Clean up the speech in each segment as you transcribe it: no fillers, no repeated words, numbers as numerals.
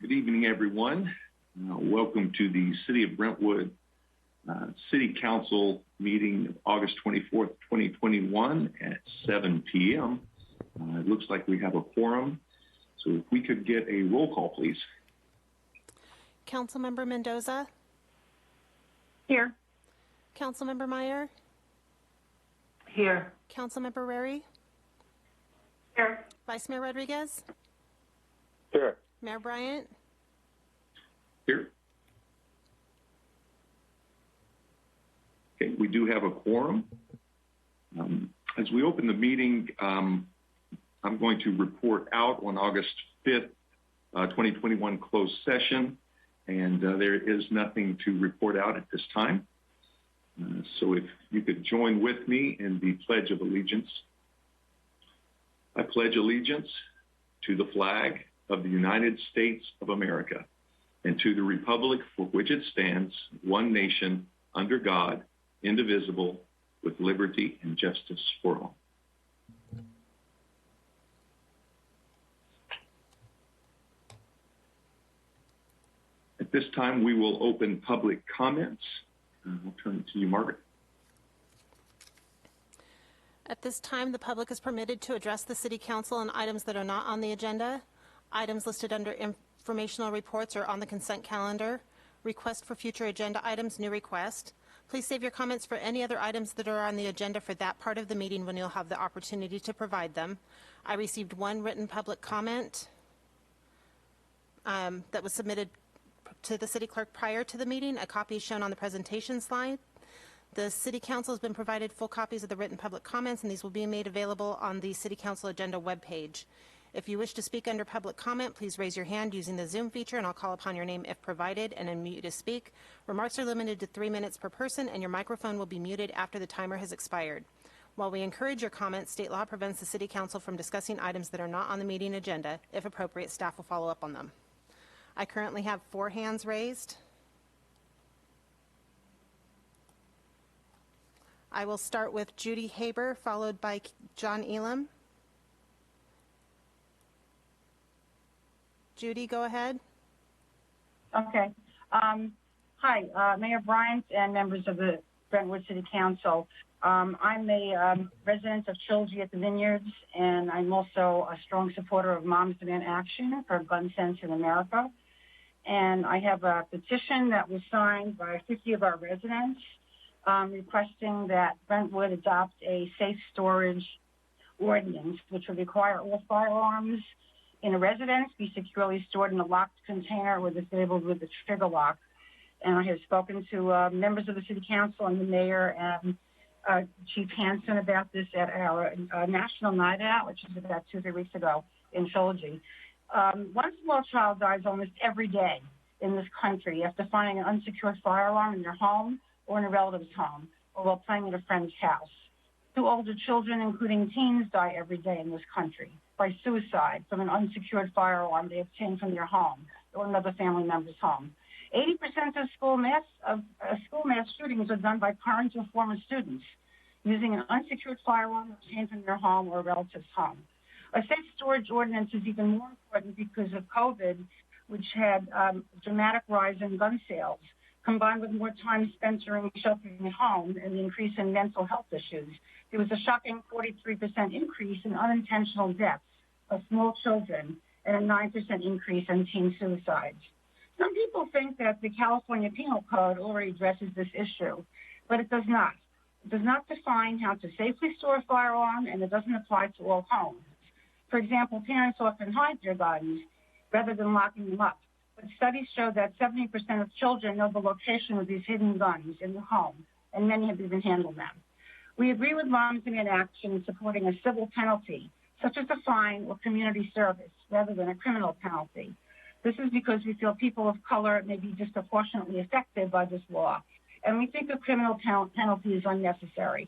Good evening, everyone. Welcome to the City of Brentwood City Council meeting of August 24th, 2021 at 7 p.m. It looks like we have a quorum. So if we could get a roll call, please. Councilmember Mendoza? Here. Councilmember Meyer? Here. Councilmember Rary? Here. Vice Mayor Rodriguez? Here. Mayor Bryant? Here. Okay, we do have a quorum. As we open the meeting, I'm going to report out on August 5th, 2021 closed session, and there is nothing to report out at this time. So if you could join with me in the Pledge of Allegiance. I pledge allegiance to the flag of the United States of America and to the republic for which it stands, one nation, under God, indivisible, with liberty and justice for all. At this time, we will open public comments. I'll turn it to you, Margaret. At this time, the public is permitted to address the City Council on items that are not on the agenda. Items listed under Informational Reports or on the consent calendar. Request for future agenda items, new request. Please save your comments for any other items that are on the agenda for that part of the meeting when you'll have the opportunity to provide them. I received one written public comment that was submitted to the City Clerk prior to the meeting. A copy is shown on the presentation slide. The City Council has been provided full copies of the written public comments, and these will be made available on the City Council agenda webpage. If you wish to speak under public comment, please raise your hand using the Zoom feature, and I'll call upon your name if provided and unmute you to speak. Remarks are limited to 3 minutes per person, and your microphone will be muted after the timer has expired. While we encourage your comments, state law prevents the City Council from discussing items that are not on the meeting agenda. If appropriate, staff will follow up on them. I currently have 4 hands raised. I will start with Judy Haber, followed by John Elam. Judy, go ahead. Okay. Hi, Mayor Bryant and members of the Brentwood City Council. I'm a resident of Trilogy at the Vineyards, and I'm also a strong supporter of Moms Demand Action for gun sense in America. And I have a petition that was signed by 50 of our residents requesting that Brentwood adopt a safe storage ordinance, which would require all firearms in a residence be securely stored in a locked container or disabled with a trigger lock. And I have spoken to members of the City Council and the Mayor and Chief Hansen about this at our National Night Out, which is about 2 or 3 weeks ago in Trilogy. One small child dies almost every day in this country after finding an unsecured firearm in their home or in a relative's home or while playing at a friend's house. 2 older children, including teens, die every day in this country by suicide from an unsecured firearm they obtained from their home or another family member's home. 80% of school mass shootings are done by current or former students using an unsecured firearm obtained from their home or a relative's home. A safe storage ordinance is even more important because of COVID, which had a dramatic rise in gun sales, combined with more time spent during sheltering at home and the increase in mental health issues. There was a shocking 43% increase in unintentional deaths of small children and a 9% increase in teen suicides. Some people think that the California Penal Code already addresses this issue, but it does not. It does not define how to safely store a firearm, and it doesn't apply to all homes. For example, parents often hide their guns rather than locking them up. But studies show that 70% of children know the location of these hidden guns in the home, and many have even handled them. We agree with Moms Demand Action in supporting a civil penalty, such as a fine or community service, rather than a criminal penalty. This is because we feel people of color may be disproportionately affected by this law, and we think a criminal penalty is unnecessary.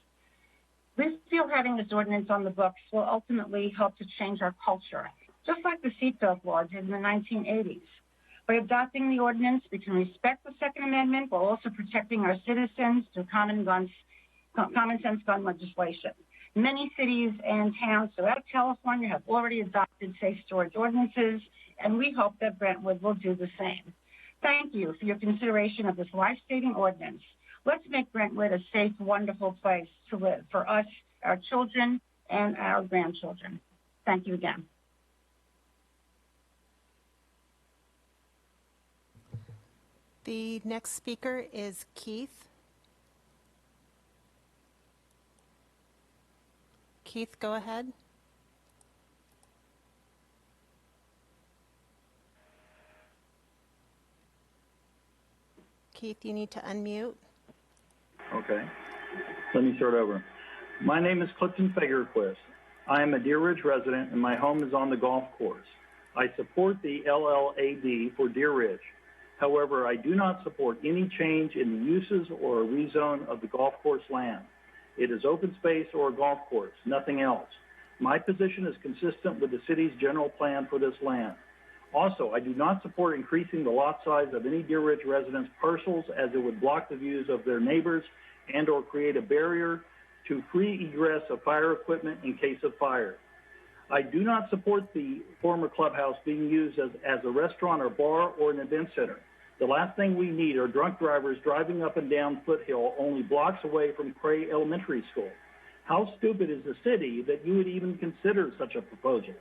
We feel having this ordinance on the books will ultimately help to change our culture, just like the seatbelt law did in the 1980s. By adopting the ordinance, we can respect the Second Amendment while also protecting our citizens through common sense gun legislation. Many cities and towns throughout California have already adopted safe storage ordinances, and we hope that Brentwood will do the same. Thank you for your consideration of this life-saving ordinance. Let's make Brentwood a safe, wonderful place to live for us, our children, and our grandchildren. Thank you again. The next speaker is Keith. Keith, go ahead. Keith, you need to unmute. Okay. Let me start over. My name is Clifton Fagerquist. I am a Deer Ridge resident, and my home is on the golf course. I support the LLAD for Deer Ridge. However, I do not support any change in the uses or a rezone of the golf course land. It is open space or a golf course, nothing else. My position is consistent with the city's general plan for this land. Also, I do not support increasing the lot size of any Deer Ridge residents' parcels, as it would block the views of their neighbors and or create a barrier to free egress of fire equipment in case of fire. I do not support the former clubhouse being used as a restaurant or bar or an event center. The last thing we need are drunk drivers driving up and down Foothill, only blocks away from Cray Elementary School. How stupid is the city that you would even consider such a proposal?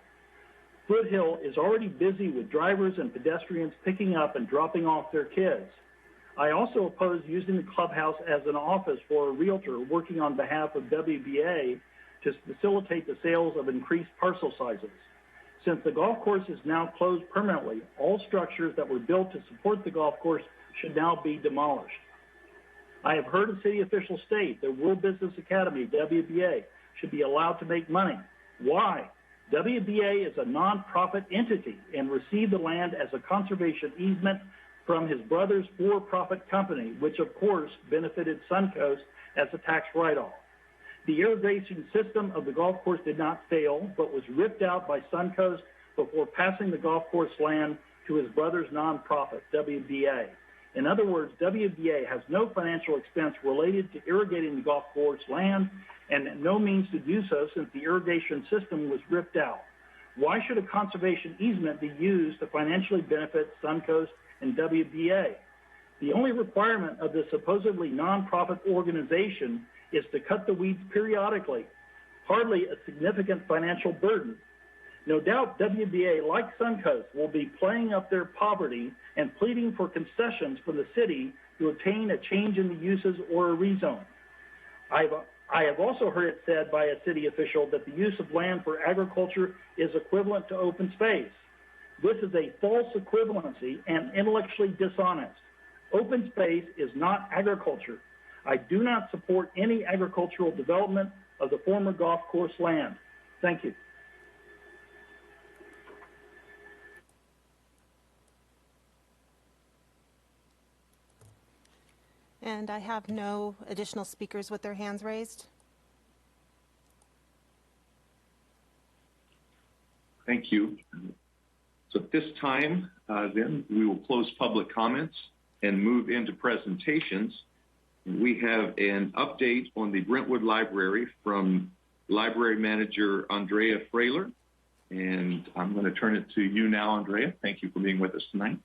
Foothill is already busy with drivers and pedestrians picking up and dropping off their kids. I also oppose using the clubhouse as an office for a realtor working on behalf of WBA to facilitate the sales of increased parcel sizes. Since the golf course is now closed permanently, all structures that were built to support the golf course should now be demolished. I have heard a city official state that World Business Academy, WBA, should be allowed to make money. Why? WBA is a nonprofit entity and received the land as a conservation easement from his brother's for-profit company, which of course benefited Suncoast as a tax write-off. The irrigation system of the golf course did not fail, but was ripped out by Suncoast before passing the golf course land to his brother's nonprofit, WBA. In other words, WBA has no financial expense related to irrigating the golf course land and no means to do so since the irrigation system was ripped out. Why should a conservation easement be used to financially benefit Suncoast and WBA? The only requirement of this supposedly nonprofit organization is to cut the weeds periodically, hardly a significant financial burden. No doubt WBA, like Suncoast, will be playing up their poverty and pleading for concessions from the city to obtain a change in the uses or a rezone. I have also heard it said by a city official that the use of land for agriculture is equivalent to open space. This is a false equivalency and intellectually dishonest. Open space is not agriculture. I do not support any agricultural development of the former golf course land. Thank you. And I have no additional speakers with their hands raised. Thank you. So at this time, then, we will close public comments and move into presentations. We have an update on the Brentwood Library from Library Manager Andrea Frailer. And I'm going to turn it to you now, Andrea. Thank you for being with us tonight.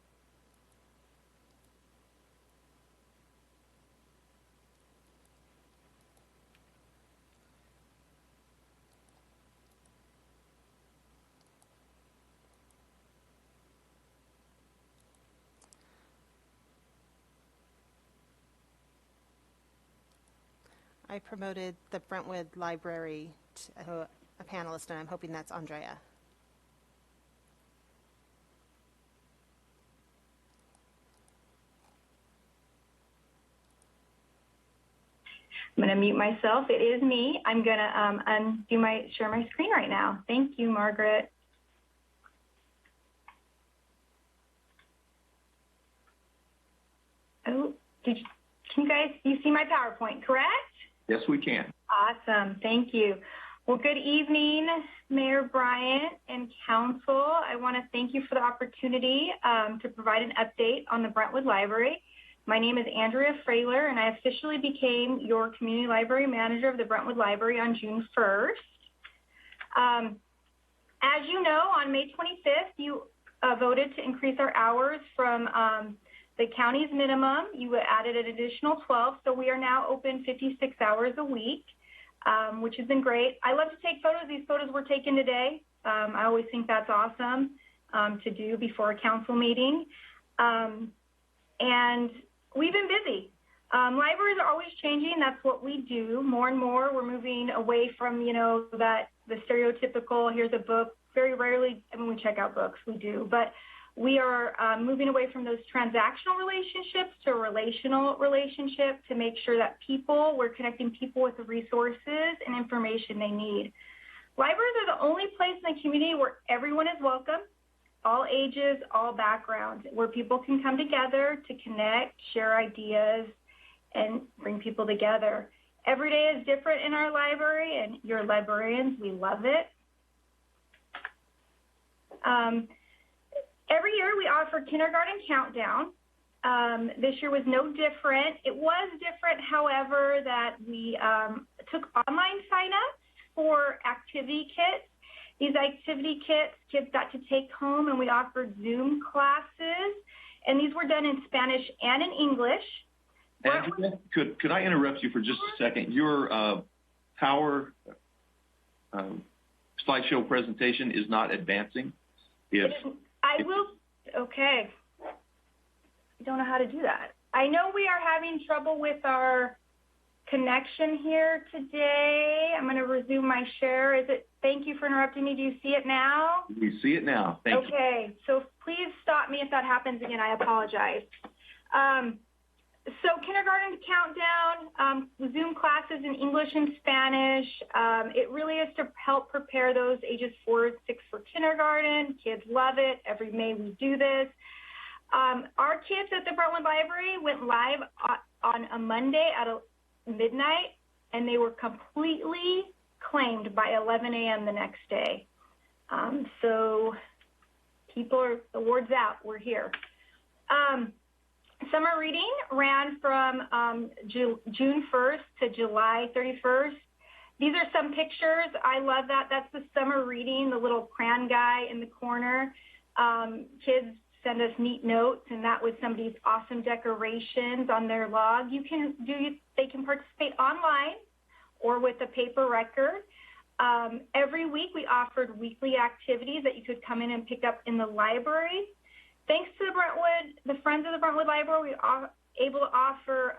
I promoted the Brentwood Library to a panelist, and I'm hoping that's Andrea. I'm going to mute myself. It is me. I'm going to share my screen right now. Thank you, Margaret. Oh, can you guys, you see my PowerPoint, correct? Yes, we can. Awesome. Thank you. Well, good evening, Mayor Bryant and Council. I want to thank you for the opportunity to provide an update on the Brentwood Library. My name is Andrea Frailer, and I officially became your Community Library Manager of the Brentwood Library on June 1st. As you know, on May 25th, you voted to increase our hours from the county's minimum. You added an additional 12, so we are now open 56 hours a week, which has been great. I love to take photos. These photos were taken today. I always think that's awesome to do before a council meeting. And we've been busy. Libraries are always changing. That's what we do. More and more, we're moving away from, the stereotypical, here's a book. Very rarely, we check out books, we do. But we are moving away from those transactional relationships to a relational relationship to make sure that we're connecting people with the resources and information they need. Libraries are the only place in the community where everyone is welcome, all ages, all backgrounds, where people can come together to connect, share ideas, and bring people together. Every day is different in our library, and your librarians, we love it. Every year we offer kindergarten countdown. This year was no different. It was different, however, that we took online sign-ups for activity kits. These activity kits, kids got to take home, and we offered Zoom classes, and these were done in Spanish and in English. Angela, could I interrupt you for just a second? Your power slideshow presentation is not advancing. Okay. I don't know how to do that. I know we are having trouble with our connection here today. I'm going to resume my share. Thank you for interrupting me. Do you see it now? We see it now. Thank you. Okay. So please stop me if that happens again. I apologize. So kindergarten countdown, Zoom classes in English and Spanish. It really is to help prepare those ages 4 and 6 for kindergarten. Kids love it. Every May we do this. Our kids at the Brentwood Library went live on a Monday at midnight, and they were completely claimed by 11 a.m. the next day. So the word's out. We're here. Summer reading ran from June 1st to July 31st. These are some pictures. I love that. That's the summer reading, the little crayon guy in the corner. Kids send us neat notes, and that was somebody's awesome decorations on their log. They can participate online or with a paper record. Every week we offered weekly activities that you could come in and pick up in the library. Thanks to the Friends of the Brentwood Library, we are able to offer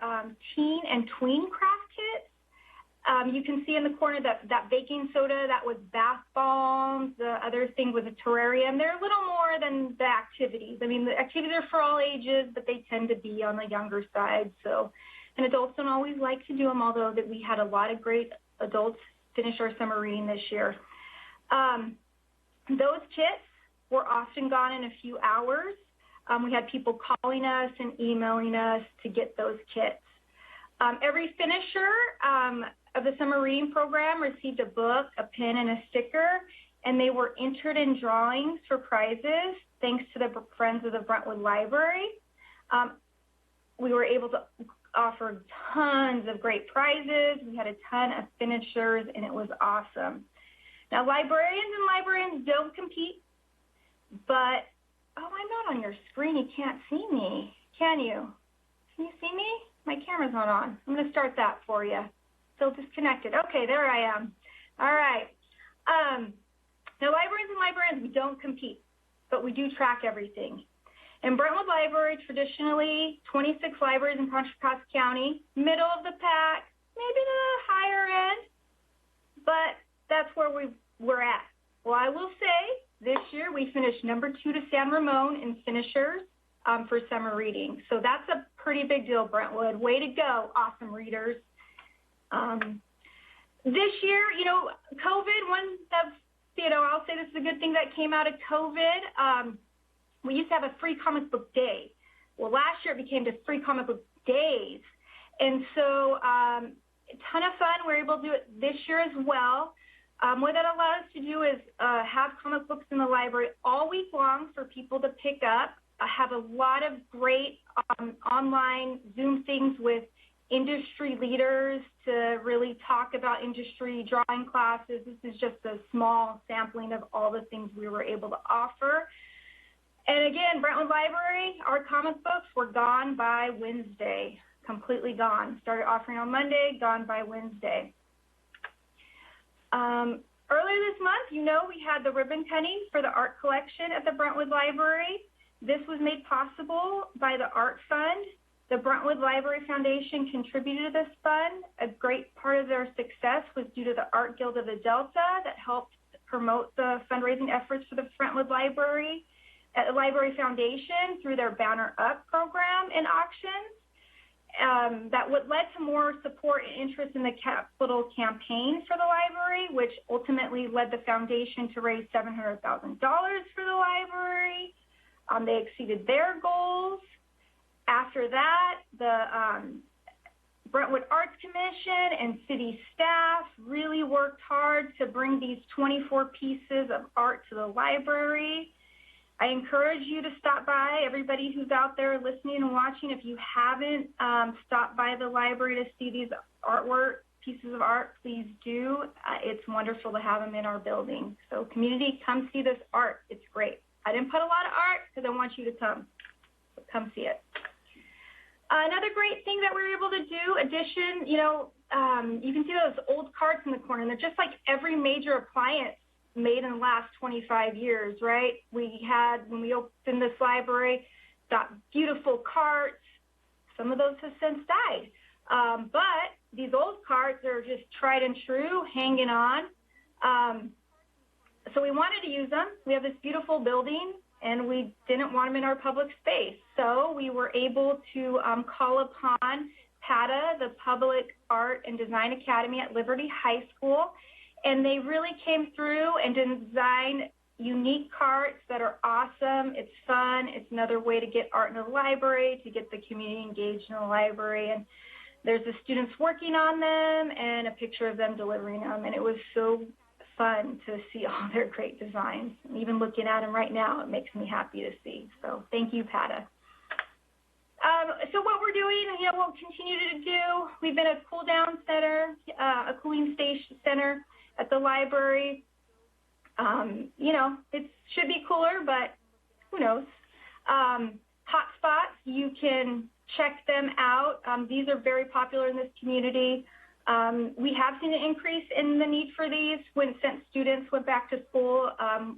teen and tween craft kits. You can see in the corner that baking soda, that was bath bombs. The other thing was a terrarium. They're a little more than the activities. The activities are for all ages, but they tend to be on the younger side. And adults don't always like to do them, although that we had a lot of great adults finish our summer reading this year. Those kits were often gone in a few hours. We had people calling us and emailing us to get those kits. Every finisher of the summer reading program received a book, a pin, and a sticker, and they were entered in drawings for prizes thanks to the Friends of the Brentwood Library. We were able to offer tons of great prizes. We had a ton of finishers, and it was awesome. Now, librarians don't compete, but, I'm not on your screen. You can't see me, can you? Can you see me? My camera's not on. I'm going to start that for you. Still disconnected. Okay, there I am. All right. Now, librarians, we don't compete, but we do track everything. In Brentwood Library, traditionally, 26 libraries in Contra Costa County, middle of the pack, maybe the higher end, but that's where we're at. Well, I will say, this year, we finished number 2 to San Ramon in finishers for summer reading. So that's a pretty big deal, Brentwood. Way to go, awesome readers. This year, COVID, I'll say this is a good thing that came out of COVID. We used to have a free comic book day. Well, last year it became the free comic book days. And so a ton of fun. We're able to do it this year as well. What that allowed us to do is have comic books in the library all week long for people to pick up. I have a lot of great online Zoom things with industry leaders to really talk about industry drawing classes. This is just a small sampling of all the things we were able to offer. And again, Brentwood Library, our comic books were gone by Wednesday, completely gone. Started offering on Monday, gone by Wednesday. Earlier this month, you know, we had the ribbon cutting for the art collection at the Brentwood Library. This was made possible by the Art Fund. The Brentwood Library Foundation contributed to this fund. A great part of their success was due to the Art Guild of the Delta that helped promote the fundraising efforts for the Brentwood Library. At the Library Foundation through their Banner Up program and auctions. That would led to more support and interest in the capital campaign for the library, which ultimately led the foundation to raise $700,000 for the library. They exceeded their goals. After that, the Brentwood Arts Commission and city staff really worked hard to bring these 24 pieces of art to the library. I encourage you to stop by, everybody who's out there listening and watching. If you haven't stopped by the library to see these pieces of art, please do. It's wonderful to have them in our building. So community, come see this art. It's great. I didn't put a lot of art because I want you to come. So come see it. Another great thing that we were able to do, you can see those old carts in the corner, and they're just like every major appliance made in the last 25 years, right? We had, when we opened this library, got beautiful carts. Some of those have since died. But these old carts are just tried and true, hanging on. So we wanted to use them. We have this beautiful building, and we didn't want them in our public space. So we were able to call upon PATA, the Public Art and Design Academy at Liberty High School, and they really came through and designed unique carts that are awesome. It's fun. It's another way to get art in the library, to get the community engaged in the library. And there's the students working on them and a picture of them delivering them. And it was so fun to see all their great designs. And even looking at them right now, it makes me happy to see. So thank you, PATA. So what we're doing, we'll continue to do, we've been a cool down center, a cooling station center at the library. It should be cooler, but who knows. Hotspots, you can check them out. These are very popular in this community. We have seen an increase in the need for these since students went back to school.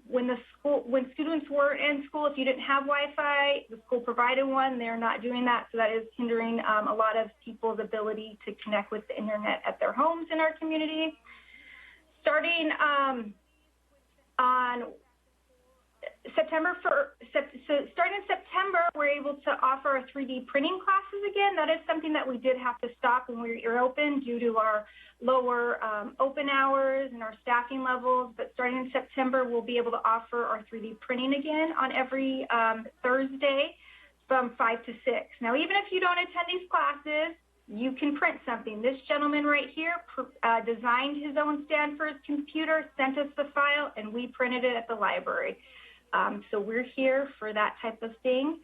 When students were in school, if you didn't have Wi-Fi, the school provided one. They're not doing that, so that is hindering a lot of people's ability to connect with the internet at their homes in our community. Starting on September, starting in September, we're able to offer our 3D printing classes again. That is something that we did have to stop when we were open due to our lower open hours and our staffing levels. But starting in September, we'll be able to offer our 3D printing again on every Thursday from 5 to 6. Now, even if you don't attend these classes, you can print something. This gentleman right here designed his own stand for his computer, sent us the file, and we printed it at the library. So we're here for that type of thing.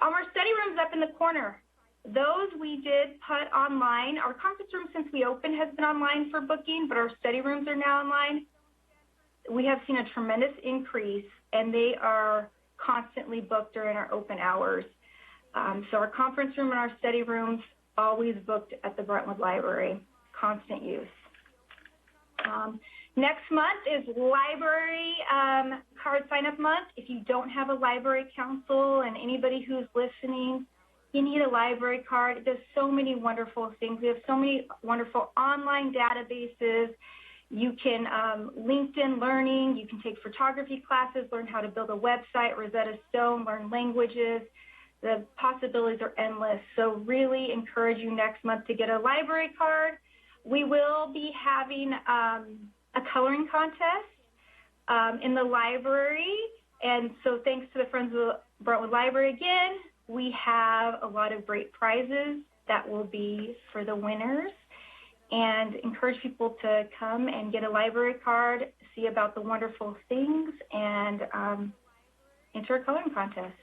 Our study room's up in the corner. Those we did put online. Our conference room, since we opened, has been online for booking, but our study rooms are now online. We have seen a tremendous increase, and they are constantly booked during our open hours. So our conference room and our study rooms always booked at the Brentwood Library, constant use. Next month is library card sign-up month. If you don't have a library council, and anybody who's listening, you need a library card. There's so many wonderful things. We have so many wonderful online databases. You can LinkedIn Learning. You can take photography classes, learn how to build a website, Rosetta Stone, learn languages. The possibilities are endless. So really encourage you next month to get a library card. We will be having a coloring contest in the library. And so thanks to the Friends of the Brentwood Library again, we have a lot of great prizes that will be for the winners. And encourage people to come and get a library card, see about the wonderful things, and enter a coloring contest.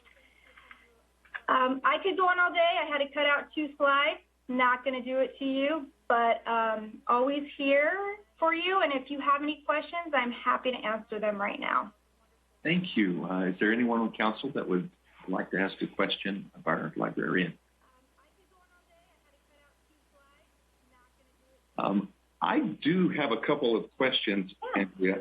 I could go on all day. I had to cut out 2 slides. Not going to do it to you, but always here for you. And if you have any questions, I'm happy to answer them right now. Thank you. Is there anyone on council that would like to ask a question of our librarian? I do have a couple of questions, Andrea.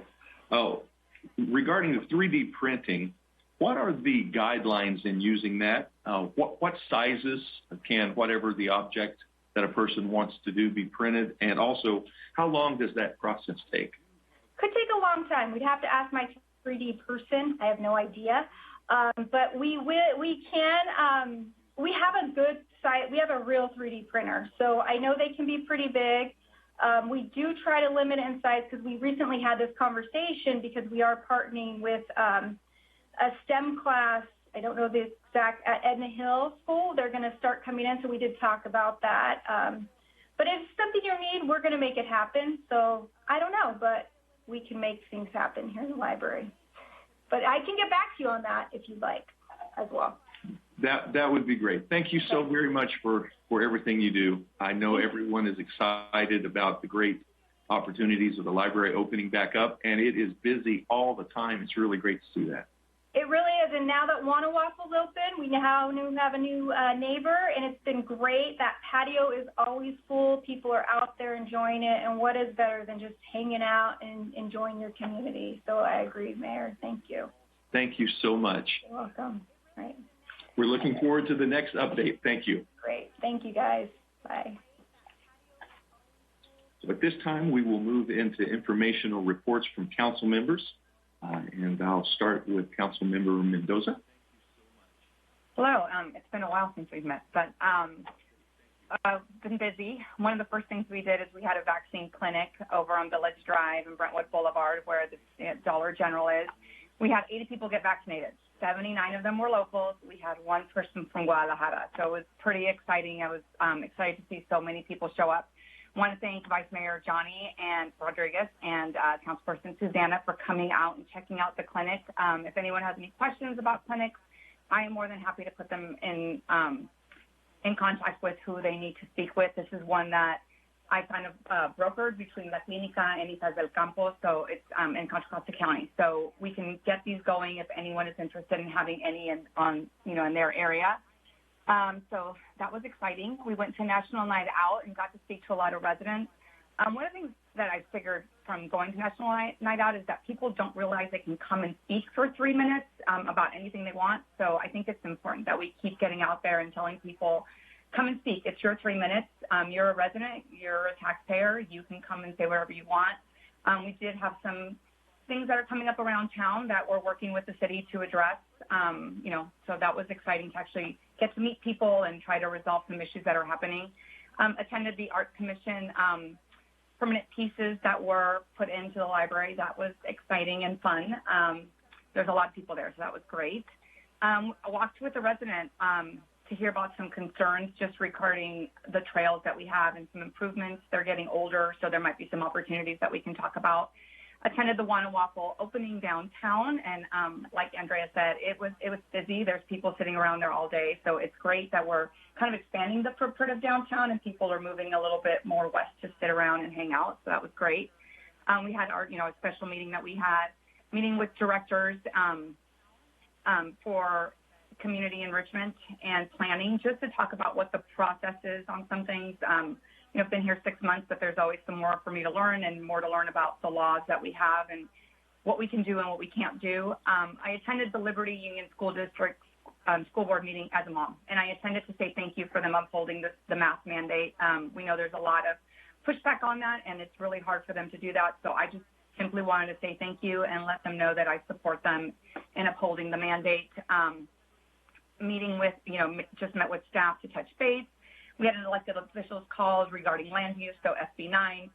Regarding the 3D printing, what are the guidelines in using that? What sizes can whatever the object that a person wants to do be printed? And also, how long does that process take? Could take a long time. We'd have to ask my 3D person. I have no idea. But we can, we have a good site. We have a real 3D printer. So I know they can be pretty big. We do try to limit it in size because we recently had this conversation because we are partnering with a STEM class. I don't know the exact, at Edna Hill School. They're going to start coming in, so we did talk about that. But if it's something you need, we're going to make it happen. So I don't know, but we can make things happen here in the library. But I can get back to you on that if you'd like as well. That would be great. Thank you so very much for everything you do. I know everyone is excited about the great opportunities of the library opening back up, and it is busy all the time. It's really great to see that. It really is, and now that Waffle's open, we now have a new neighbor, and it's been great. That patio is always full. People are out there enjoying it, and what is better than just hanging out and enjoying your community? So I agree, Mayor. Thank you. Thank you so much. You're welcome. Right. We're looking forward to the next update. Thank you. Great. Thank you, guys. Bye. So at this time, we will move into informational reports from council members. And I'll start with Council Member Mendoza. Hello. It's been a while since we've met, but been busy. One of the first things we did is we had a vaccine clinic over on Village Drive and Brentwood Boulevard where the Dollar General is. We had 80 people get vaccinated. 79 of them were locals. We had one person from Guadalajara. So it was pretty exciting. I was excited to see so many people show up. I want to thank Vice Mayor Johnny and Rodriguez and Councilperson Susanna for coming out and checking out the clinic. If anyone has any questions about clinics, I am more than happy to put them in contact with who they need to speak with. This is one that I kind of brokered between La Clínica and Islas del Campo, so it's in Contra Costa County. So we can get these going if anyone is interested in having any in their area. So that was exciting. We went to National Night Out and got to speak to a lot of residents. One of the things that I figured from going to National Night Out is that people don't realize they can come and speak for 3 minutes about anything they want. So I think it's important that we keep getting out there and telling people, come and speak. It's your 3 minutes. You're a resident. You're a taxpayer. You can come and say whatever you want. We did have some things that are coming up around town that we're working with the city to address. So that was exciting to actually get to meet people and try to resolve some issues that are happening. Attended the Art Commission permanent pieces that were put into the library. That was exciting and fun. There's a lot of people there, so that was great. I walked with a resident to hear about some concerns just regarding the trails that we have and some improvements. They're getting older, so there might be some opportunities that we can talk about. Attended the Waffle opening downtown, and like Andrea said, it was busy. There's people sitting around there all day, so it's great that we're kind of expanding the footprint of downtown, and people are moving a little bit more west to sit around and hang out. So that was great. We had our a special meeting that we had, meeting with directors for community enrichment and planning, just to talk about what the process is on some things. I've been here 6 months, but there's always some more for me to learn and more to learn about the laws that we have and what we can do and what we can't do. I attended the Liberty Union School District school board meeting as a mom, and I attended to say thank you for them upholding the mask mandate. We know there's a lot of pushback on that, and it's really hard for them to do that. So I just simply wanted to say thank you and let them know that I support them in upholding the mandate. Meeting with, just met with staff to touch base. We had an elected officials calls regarding land use, so SB 9.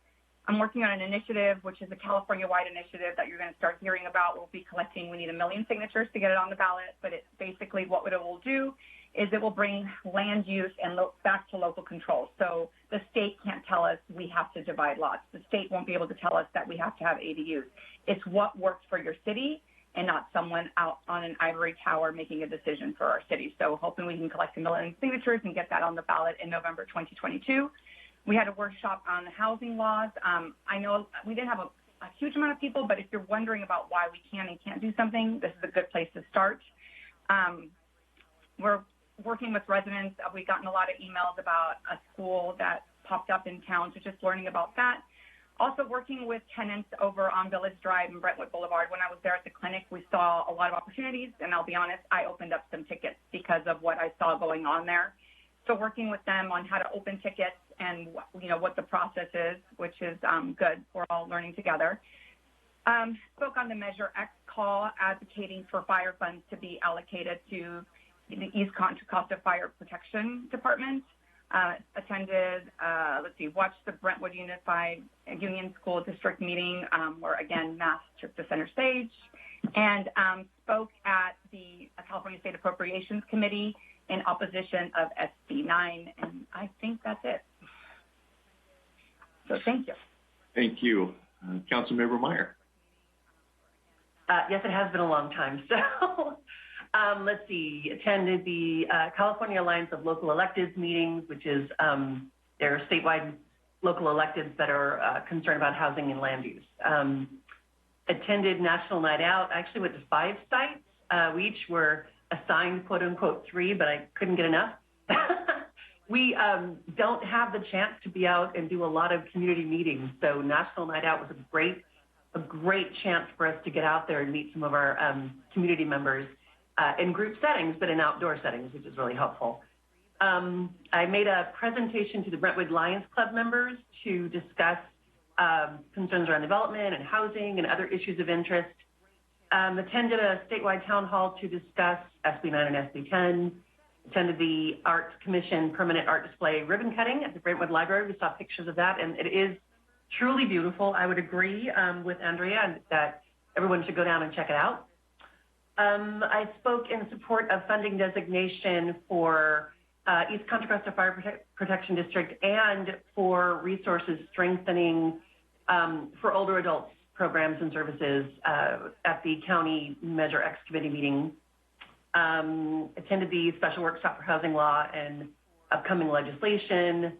I'm working on an initiative, which is a California-wide initiative that you're going to start hearing about. We'll be collecting, we need 1 million signatures to get it on the ballot, but it's basically what it will do is it will bring land use and back to local control. So the state can't tell us we have to divide lots. The state won't be able to tell us that we have to have ADUs. It's what works for your city and not someone out on an ivory tower making a decision for our city. So hoping we can collect 1 million signatures and get that on the ballot in November 2022. We had a workshop on the housing laws. I know we didn't have a huge amount of people, but if you're wondering about why we can and can't do something, this is a good place to start. We're working with residents. We've gotten a lot of emails about a school that popped up in town, so just learning about that. Also working with tenants over on Village Drive and Brentwood Boulevard. When I was there at the clinic, we saw a lot of opportunities, and I'll be honest, I opened up some tickets because of what I saw going on there. So working with them on how to open tickets and, you know, what the process is, which is good. We're all learning together. Spoke on the Measure X call, advocating for fire funds to be allocated to the East Contra Costa Fire Protection Department. Attended, watched the Brentwood Unified Union School District meeting where, again, Mass took the center stage, and spoke at the California State Appropriations Committee in opposition of SB 9, and I think that's it. So thank you. Thank you. Councilmember Meyer. Yes, it has been a long time. So let's see, attended the California Alliance of Local Electeds meetings, which is their statewide local electeds that are concerned about housing and land use. Attended National Night Out. I actually went to 5 sites. We each were assigned, quote unquote, 3, but I couldn't get enough. We don't have the chance to be out and do a lot of community meetings. So National Night Out was a great chance for us to get out there and meet some of our community members in group settings, but in outdoor settings, which is really helpful. I made a presentation to the Brentwood Lions Club members to discuss concerns around development and housing and other issues of interest. Attended a statewide town hall to discuss SB 9 and SB 10. Attended the Arts Commission permanent art display ribbon cutting at the Brentwood Library. We saw pictures of that, and it is truly beautiful. I would agree with Andrea that everyone should go down and check it out. I spoke in support of funding designation for East Contra Costa Fire Protection District and for resources strengthening for older adults programs and services at the County Measure X Committee meeting. Attended the special workshop for housing law and upcoming legislation.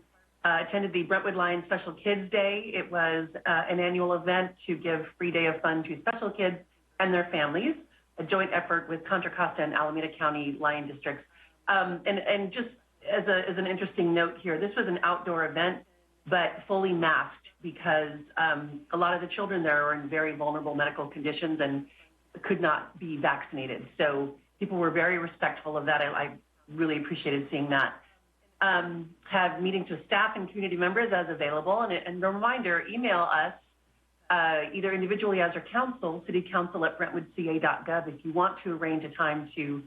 Attended the Brentwood Lions Special Kids Day. It was an annual event to give free day of fun to special kids and their families, a joint effort with Contra Costa and Alameda County Lion Districts. And just as an interesting note here, this was an outdoor event, but fully masked because a lot of the children there are in very vulnerable medical conditions and could not be vaccinated. So people were very respectful of that. I really appreciated seeing that. Have meetings with staff and community members as available. And a reminder, email us either individually as our council, citycouncil@brentwoodca.gov, if you want to arrange a time to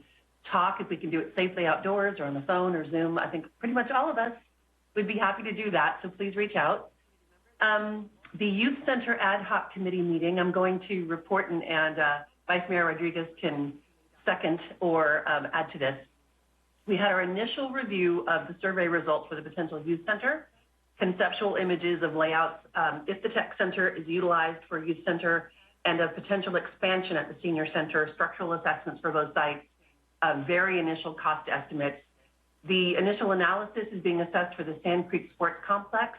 talk, if we can do it safely outdoors or on the phone or Zoom. I think pretty much all of us would be happy to do that, so please reach out. The Youth Center Ad Hoc Committee meeting, I'm going to report, and Vice Mayor Rodriguez can second or add to this. We had our initial review of the survey results for the potential youth center, conceptual images of layouts if the tech center is utilized for youth center, and a potential expansion at the senior center, structural assessments for both sites, very initial cost estimates. The initial analysis is being assessed for the Sand Creek Sports Complex,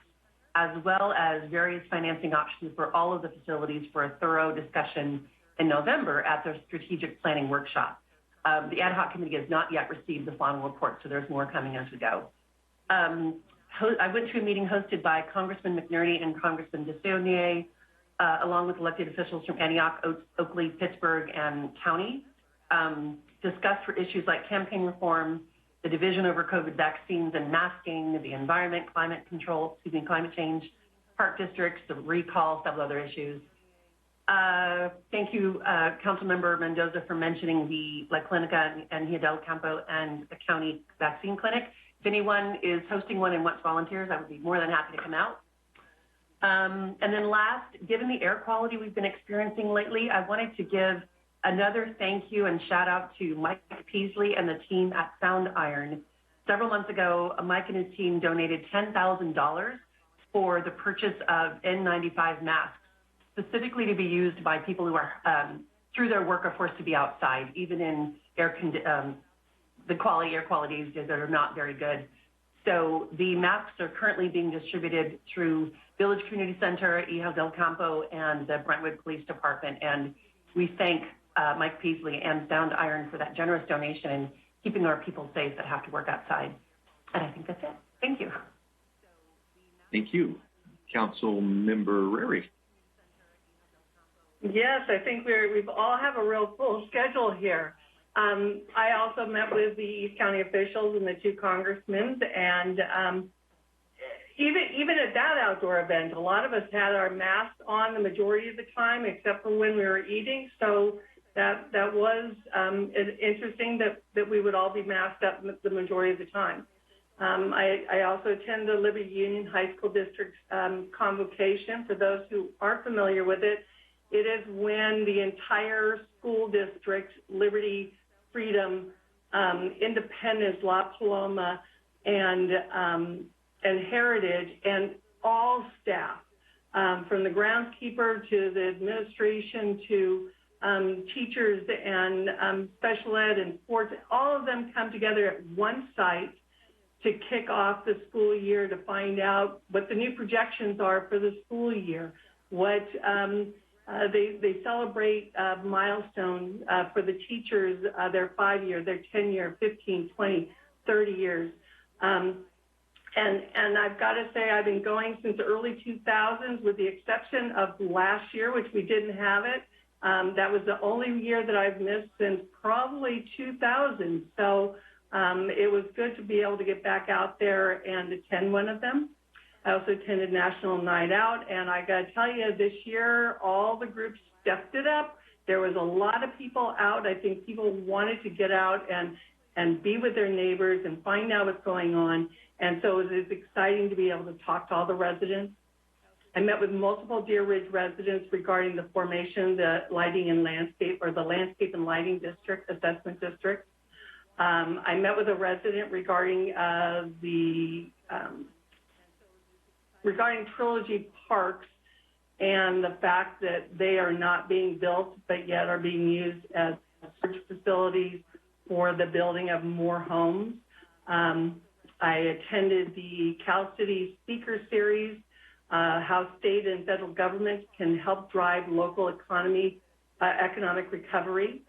as well as various financing options for all of the facilities for a thorough discussion in November at their strategic planning workshop. The ad hoc committee has not yet received the final report, so there's more coming as we go. I went to a meeting hosted by Congressman McNerney and Congressman DeSaulnier, along with elected officials from Antioch, Oakley, Pittsburgh, and County, discussed for issues like campaign reform, the division over COVID vaccines and masking, the environment, climate change, park districts, the recall, several other issues. Thank you, Councilmember Mendoza, for mentioning the La Clinica and Hidalgo Campo and the county vaccine clinic. If anyone is hosting one and wants volunteers, I would be more than happy to come out. And then last, given the air quality we've been experiencing lately, I wanted to give another thank you and shout out to Mike Peasley and the team at Sound Iron. Several months ago, Mike and his team donated $10,000 for the purchase of N95 masks, specifically to be used by people who are, through their work, are forced to be outside, even in the air qualities that are not very good. So the maps are currently being distributed through Village Community Center, Hijas del Campo, and the Brentwood Police Department. And we thank Mike Peasley and Sound Iron for that generous donation and keeping our people safe that have to work outside. And I think that's it. Thank you. Thank you. Council Member Rary. Yes, I think we've all have a real full schedule here. I also met with the East County officials and the two congressmen, and even at that outdoor event, a lot of us had our masks on the majority of the time, except for when we were eating. So that was interesting that we would all be masked up the majority of the time. I also attend the Liberty Union High School District's convocation. For those who aren't familiar with it, it is when the entire school district, Liberty, Freedom, Independence, La Paloma, and Heritage, and all staff, from the groundskeeper to the administration to teachers and special ed and sports, all of them come together at one site to kick off the school year, to find out what the new projections are for the school year, what they celebrate milestones for the teachers, their 5-year, their 10-year, 15, 20, 30 years. And I've got to say, I've been going since the early 2000s, with the exception of last year, which we didn't have it. That was the only year that I've missed since probably 2000. So it was good to be able to get back out there and attend one of them. I also attended National Night Out, and I got to tell you, this year, all the groups stepped it up. There was a lot of people out. I think people wanted to get out and be with their neighbors and find out what's going on. And so it was exciting to be able to talk to all the residents. I met with multiple Deer Ridge residents regarding the formation, the lighting and landscape, or the landscape and lighting district, assessment district. I met with a resident regarding regarding Trilogy Parks and the fact that they are not being built, but yet are being used as search facilities for the building of more homes. I attended the Cal City Speaker Series, how state and federal governments can help drive local economic recovery.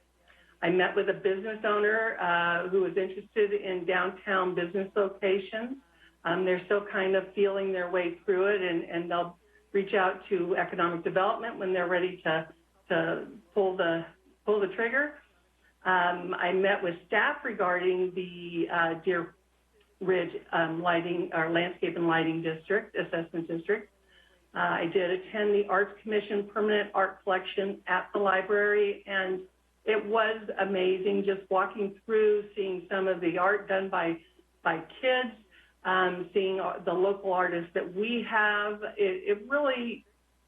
I met with a business owner who was interested in downtown business locations. They're still kind of feeling their way through it, and they'll reach out to economic development when they're ready to pull the trigger. I met with staff regarding the Deer Ridge lighting, or landscape and lighting district, assessment district. I did attend the Arts Commission permanent art collection at the library, and it was amazing just walking through, seeing some of the art done by kids, seeing the local artists that we have. It really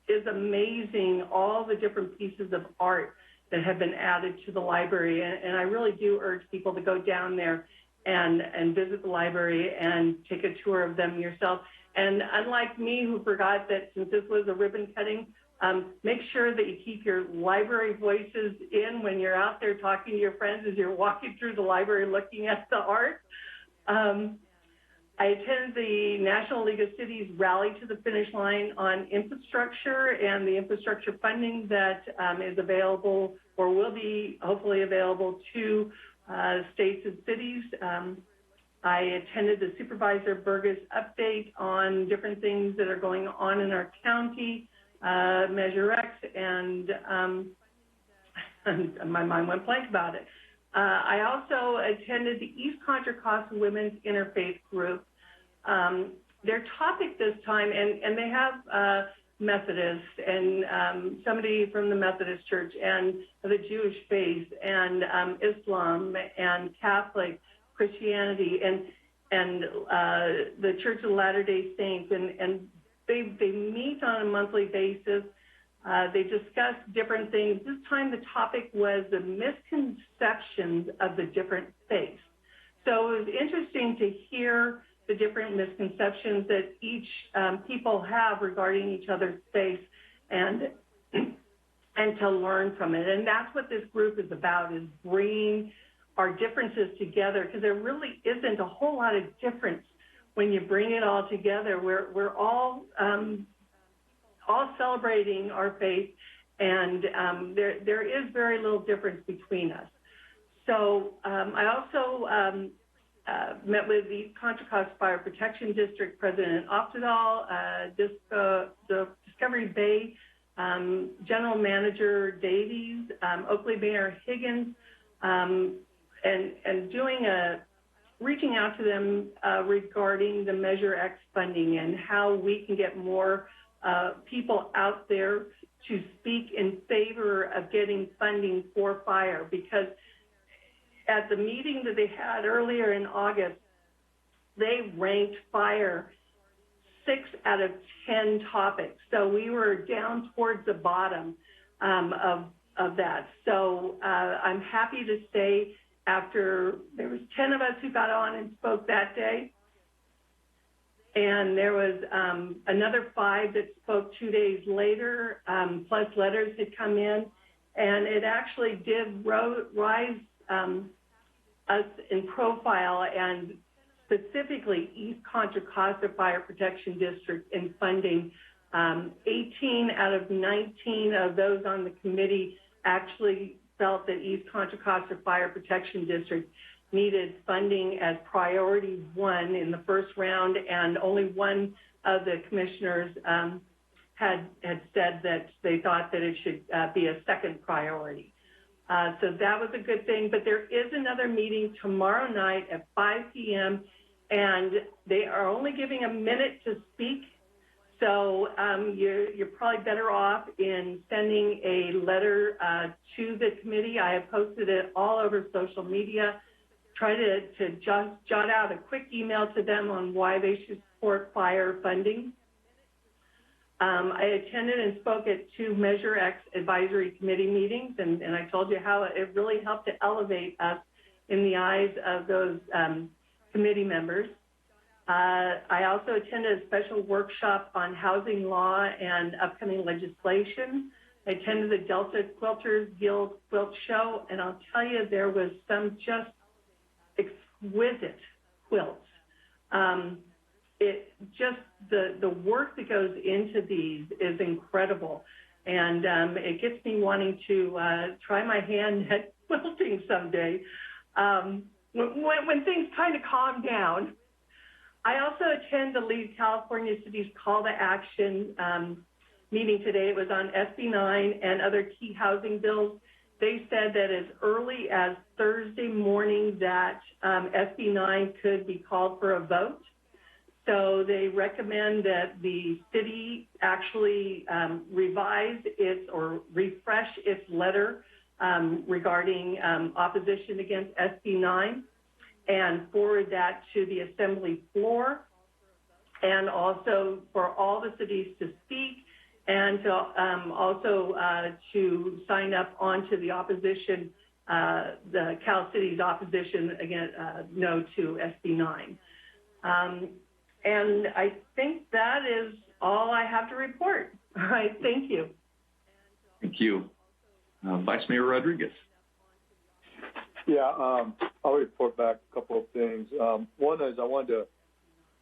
is amazing, all the different pieces of art that have been added to the library. And I really do urge people to go down there and visit the library and take a tour of them yourself. And unlike me, who forgot that since this was a ribbon cutting, make sure that you keep your library voices in when you're out there talking to your friends as you're walking through the library looking at the art. I attended the National League of Cities Rally to the Finish Line on infrastructure and the infrastructure funding that is available, or will be hopefully available to states and cities. I attended the Supervisor Burgess update on different things that are going on in our county, Measure X, and my mind went blank about it. I also attended the East Contra Costa Women's Interfaith Group. Their topic this time, and they have Methodists and somebody from the Methodist Church and the Jewish faith and Islam and Catholic, Christianity, and the Church of Latter-day Saints, and they meet on a monthly basis. They discuss different things. This time the topic was the misconceptions of the different faiths. So it was interesting to hear the different misconceptions that each people have regarding each other's faith, and to learn from it. And that's what this group is about, is bringing our differences together, because there really isn't a whole lot of difference when you bring it all together, we're all celebrating our faith, and there is very little difference between us. So I also met with the Contra Costa Fire Protection District President Optidal, the Discovery Bay General Manager Davies, Oakley Mayor Higgins, and reaching out to them regarding the Measure X funding and how we can get more people out there to speak in favor of getting funding for fire, because at the meeting that they had earlier in August, they ranked fire 6 out of 10 topics. So we were down towards the bottom of that. So I'm happy to say, after there was 10 of us who got on and spoke that day, and there was another 5 that spoke 2 days later, plus letters had come in, and it actually did rise us in profile, and specifically East Contra Costa Fire Protection District in funding. 18 out of 19 of those on the committee actually felt that East Contra Costa Fire Protection District needed funding as priority 1 in the first round, and only one of the commissioners had said that they thought that it should be a second priority. So that was a good thing, but there is another meeting tomorrow night at 5 p.m., and they are only giving a minute to speak. So you're probably better off in sending a letter to the committee. I have posted it all over social media. Try to just jot out a quick email to them on why they should support fire funding. I attended and spoke at 2 Measure X advisory committee meetings, and I told you how it really helped to elevate us in the eyes of those committee members. I also attended a special workshop on housing law and upcoming legislation. I attended the Delta Quilters Guild Quilt Show, and I'll tell you, there was some just exquisite quilts. The work that goes into these is incredible, and it gets me wanting to try my hand at quilting someday when things kind of calm down. I also attend the Lead California Cities Call to Action meeting today. It was on SB 9 and other key housing bills. They said that as early as Thursday morning that SB 9 could be called for a vote. So they recommend that the city actually revise its or refresh its letter regarding opposition against SB 9 and forward that to the assembly floor, and also for all the cities to speak, and to also to sign up onto the opposition, the Cal City's opposition against no to SB 9. And I think that is all I have to report. All right, thank you. Thank you. Vice Mayor Rodriguez. Yeah, I'll report back a couple of things. One is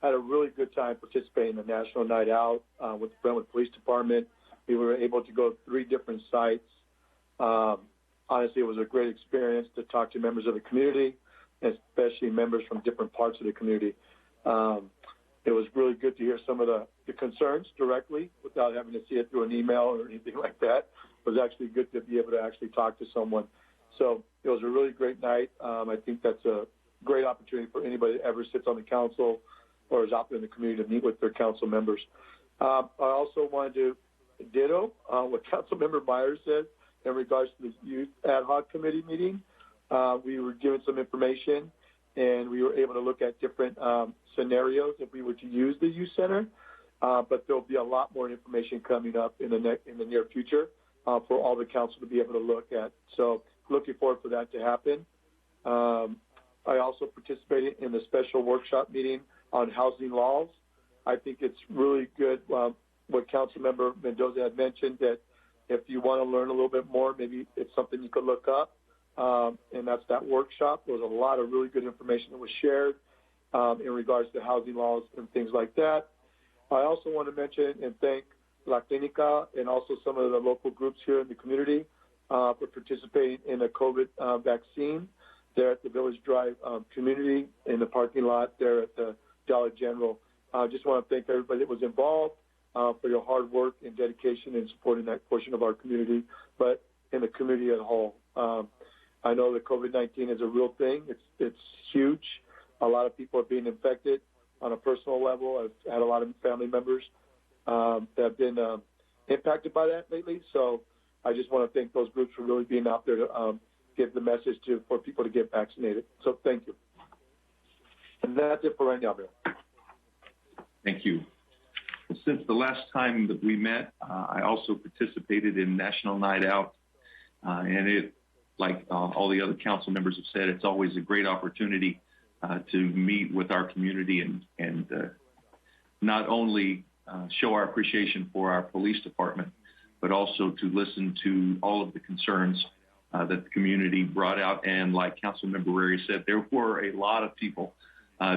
had a really good time participating in the National Night Out with the Brentwood Police Department. We were able to go to 3 different sites. Honestly, it was a great experience to talk to members of the community, especially members from different parts of the community. It was really good to hear some of the concerns directly without having to see it through an email or anything like that. It was actually good to be able to actually talk to someone. So it was a really great night. I think that's a great opportunity for anybody that ever sits on the council or is out there in the community to meet with their council members. I also wanted to ditto what Councilmember Myers said in regards to the Youth Ad Hoc Committee meeting. We were given some information, and we were able to look at different scenarios if we were to use the youth center. But there'll be a lot more information coming up in the near future for all the council to be able to look at. So looking forward for that to happen. I also participated in the special workshop meeting on housing laws. I think it's really good what Councilmember Mendoza had mentioned, that if you want to learn a little bit more, maybe it's something you could look up. And that's that workshop. There was a lot of really good information that was shared. in regards to housing laws and things like that. I also want to mention and thank La Clinica and also some of the local groups here in the community for participating in a COVID vaccine there at the Village Drive community in the parking lot there at the Dollar General. I just want to thank everybody that was involved for your hard work and dedication in supporting that portion of our community, but in the community as a whole. I know that COVID-19 is a real thing. It's huge. A lot of people are being infected on a personal level. I've had a lot of family members that have been impacted by that lately. So I just want to thank those groups for really being out there to give the message for people to get vaccinated. So thank you. And that's it for right now, Bill. Thank you. Since the last time that we met, I also participated in National Night Out, and it, like all the other council members have said, it's always a great opportunity to meet with our community and not only show our appreciation for our police department, but also to listen to all of the concerns that the community brought out. And like Councilmember Rary said, there were a lot of people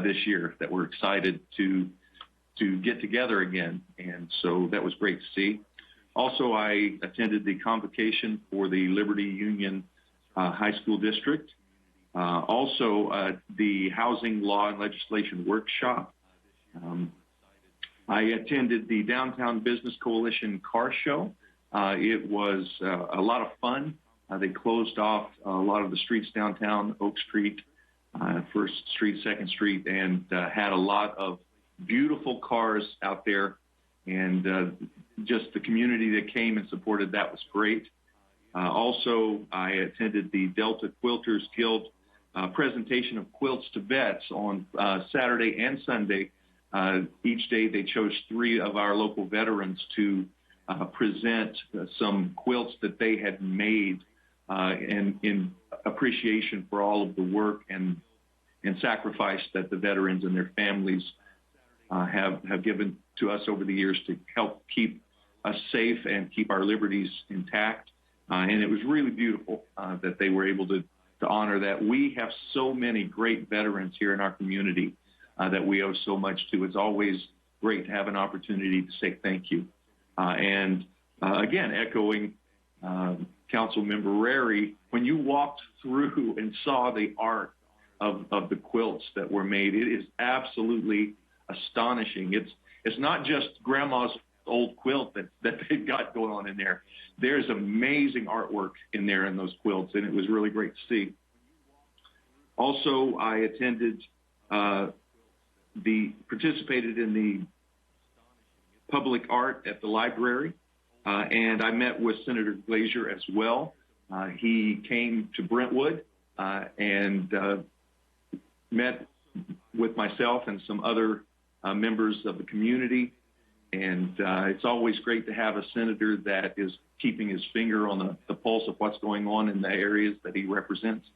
this year that were excited to get together again. And so that was great to see. Also, I attended the convocation for the Liberty Union High School District. Also, the Housing Law and Legislation Workshop. I attended the Downtown Business Coalition Car Show. It was a lot of fun. They closed off a lot of the streets downtown, Oak Street, 1st Street, 2nd Street, and had a lot of beautiful cars out there. And just the community that came and supported that was great. Also, I attended the Delta Quilters Guild presentation of quilts to vets on Saturday and Sunday. Each day they chose 3 of our local veterans to present some quilts that they had made in appreciation for all of the work and sacrifice that the veterans and their families have given to us over the years to help keep us safe and keep our liberties intact. And it was really beautiful that they were able to honor that. We have so many great veterans here in our community that we owe so much to. It's always great to have an opportunity to say thank you. And again, echoing Councilmember Rary, when you walked through and saw the art of the quilts that were made, it is absolutely astonishing. It's not just grandma's old quilt that they've got going on in there. There's amazing artwork in there in those quilts, and it was really great to see. Also, I participated in the public art at the library, and I met with Senator Glazer as well. He came to Brentwood and met with myself and some other members of the community. And it's always great to have a senator that is keeping his finger on the pulse of what's going on in the areas that he represents.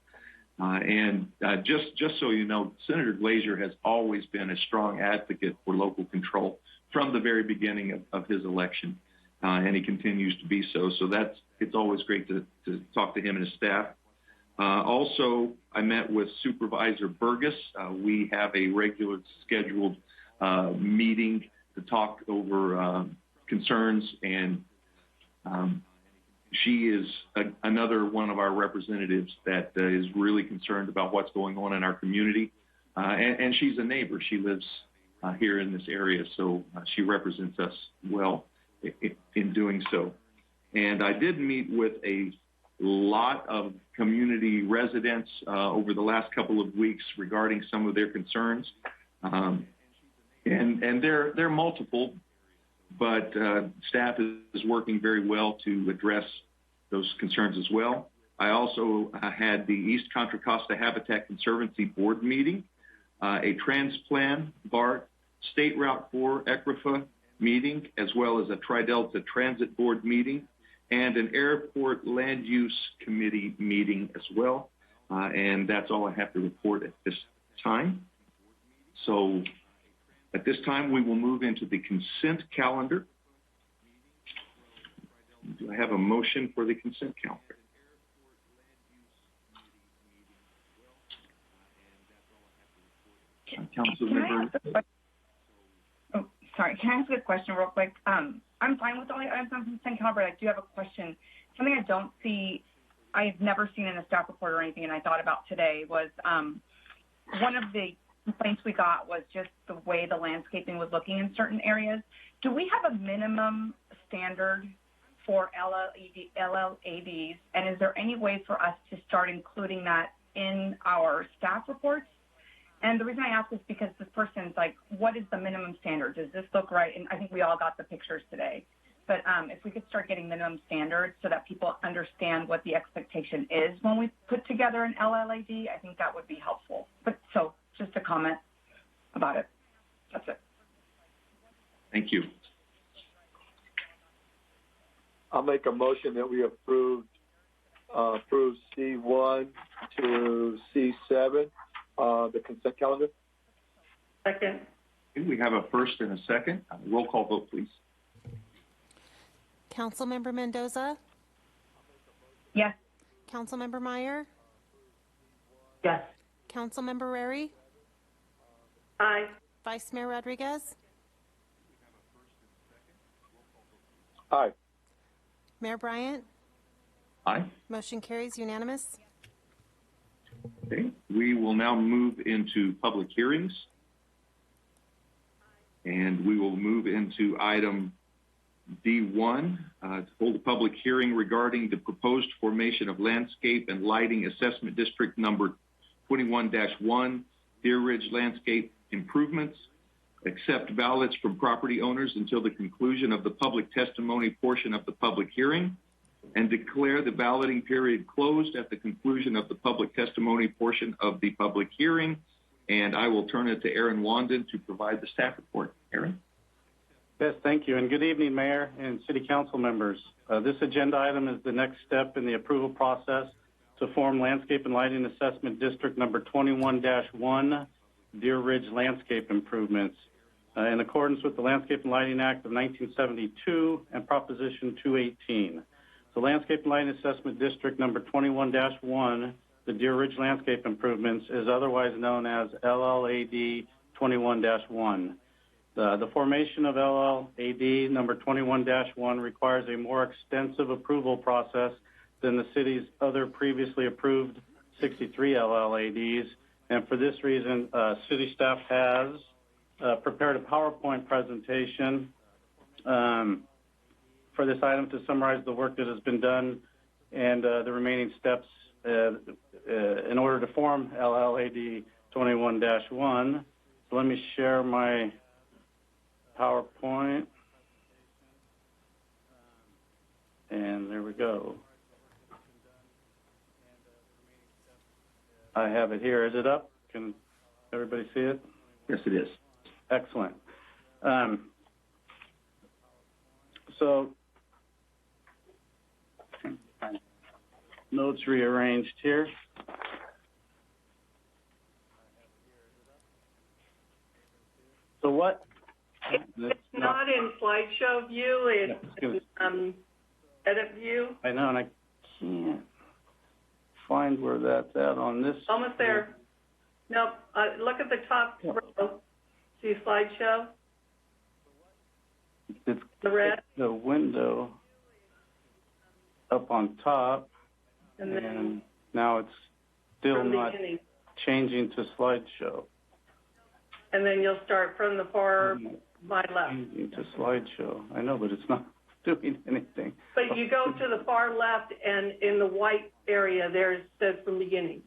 And just so you know, Senator Glazer has always been a strong advocate for local control from the very beginning of his election, and he continues to be so. So it's always great to talk to him and his staff. Also, I met with Supervisor Burgess. We have a regular scheduled meeting to talk over concerns, and she is another one of our representatives that is really concerned about what's going on in our community. And she's a neighbor. She lives here in this area, so she represents us well in doing so. And I did meet with a lot of community residents over the last couple of weeks regarding some of their concerns. And they're multiple, but staff is working very well to address those concerns as well. I also had the East Contra Costa Habitat Conservancy Board meeting, a Transplan BART State Route 4 ECRFA meeting, as well as a Tri-Delta Transit Board meeting, and an Airport Land Use Committee meeting as well. And that's all I have to report at this time. So at this time, we will move into the consent calendar. Do I have a motion for the consent calendar? Councilmember. Oh, sorry. Can I ask a question real quick? I'm fine with all the items on consent calendar, but I do have a question. Something I don't see, I've never seen in a staff report or anything, and I thought about today was one of the complaints we got was just the way the landscaping was looking in certain areas. Do we have a minimum standard for LLADs, and is there any way for us to start including that in our staff reports? And the reason I ask is because this person's like, what is the minimum standard? Does this look right? And I think we all got the pictures today. But if we could start getting minimum standards so that people understand what the expectation is when we put together an LLAD, I think that would be helpful. But so just a comment about it. That's it. Thank you. I'll make a motion that we approve C1 to C7, the consent calendar. Second. Okay, we have a first and a second. Roll call vote, please. Councilmember Mendoza? Yes. Councilmember Meyer? Yes. Councilmember Rary? Aye. Vice Mayor Rodriguez? Aye. Mayor Bryant? Aye. Motion carries unanimous. Okay, we will now move into public hearings. And we will move into item D1, to hold a public hearing regarding the proposed formation of Landscape and Lighting Assessment District number 21-1, Deer Ridge Landscape Improvements. Accept ballots from property owners until the conclusion of the public testimony portion of the public hearing, and declare the balloting period closed at the conclusion of the public testimony portion of the public hearing. And I will turn it to Aaron Wandon to provide the staff report. Aaron? Yes, thank you, and good evening, Mayor and City Council members. This agenda item is the next step in the approval process to form Landscape and Lighting Assessment District number 21-1, Deer Ridge Landscape Improvements, in accordance with the Landscape and Lighting Act of 1972 and Proposition 218. The Landscape and Lighting Assessment District number 21-1, the Deer Ridge Landscape Improvements, is otherwise known as LLAD 21-1. The formation of LLAD number 21-1 requires a more extensive approval process than the city's other previously approved 63 LLADs. And for this reason, city staff has prepared a PowerPoint presentation for this item to summarize the work that has been done and the remaining steps in order to form LLAD 21-1. So let me share my PowerPoint. And there we go. I have it here. Is it up? Can everybody see it? Yes, it is. Excellent. So, notes rearranged here. So what? It's not in slideshow view. It's edit view. I know, and I can't find where that's at on this. Almost there. Nope. Look at the top row. See slideshow? It's the red. The window up on top, And now it's still not beginning. changing to slideshow. And then you'll start from the far my left. Changing to slideshow. I know, but it's not doing anything. But you go to the far left, and in the white area there it says from beginning.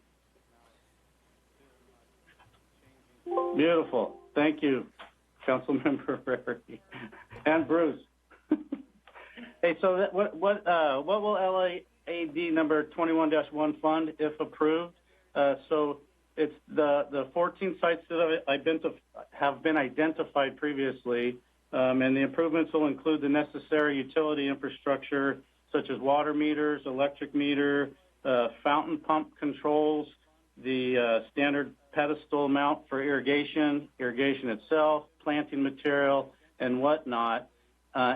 Beautiful. Thank you, Councilmember Rary and Bruce. Hey, so what will LLAD number 21-1 fund if approved? So it's the 14 sites that have been identified previously, and the improvements will include the necessary utility infrastructure such as water meters, electric meter, fountain pump controls, the standard pedestal mount for irrigation itself, planting material, and whatnot,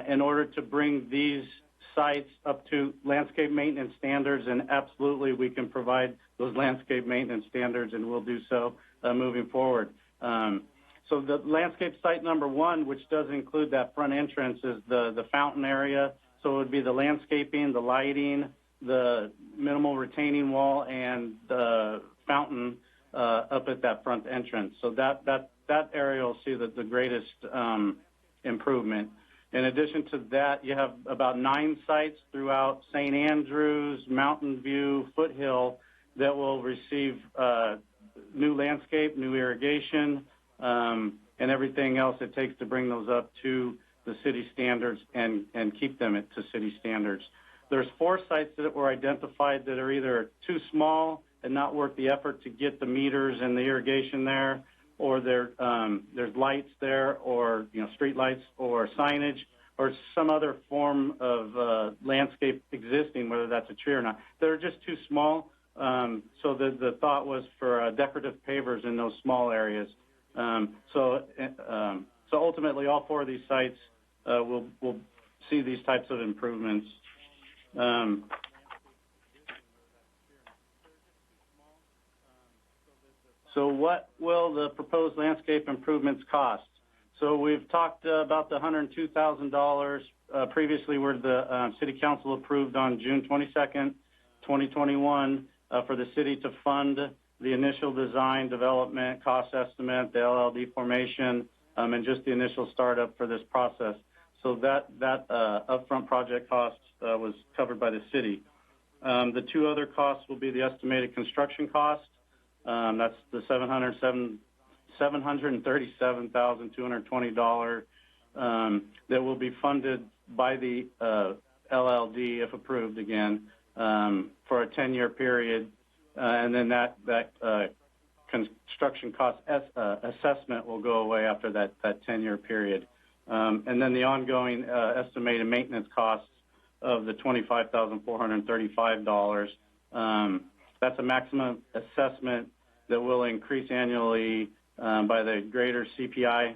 in order to bring these sites up to landscape maintenance standards. And absolutely, we can provide those landscape maintenance standards, and we'll do so moving forward. So the landscape site number 1, which does include that front entrance, is the fountain area. So it would be the landscaping, the lighting, the minimal retaining wall, and the fountain up at that front entrance. So that area will see the greatest improvement. In addition to that, you have about 9 sites throughout St. Andrews, Mountain View, Foothill that will receive new landscape, new irrigation, and everything else it takes to bring those up to the city standards and keep them to city standards. There's 4 sites that were identified that are either too small and not worth the effort to get the meters and the irrigation there, or there's lights there, or street lights, or signage, or some other form of landscape existing, whether that's a tree or not. They're just too small. So the thought was for decorative pavers in those small areas. So ultimately, all 4 of these sites will see these types of improvements. So what will the proposed landscape improvements cost? So we've talked about the $102,000 previously, where the City Council approved on June 22nd, 2021, for the city to fund the initial design, development, cost estimate, the LLD formation, and just the initial startup for this process. So that upfront project cost was covered by the city. The 2 other costs will be the estimated construction cost. That's the $737,220 that will be funded by the LLD if approved again for a 10-year period, and then that construction cost assessment will go away after that 10-year period, and then the ongoing estimated maintenance costs of the $25,435. That's a maximum assessment that will increase annually by the greater CPI,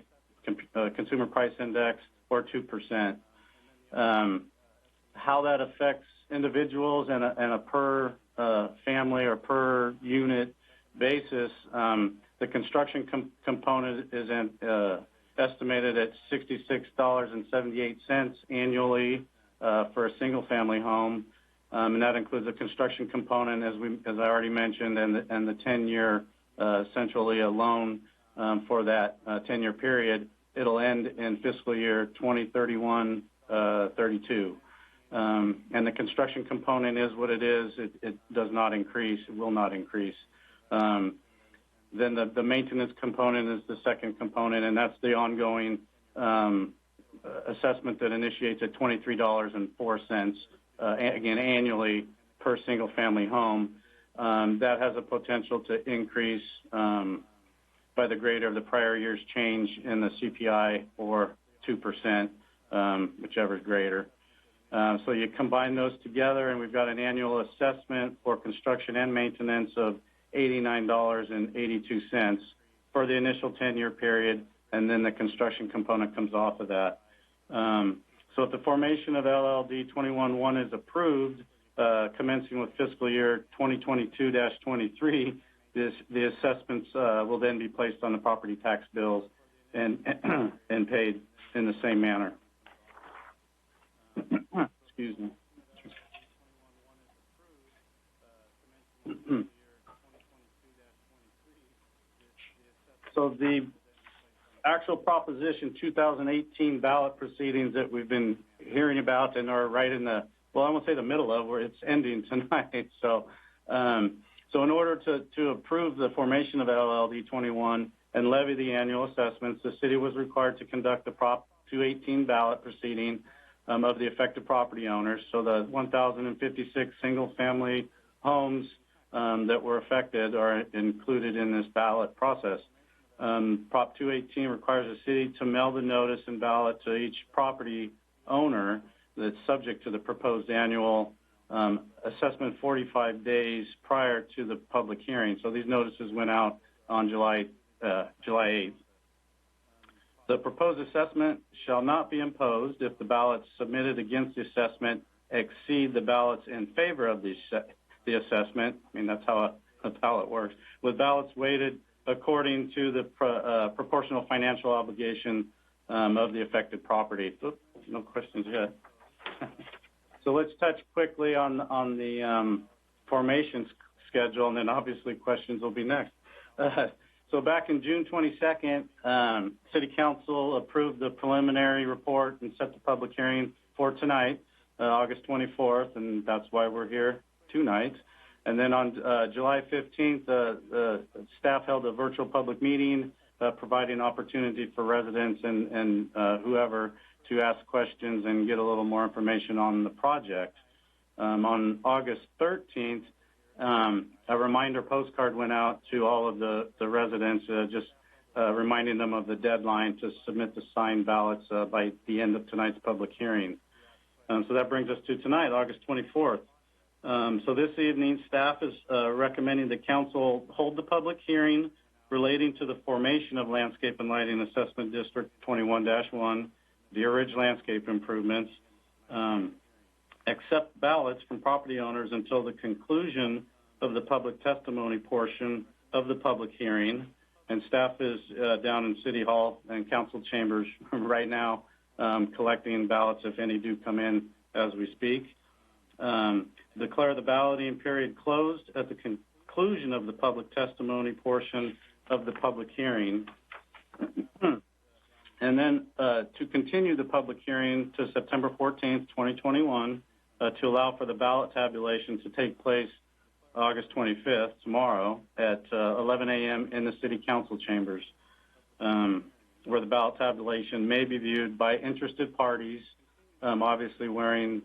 Consumer Price Index, or 2%. How that affects individuals and a per family or per unit basis, the construction component is estimated at $66.78 annually for a single-family home. And that includes the construction component, as I already mentioned, and the 10-year essentially a loan for that 10-year period. It'll end in fiscal year 2031-32. And the construction component is what it is. It does not increase. It will not increase. Then the maintenance component is the second component, and that's the ongoing assessment that initiates at $23.04. Again, annually per single-family home. That has a potential to increase by the greater of the prior year's change in the CPI, or 2%, whichever is greater. So you combine those together, and we've got an annual assessment for construction and maintenance of $89.82 for the initial 10-year period, and then the construction component comes off of that. So if the formation of LLD 21-1 is approved, commencing with fiscal year 2022-23, the assessments will then be placed on the property tax bills and paid in the same manner. Excuse me. So the actual Proposition 2018 ballot proceedings that we've been hearing about and are right in the, well, I won't say the middle of, where it's ending tonight. So in order to approve the formation of LLD 21 and levy the annual assessments, the city was required to conduct the Prop 218 ballot proceeding of the affected property owners. So the 1,056 single-family homes that were affected are included in this ballot process. Prop 218 requires the city to mail the notice and ballot to each property owner that's subject to the proposed annual assessment 45 days prior to the public hearing. So these notices went out on July 8th. The proposed assessment shall not be imposed if the ballots submitted against the assessment exceed the ballots in favor of the assessment. I mean, that's how a ballot works. With ballots weighted according to the proportional financial obligation of the affected property. Oops, no questions yet. So let's touch quickly on the formation schedule, and then obviously questions will be next. So back in June 22nd, City Council approved the preliminary report and set the public hearing for tonight, August 24th, and that's why we're here tonight. And then on July 15th, the staff held a virtual public meeting, providing opportunity for residents and whoever to ask questions and get a little more information on the project. On August 13th, a reminder postcard went out to all of the residents, just reminding them of the deadline to submit the signed ballots by the end of tonight's public hearing. So that brings us to tonight, August 24th. So this evening, staff is recommending the council hold the public hearing relating to the formation of Landscape and Lighting Assessment District 21-1, the Ridge landscape improvements, accept ballots from property owners until the conclusion of the public testimony portion of the public hearing. And staff is down in City Hall and council chambers right now collecting ballots, if any do come in as we speak. Declare the balloting period closed at the conclusion of the public testimony portion of the public hearing. And then to continue the public hearing to September 14th, 2021, to allow for the ballot tabulation to take place August 25th, tomorrow, at 11 a.m. in the City Council chambers, where the ballot tabulation may be viewed by interested parties, obviously wearing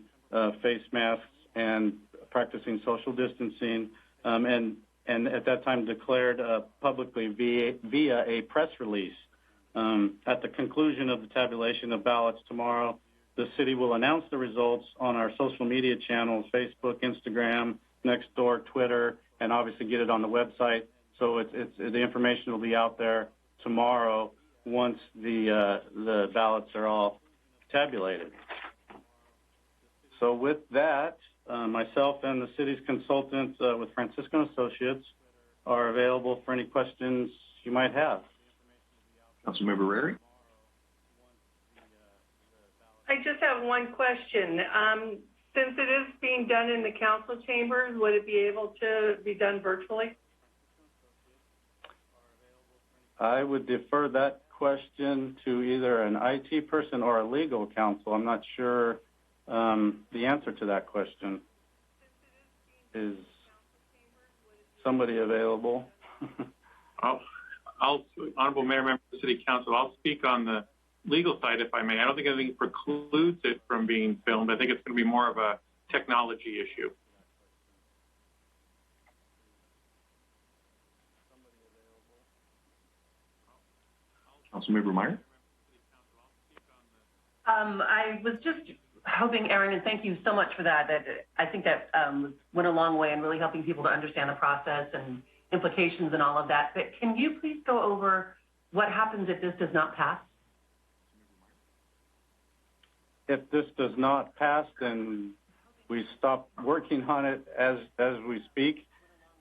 face masks and practicing social distancing, and at that time declared publicly via a press release. At the conclusion of the tabulation of ballots tomorrow, the city will announce the results on our social media channels, Facebook, Instagram, Nextdoor, Twitter, and obviously get it on the website. So the information will be out there tomorrow once the ballots are all tabulated. So with that, myself and the city's consultants with Francisco Associates are available for any questions you might have. Councilmember Rary? I just have one question. Since it is being done in the council chambers, would it be able to be done virtually? I would defer that question to either an IT person or a legal counsel. I'm not sure the answer to that question. Is somebody available? Honorable Mayor, member of the City Council, I'll speak on the legal side, if I may. I don't think anything precludes it from being filmed. I think it's going to be more of a technology issue. Councilmember Meyer? I was just hoping, Aaron, and thank you so much for that. I think that went a long way in really helping people to understand the process and implications and all of that. But can you please go over what happens if this does not pass? If this does not pass, then we stop working on it as we speak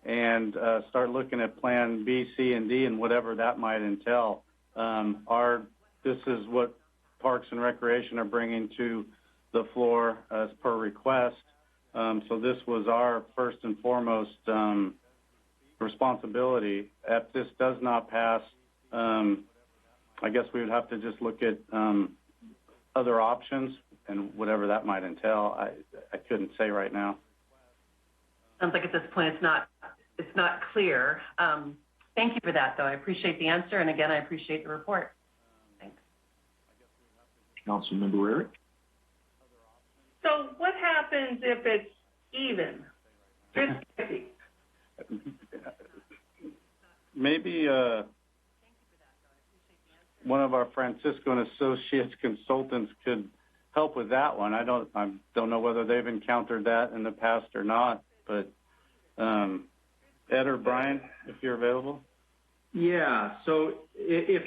and start looking at Plan B, C, and D and whatever that might entail. This is what Parks and Recreation are bringing to the floor as per request. So this was our first and foremost responsibility. If this does not pass, I guess we would have to just look at other options and whatever that might entail. I couldn't say right now. Sounds like at this point it's not clear. Thank you for that, though. I appreciate the answer, and again, I appreciate the report. Thanks. Councilmember Rary? So what happens if it's even? 50-50? Maybe one of our Francisco and Associates consultants could help with that one. I don't know whether they've encountered that in the past or not, but Ed or Brian, if you're available. Yeah. So if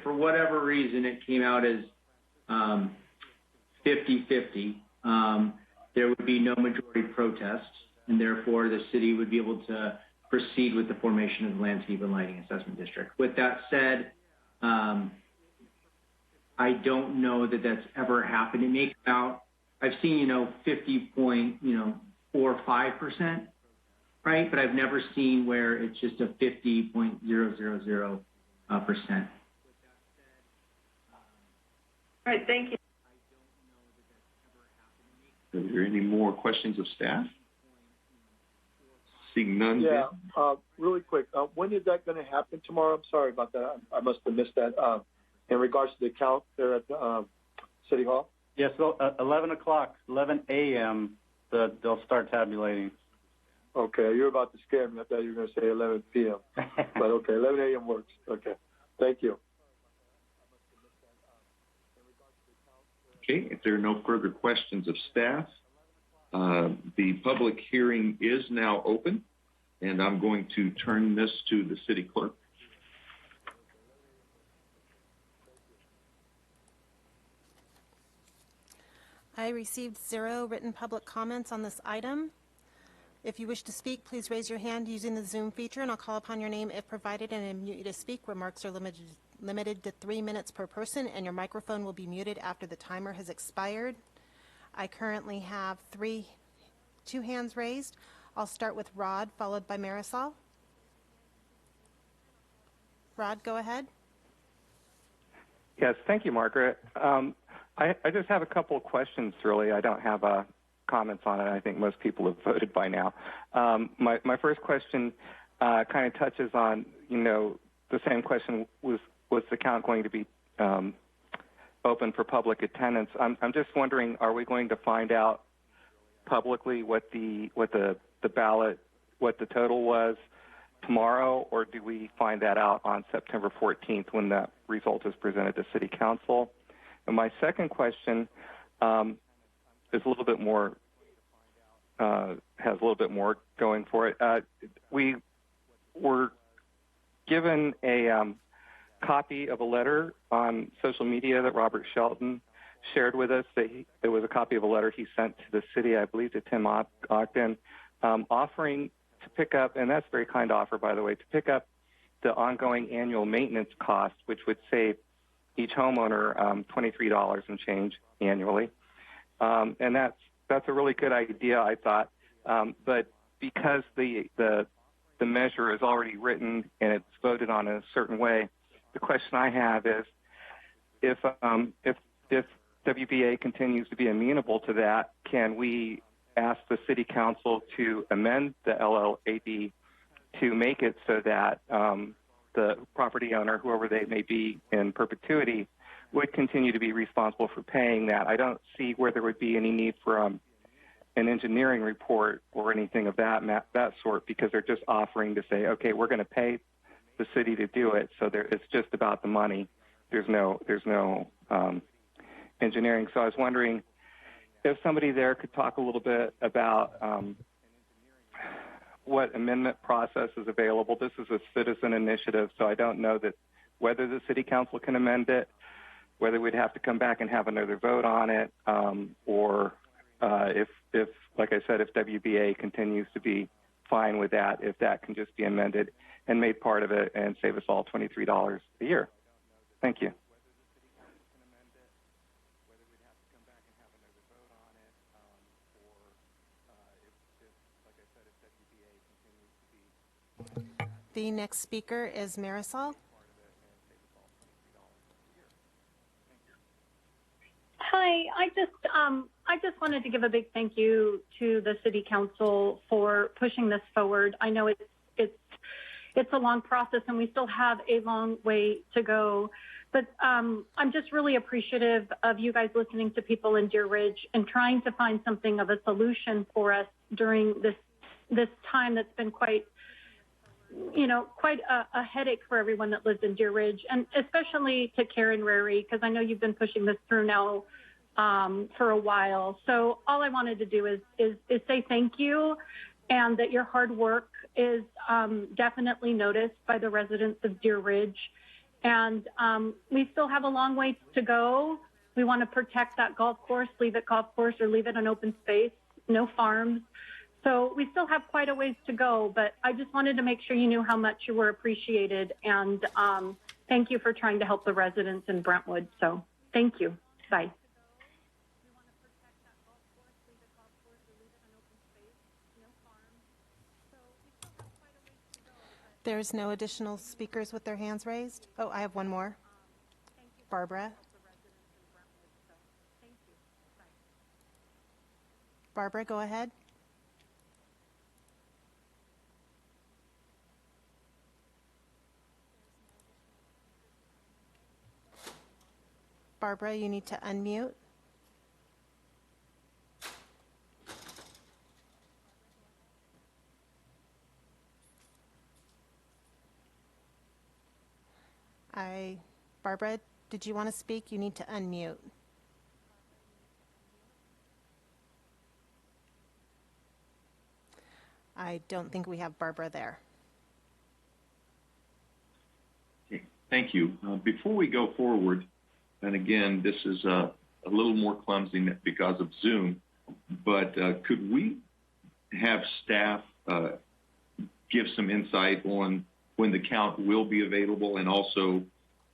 for whatever reason it came out as 50-50, there would be no majority protest, and therefore the city would be able to proceed with the formation of the Landscape and Lighting Assessment District. With that said, I don't know that that's ever happened. It may come out, I've seen, 50.45%, right? But I've never seen where it's just a 50.000%. All right, thank you. Are there any more questions of staff? Seeing none. Yeah, really quick. When is that going to happen tomorrow? I'm sorry about that. I must have missed that. In regards to the count there at City Hall? Yes, so 11 o'clock, 11 a.m., they'll start tabulating. Okay, you're about to scare me. I thought you were going to say 11 p.m. But okay, 11 a.m. works. Okay, thank you. Okay, if there are no further questions of staff, the public hearing is now open, and I'm going to turn this to the city clerk. I received 0 written public comments on this item. If you wish to speak, please raise your hand using the Zoom feature, and I'll call upon your name if provided and unmute you to speak. Remarks are limited to 3 minutes per person, and your microphone will be muted after the timer has expired. I currently have 2 hands raised. I'll start with Rod, followed by Marisol. Rod, go ahead. Yes, thank you, Margaret. I just have a couple of questions, really. I don't have comments on it. I think most people have voted by now. My first question kind of touches on, the same question, was the count going to be open for public attendance? I'm just wondering, are we going to find out publicly what the ballot, what the total was tomorrow, or do we find that out on September 14th when that result is presented to City Council? And my second question is a little bit more, has a little bit more going for it. We were given a copy of a letter on social media that Robert Shelton shared with us. There was a copy of a letter he sent to the city, I believe to Tim Ogden, offering to pick up, and that's a very kind offer, by the way, to pick up the ongoing annual maintenance costs, which would save each homeowner $23 and change annually. And that's a really good idea, I thought. But because the measure is already written and it's voted on in a certain way, the question I have is, if WBA continues to be amenable to that, can we ask the City Council to amend the LLAD to make it so that the property owner, whoever they may be in perpetuity, would continue to be responsible for paying that? I don't see where there would be any need for an engineering report or anything of that sort, because they're just offering to say, okay, we're going to pay the city to do it. So it's just about the money. There's no engineering. So I was wondering if somebody there could talk a little bit about what amendment process is available. This is a citizen initiative, so I don't know that whether the City Council can amend it, whether we'd have to come back and have another vote on it, or if, like I said, if WBA continues to be fine with that, if that can just be amended and made part of it and save us all $23 a year. Thank you. The next speaker is Marisol. Hi, I just wanted to give a big thank you to the City Council for pushing this forward. I know it's a long process and we still have a long way to go, but I'm just really appreciative of you guys listening to people in Deer Ridge and trying to find something of a solution for us during this time that's been quite a headache for everyone that lives in Deer Ridge, and especially to Karen Rary, because I know you've been pushing this through now for a while. So all I wanted to do is say thank you, and that your hard work is definitely noticed by the residents of Deer Ridge. And we still have a long way to go. We want to protect that golf course, leave it golf course or leave it an open space, no farms. So we still have quite a ways to go, but I just wanted to make sure you knew how much you were appreciated, and thank you for trying to help the residents in Brentwood. So thank you. Bye. There's no additional speakers with their hands raised. Oh, I have one more. Barbara. Barbara, go ahead. Barbara, you need to unmute. Barbara, did you want to speak? You need to unmute. I don't think we have Barbara there. Okay, thank you. Before we go forward, and again, this is a little more clumsy because of Zoom, but could we have staff give some insight on when the count will be available, and also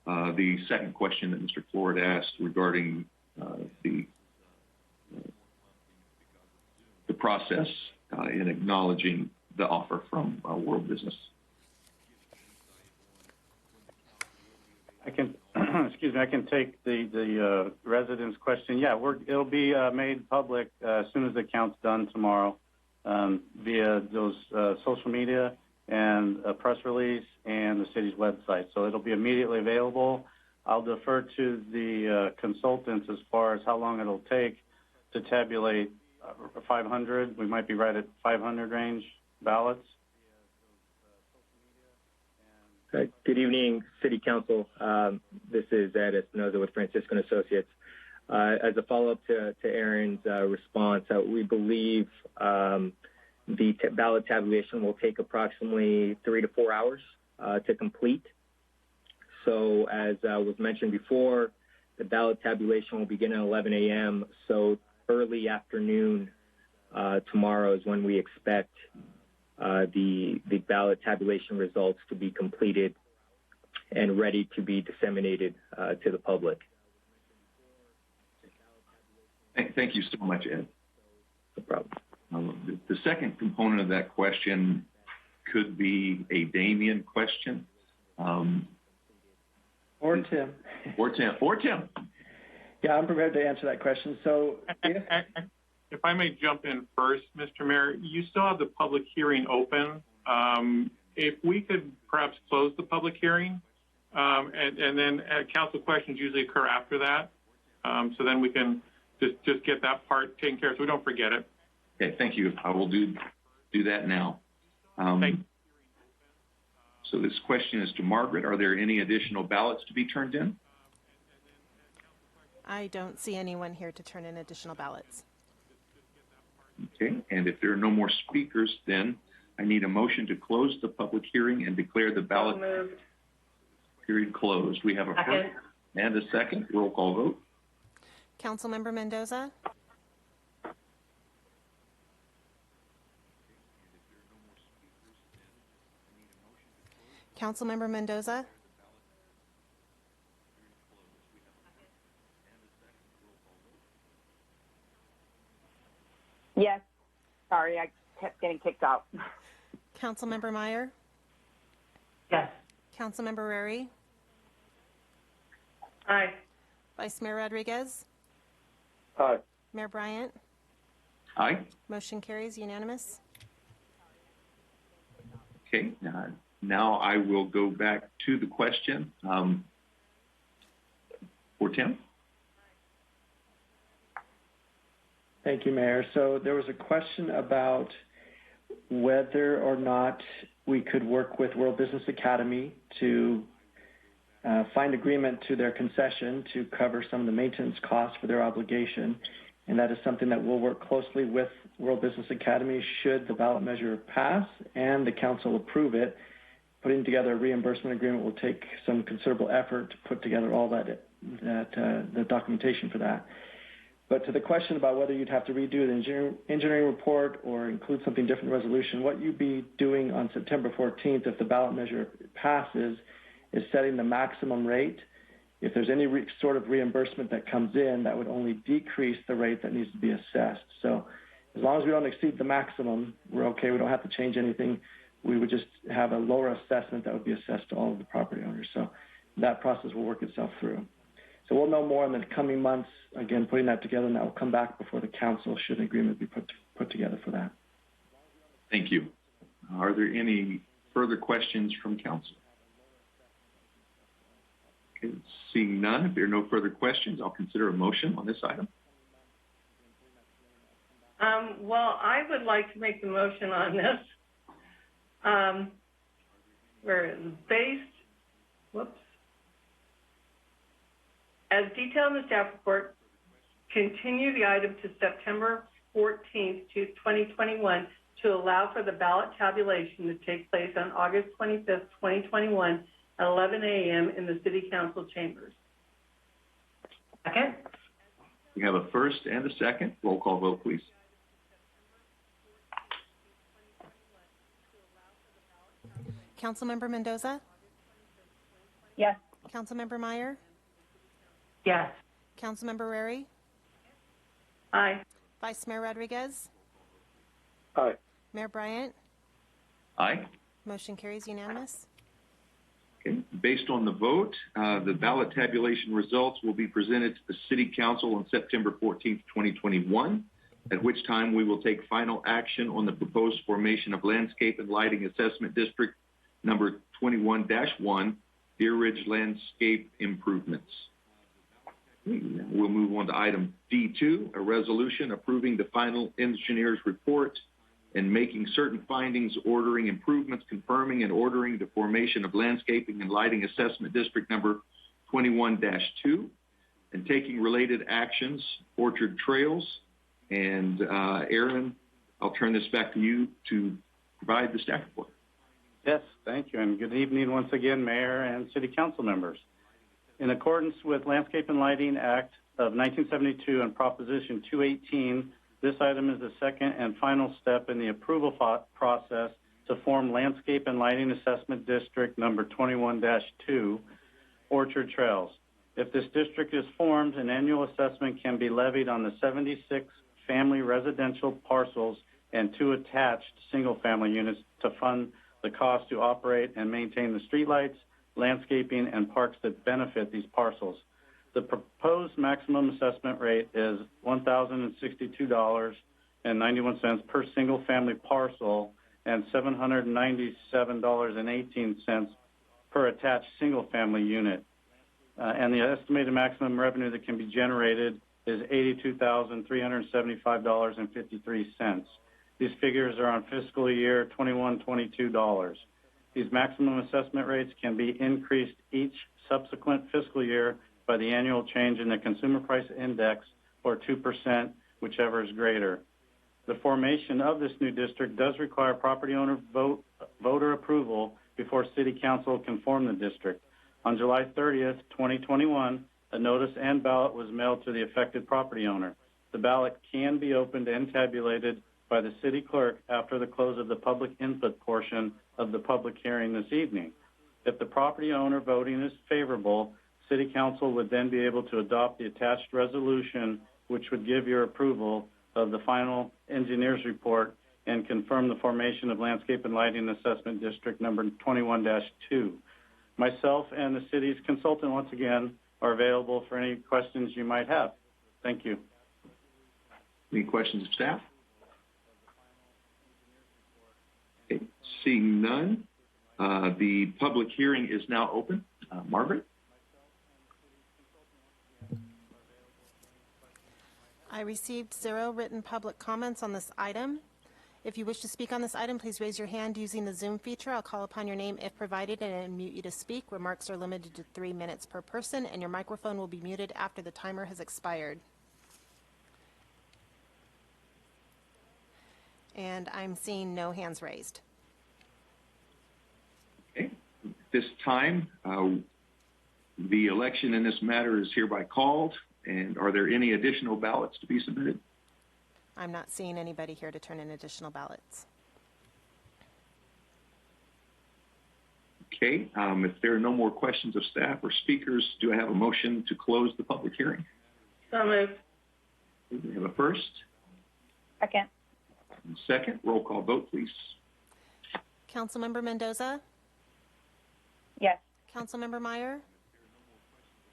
the second question that Mr. Floyd asked regarding the process in acknowledging the offer from World Business. I can, excuse me, I can take the residents' question. Yeah, it'll be made public as soon as the count's done tomorrow via those social media and a press release and the city's website. So it'll be immediately available. I'll defer to the consultants as far as how long it'll take to tabulate 500. We might be right at 500 range ballots. Good evening, City Council. This is Ed Espinoza with Francisco & Associates. As a follow-up to Aaron's response, we believe the ballot tabulation will take approximately 3 to 4 hours to complete. So as was mentioned before, the ballot tabulation will begin at 11 a.m. So early afternoon tomorrow is when we expect the ballot tabulation results to be completed and ready to be disseminated to the public. Thank you so much, Ed. No problem. The second component of that question could be a Damien question. Or Tim. Or Tim. Yeah, I'm prepared to answer that question. So if I may jump in first, Mr. Mayor, you still have the public hearing open. If we could perhaps close the public hearing, and then council questions usually occur after that. So then we can just get that part taken care of so we don't forget it. Okay, thank you. I will do that now. So this question is to Margaret. Are there any additional ballots to be turned in? I don't see anyone here to turn in additional ballots. Okay, and if there are no more speakers, then I need a motion to close the public hearing and declare the ballot period closed. We have a first and a second. Roll call vote. Councilmember Mendoza? Councilmember Mendoza? Yes. Sorry, I kept getting kicked out. Councilmember Meyer? Yes. Councilmember Rary? Aye. Vice Mayor Rodriguez? Aye. Mayor Bryant? Aye. Motion carries unanimous. Okay, now I will go back to the question for Tim. Thank you, Mayor. So there was a question about whether or not we could work with World Business Academy to find agreement to their concession to cover some of the maintenance costs for their obligation. And that is something that we'll work closely with World Business Academy should the ballot measure pass and the council approve it. Putting together a reimbursement agreement will take some considerable effort to put together all the documentation for that. But to the question about whether you'd have to redo the engineering report or include something different in the resolution, what you'd be doing on September 14th if the ballot measure passes is setting the maximum rate. If there's any sort of reimbursement that comes in, that would only decrease the rate that needs to be assessed. So as long as we don't exceed the maximum, we're okay. We don't have to change anything. We would just have a lower assessment that would be assessed to all of the property owners. So that process will work itself through. So we'll know more in the coming months, again, putting that together, and that will come back before the council should an agreement be put together for that. Thank you. Are there any further questions from council? Okay, seeing none, if there are no further questions, I'll consider a motion on this item. Well, I would like to make the motion on this. Where it is based, as detailed in the staff report, continue the item to September 14th, 2021 to allow for the ballot tabulation to take place on August 25th, 2021 at 11 a.m. in the City Council chambers. Second. We have a first and a second. Roll call vote, please. Councilmember Mendoza? Yes. Councilmember Meyer? Yes. Councilmember Rary? Aye. Vice Mayor Rodriguez? Aye. Mayor Bryant? Aye. Motion carries unanimous. Okay. Based on the vote, the ballot tabulation results will be presented to the City Council on September 14th, 2021, at which time we will take final action on the proposed formation of Landscape and Lighting Assessment District number 21-1, Deer Ridge Landscape Improvements. We'll move on to item D2, a resolution approving the final engineer's report and making certain findings, ordering improvements, confirming and ordering the formation of Landscaping and Lighting Assessment District number 21-2, and taking related actions, Orchard Trails. And Aaron, I'll turn this back to you to provide the staff report. Yes, thank you, and good evening once again, Mayor and City Council members. In accordance with Landscape and Lighting Act of 1972 and Proposition 218, this item is the second and final step in the approval process to form Landscape and Lighting Assessment District number 21-2, Orchard Trails. If this district is formed, an annual assessment can be levied on the 76 family residential parcels and 2 attached single-family units to fund the cost to operate and maintain the streetlights, landscaping, and parks that benefit these parcels. The proposed maximum assessment rate is $1,062.91 per single-family parcel and $797.18 per attached single-family unit. And the estimated maximum revenue that can be generated is $82,375.53. These figures are on fiscal year 21-22 dollars. These maximum assessment rates can be increased each subsequent fiscal year by the annual change in the Consumer Price Index, or 2%, whichever is greater. The formation of this new district does require property owner voter approval before City Council can form the district. On July 30th, 2021, a notice and ballot was mailed to the affected property owner. The ballot can be opened and tabulated by the city clerk after the close of the public input portion of the public hearing this evening. If the property owner voting is favorable, City Council would then be able to adopt the attached resolution, which would give your approval of the final engineer's report and confirm the formation of Landscape and Lighting Assessment District number 21-2. Myself and the city's consultant, once again, are available for any questions you might have. Thank you. Any questions of staff? Okay. Seeing none, the public hearing is now open. Margaret? I received 0 written public comments on this item. If you wish to speak on this item, please raise your hand using the Zoom feature. I'll call upon your name if provided and unmute you to speak. Remarks are limited to 3 minutes per person, and your microphone will be muted after the timer has expired. And I'm seeing no hands raised. Okay. At this time, the election in this matter is hereby called. And are there any additional ballots to be submitted? I'm not seeing anybody here to turn in additional ballots. Okay, if there are no more questions of staff or speakers, do I have a motion to close the public hearing? So moved. We have a first. Second. And second, roll call vote, please. Councilmember Mendoza? Yes. Councilmember Meyer?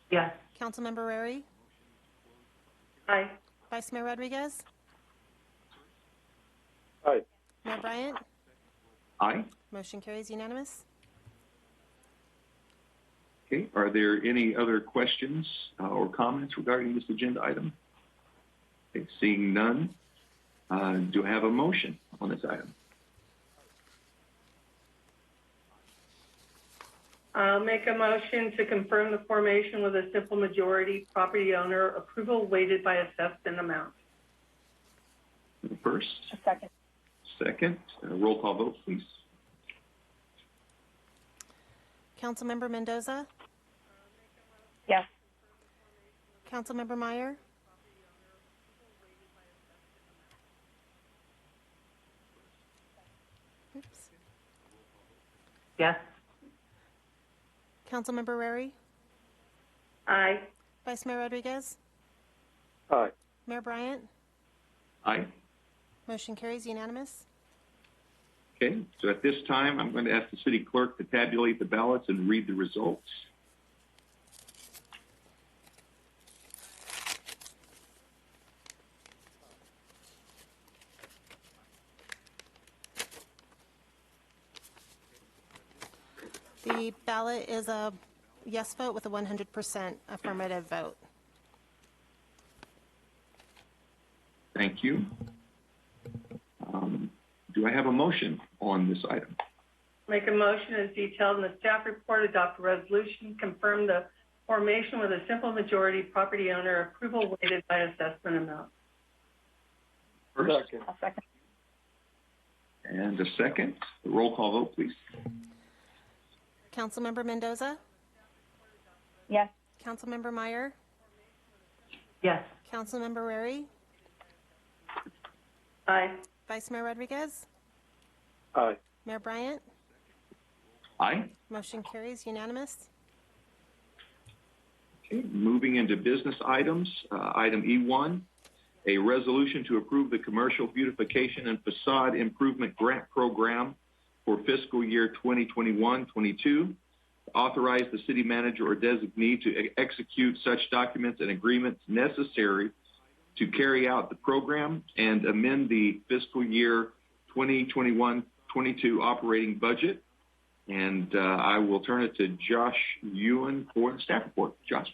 Yes. Councilmember Rary? Aye. Vice Mayor Rodriguez? Aye. Mayor Bryant? Aye. Motion carries unanimous. Okay, are there any other questions or comments regarding this agenda item? Okay, seeing none, do I have a motion on this item? I'll make a motion to confirm the formation with a simple majority property owner approval weighted by assessment amount. First. A second. Second, roll call vote, please. Councilmember Mendoza? Yes. Councilmember Meyer? Oops. Yes. Councilmember Rary? Aye. Vice Mayor Rodriguez? Aye. Mayor Bryant? Aye. Motion carries unanimous. Okay, so at this time, I'm going to ask the city clerk to tabulate the ballots and read the results. The ballot is a yes vote with a 100% affirmative vote. Thank you. Do I have a motion on this item? Make a motion as detailed in the staff report, adopt a resolution, confirm the formation with a simple majority property owner approval weighted by assessment amount. First. Second. I'll second. And a second. Roll call vote, please. Councilmember Mendoza? Yes. Councilmember Meyer? Yes. Councilmember Rary? Aye. Vice Mayor Rodriguez? Aye. Mayor Bryant? Aye. Motion carries unanimous. Okay, moving into business items. Item E1, a resolution to approve the Commercial Beautification and Facade Improvement Grant Program for fiscal year 2021-22. Authorize the city manager or designee to execute such documents and agreements necessary to carry out the program and amend the fiscal year 2021-22 operating budget. And I will turn it to Josh Ewan for the staff report. Josh.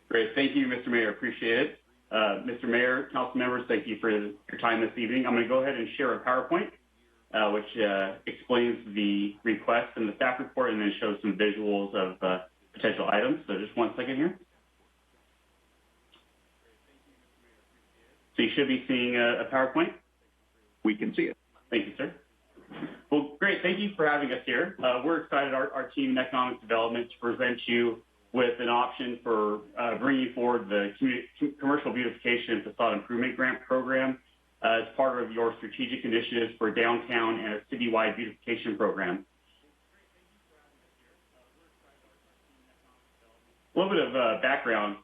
Great. Thank you, Mr. Mayor. Appreciate it. Mr. Mayor, council members, thank you for your time this evening. I'm going to go ahead and share a PowerPoint, which explains the request in the staff report and then shows some visuals of potential items. So just 1 second here. So you should be seeing a PowerPoint. We can see it. Thank you, sir. Well, great. Thank you for having us here. We're excited, our team in economic development, to present you with an option for bringing forward the Commercial Beautification and Facade Improvement Grant Program as part of your strategic initiatives for downtown and a citywide beautification program. A little bit of background.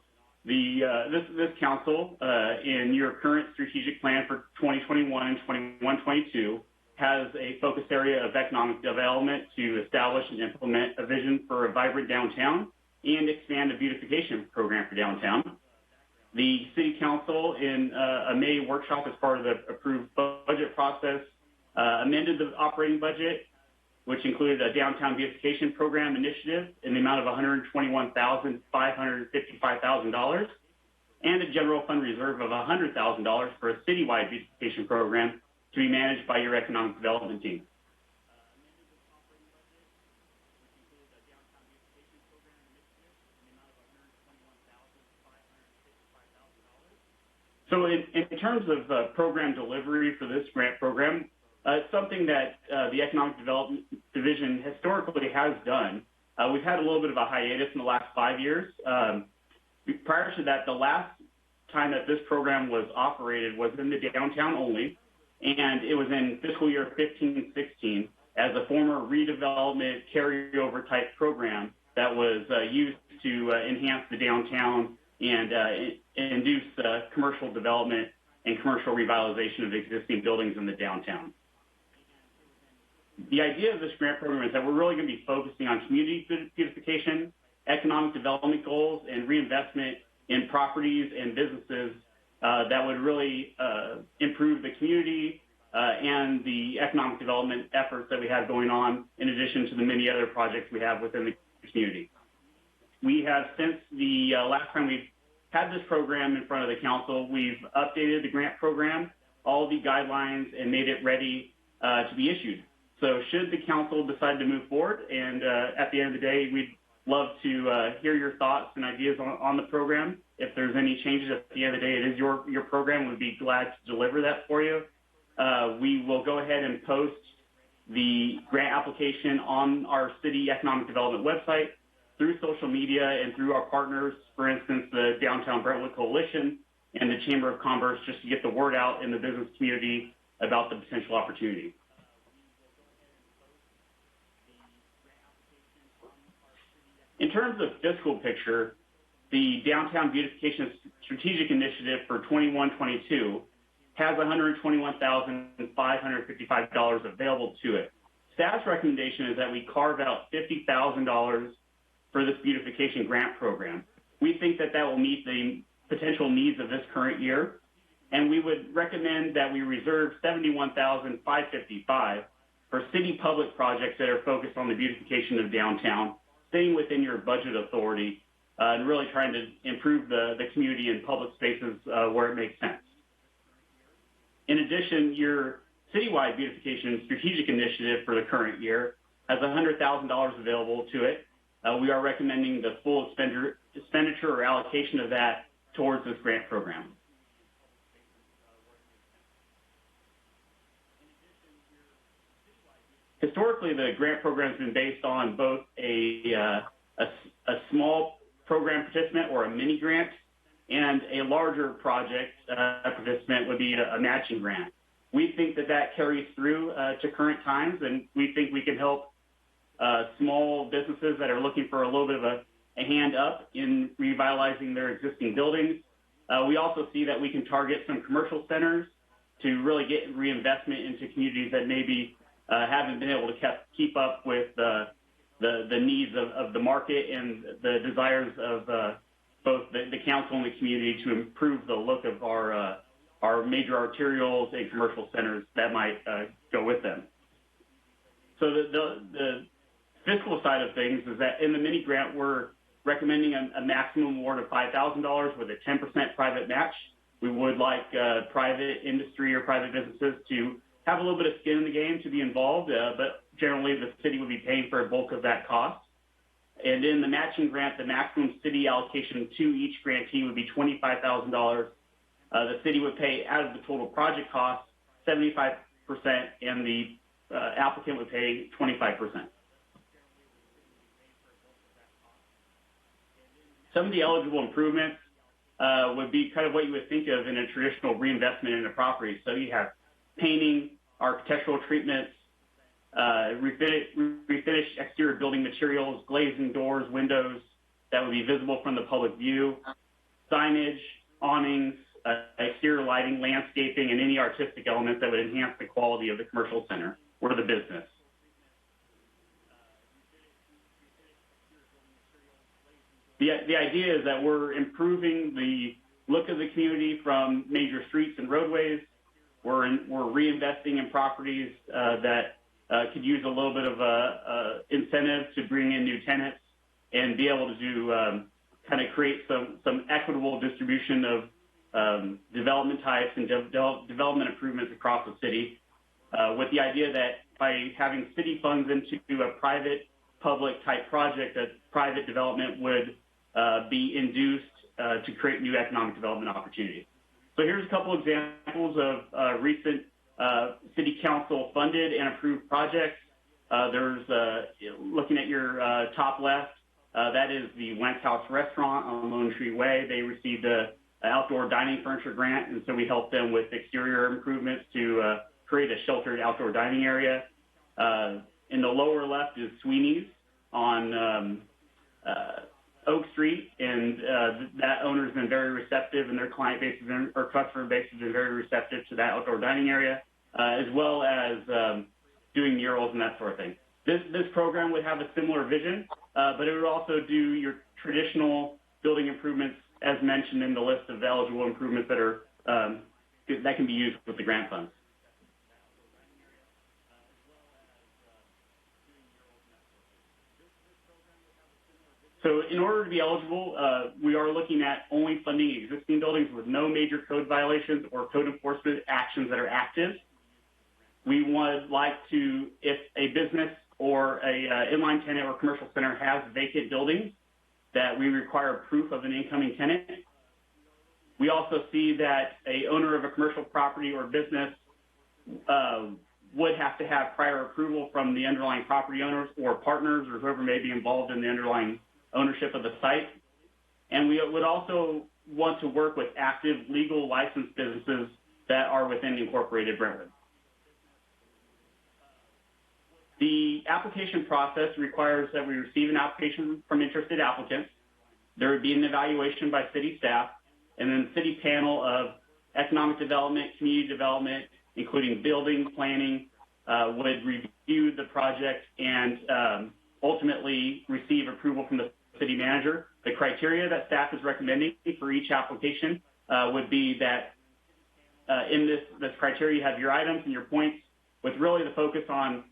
This council, in your current strategic plan for 2021 and 21-22, has a focus area of economic development to establish and implement a vision for a vibrant downtown and expand a beautification program for downtown. The City Council, in a May workshop as part of the approved budget process, amended the operating budget, which included a downtown beautification program initiative in the amount of $121,555,000 and a general fund reserve of $100,000 for a citywide beautification program to be managed by your economic development team. So in terms of program delivery for this grant program, it's something that the Economic Development Division historically has done. We've had a little bit of a hiatus in the last 5 years. Prior to that, the last time that this program was operated was in the downtown only, and it was in fiscal year 15-16 as a former redevelopment carryover type program that was used to enhance the downtown and induce commercial development and commercial revitalization of existing buildings in the downtown. The idea of this grant program is that we're really going to be focusing on community beautification, economic development goals, and reinvestment in properties and businesses that would really improve the community and the economic development efforts that we have going on, in addition to the many other projects we have within the community. We have, since the last time we've had this program in front of the council, we've updated the grant program, all the guidelines, and made it ready to be issued. So should the council decide to move forward, and at the end of the day, we'd love to hear your thoughts and ideas on the program. If there's any changes at the end of the day, it is your program. We'd be glad to deliver that for you. We will go ahead and post the grant application on our city economic development website, through social media, and through our partners, for instance, the Downtown Brentwood Coalition and the Chamber of Commerce, just to get the word out in the business community about the potential opportunity. In terms of fiscal picture, the Downtown Beautification Strategic Initiative for 21-22 has $121,555 available to it. Staff's recommendation is that we carve out $50,000 for this beautification grant program. We think that that will meet the potential needs of this current year, and we would recommend that we reserve $71,555 for city public projects that are focused on the beautification of downtown, staying within your budget authority, and really trying to improve the community and public spaces where it makes sense. In addition, your citywide beautification strategic initiative for the current year has $100,000 available to it. We are recommending the full expenditure or allocation of that towards this grant program. Historically, the grant program has been based on both a small program participant or a mini grant, and a larger project participant would be a matching grant. We think that that carries through to current times, and we think we can help small businesses that are looking for a little bit of a hand up in revitalizing their existing buildings. We also see that we can target some commercial centers to really get reinvestment into communities that maybe haven't been able to keep up with the needs of the market and the desires of both the council and the community to improve the look of our major arterials and commercial centers that might go with them. So the fiscal side of things is that in the mini grant, we're recommending a maximum award of $5,000 with a 10% private match. We would like private industry or private businesses to have a little bit of skin in the game to be involved, but generally the city would be paying for a bulk of that cost. And in the matching grant, the maximum city allocation to each grantee would be $25,000. The city would pay, out of the total project cost, 75%, and the applicant would pay 25%. Some of the eligible improvements would be kind of what you would think of in a traditional reinvestment in a property. So you have painting, architectural treatments, refinish exterior building materials, glazing doors, windows that would be visible from the public view, signage, awnings, exterior lighting, landscaping, and any artistic elements that would enhance the quality of the commercial center or the business. The idea is that we're improving the look of the community from major streets and roadways. We're reinvesting in properties that could use a little bit of incentive to bring in new tenants and be able to do kind of create some equitable distribution of development types and development improvements across the city, with the idea that by having city funds into a private public type project, that private development would be induced to create new economic development opportunities. So here's a couple examples of recent city council funded and approved projects. There's, looking at your top left, That is the Wentz House Restaurant on Lone Tree Way. They received an outdoor dining furniture grant, and so we helped them with exterior improvements to create a sheltered outdoor dining area. In the lower left is Sweeney's on Oak Street, and that owner's been very receptive, and their client base has been, or customer base has been very receptive to that outdoor dining area, as well as doing murals and that sort of thing. This program would have a similar vision, but it would also do your traditional building improvements as mentioned in the list of eligible improvements that are that can be used with the grant funds. So in order to be eligible, we are looking at only funding existing buildings with no major code violations or code enforcement actions that are active. We would like to, if a business or a inline tenant or commercial center has vacant buildings, that we require proof of an incoming tenant. We also see that a owner of a commercial property or business would have to have prior approval from the underlying property owners or partners or whoever may be involved in the underlying ownership of the site. And we would also want to work with active legal licensed businesses that are within incorporated Brentwood. The application process requires that we receive an application from interested applicants. There would be an evaluation by city staff, and then the city panel of economic development, community development, including building, planning, would review the project and ultimately receive approval from the city manager. The criteria that staff is recommending for each application would be that in this criteria you have your items and your points, with really the focus on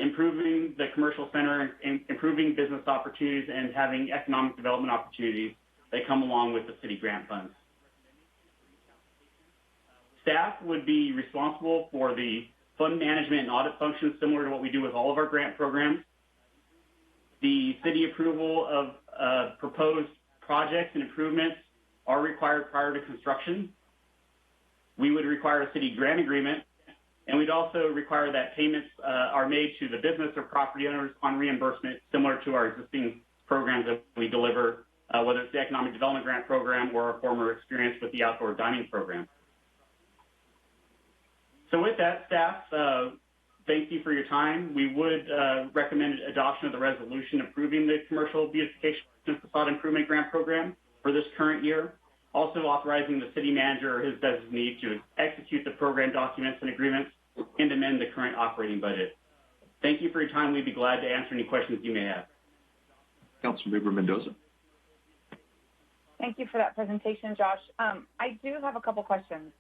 improving the commercial center, improving business opportunities, and having economic development opportunities that come along with the city grant funds. Staff would be responsible for the fund management and audit functions similar to what we do with all of our grant programs. The city approval of proposed projects and improvements are required prior to construction. We would require a city grant agreement, and we'd also require that payments are made to the business or property owners on reimbursement similar to our existing programs that we deliver, whether it's the Economic Development Grant Program or our former experience with the Outdoor Dining Program. So with that, staff, thank you for your time. We would recommend adoption of the resolution approving the Commercial Beautification and Facade Improvement Grant Program for this current year, also authorizing the city manager or his designee to execute the program documents and agreements and amend the current operating budget. Thank you for your time. We'd be glad to answer any questions you may have. Councilmember Mendoza. Thank you for that presentation, Josh. I do have a couple questions.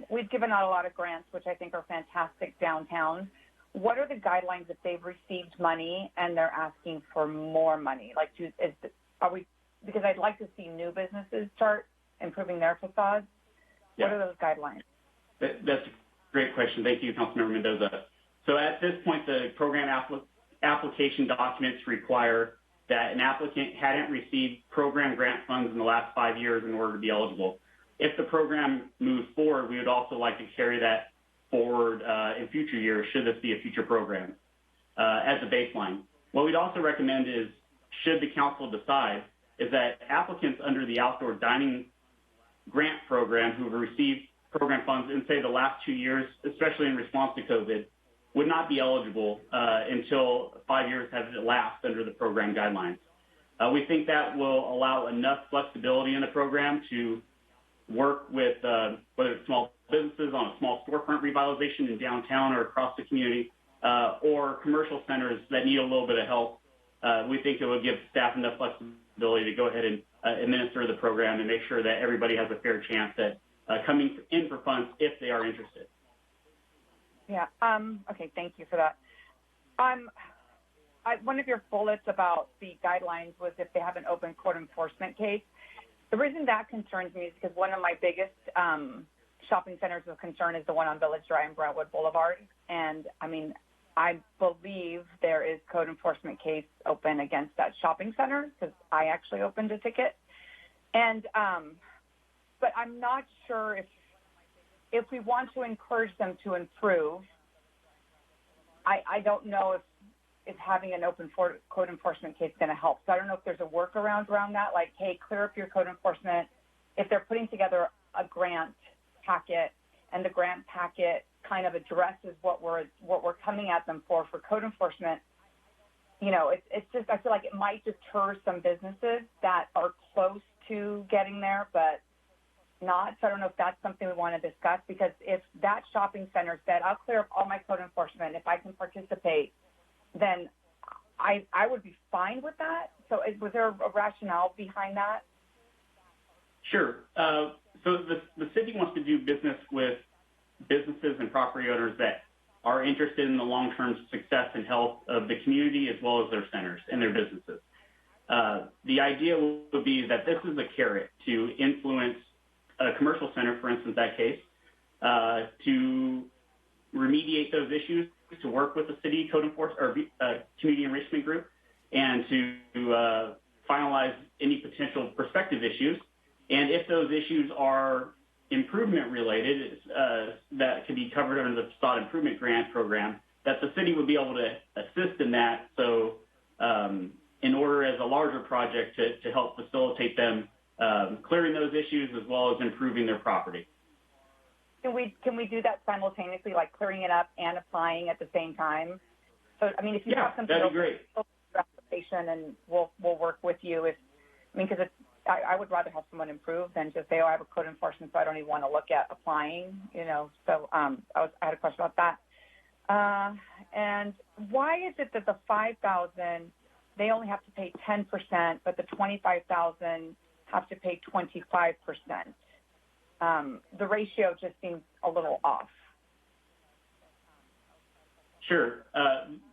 We've given out a lot of grants, which I think are fantastic downtown. What are the guidelines if they've received money and they're asking for more money? Like, because I'd like to see new businesses start improving their facades. Yeah. What are those guidelines? That's a great question. Thank you, Councilmember Mendoza. So at this point, the program application documents require that an applicant hadn't received program grant funds in the last 5 years in order to be eligible. If the program moves forward, we would also like to carry that forward in future years, should this be a future program, as a baseline. What we'd also recommend is, should the council decide, is that applicants under the Outdoor Dining Grant Program who have received program funds in, say, the last 2 years, especially in response to COVID, would not be eligible until 5 years have elapsed under the program guidelines. We think that will allow enough flexibility in the program to work with whether it's small businesses on a small storefront revitalization in downtown or across the community, or commercial centers that need a little bit of help. We think it would give staff enough flexibility to go ahead and administer the program and make sure that everybody has a fair chance at coming in for funds if they are interested. Yeah. Okay. Thank you for that. One of your bullets about the guidelines was if they have an open court enforcement case. The reason that concerns me is because one of my biggest shopping centers of concern is the one on Village Drive and Brentwood Boulevard. And I mean, I believe there is code enforcement case open against that shopping center because I actually opened a ticket. And, but I'm not sure if we want to encourage them to improve. I don't know is having an open code enforcement case going to help? So I don't know if there's a workaround around that, like, hey, clear up your code enforcement. If they're putting together a grant packet and the grant packet kind of addresses what we're coming at them for code enforcement, you know, it's just, I feel like it might deter some businesses that are close to getting there, but not. So I don't know if that's something we want to discuss, because if that shopping center said, I'll clear up all my code enforcement if I can participate, then I would be fine with that. So was there a rationale behind that? Sure. So the city wants to do business with businesses and property owners that are interested in the long-term success and health of the community as well as their centers and their businesses. The idea would be that this is a carrot to influence a commercial center, for instance, that case, to remediate those issues, to work with the city code enforcement or community enrichment group, and to finalize any potential prospective issues. And if those issues are improvement related, that can be covered under the Facade Improvement Grant Program, that the city would be able to assist in that. So in order as a larger project to help facilitate them clearing those issues as well as improving their property. Can we do that simultaneously, like clearing it up and applying at the same time? So, I mean, if you have something, that'd be great. Application, and we'll work with you. Because I would rather have someone improve than just say, oh, I have a code enforcement, so I don't even want to look at applying. You know, so I had a question about that. And why is it that the $5,000 they only have to pay 10%, but the $25,000 have to pay 25%? The ratio just seems a little off. Sure.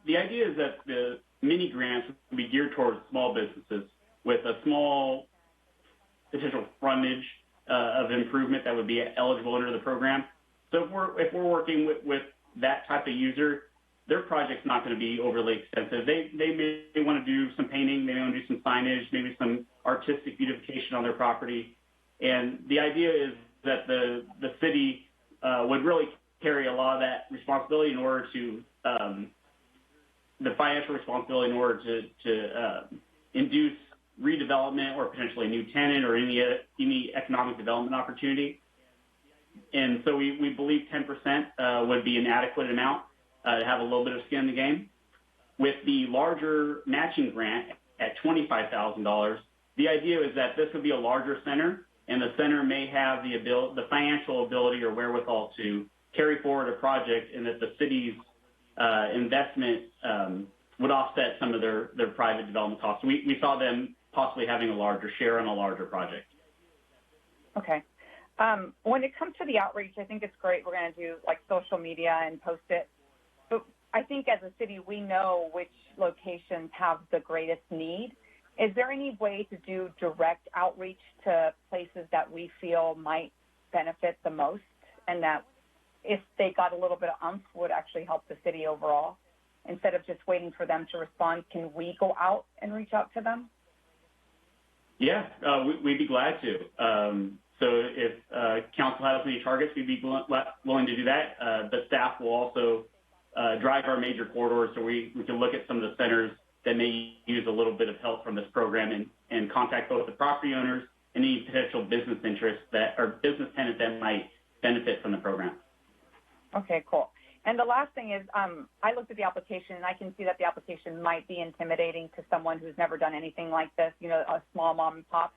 The idea is that the mini grants will be geared towards small businesses with a small potential frontage of improvement that would be eligible under the program. So if we're working with that type of user, their project's not going to be overly expensive. They may want to do some painting, they may want to do some signage, maybe some artistic beautification on their property. And the idea is that the city would really carry a lot of that responsibility in order to, the financial responsibility in order to induce redevelopment or potentially a new tenant or any economic development opportunity. And so we believe 10% would be an adequate amount to have a little bit of skin in the game. With the larger matching grant at $25,000, the idea is that this would be a larger center, and the center may have the financial ability or wherewithal to carry forward a project, and that the city's investment would offset some of their private development costs. We saw them possibly having a larger share on a larger project. Okay. When it comes to the outreach, I think it's great. We're going to do like social media and post it. But I think as a city, we know which locations have the greatest need. Is there any way to do direct outreach to places that we feel might benefit the most, and that if they got a little bit of oomph would actually help the city overall? Instead of just waiting for them to respond, can we go out and reach out to them? Yeah, we'd be glad to. So if council has any targets, we'd be willing to do that. The staff will also drive our major corridors, so we can look at some of the centers that may use a little bit of help from this program and contact both the property owners and any potential business interests or business tenants that might benefit from the program. Okay, cool. And the last thing is, I looked at the application, and I can see that the application might be intimidating to someone who's never done anything like this, you know, a small mom and pop.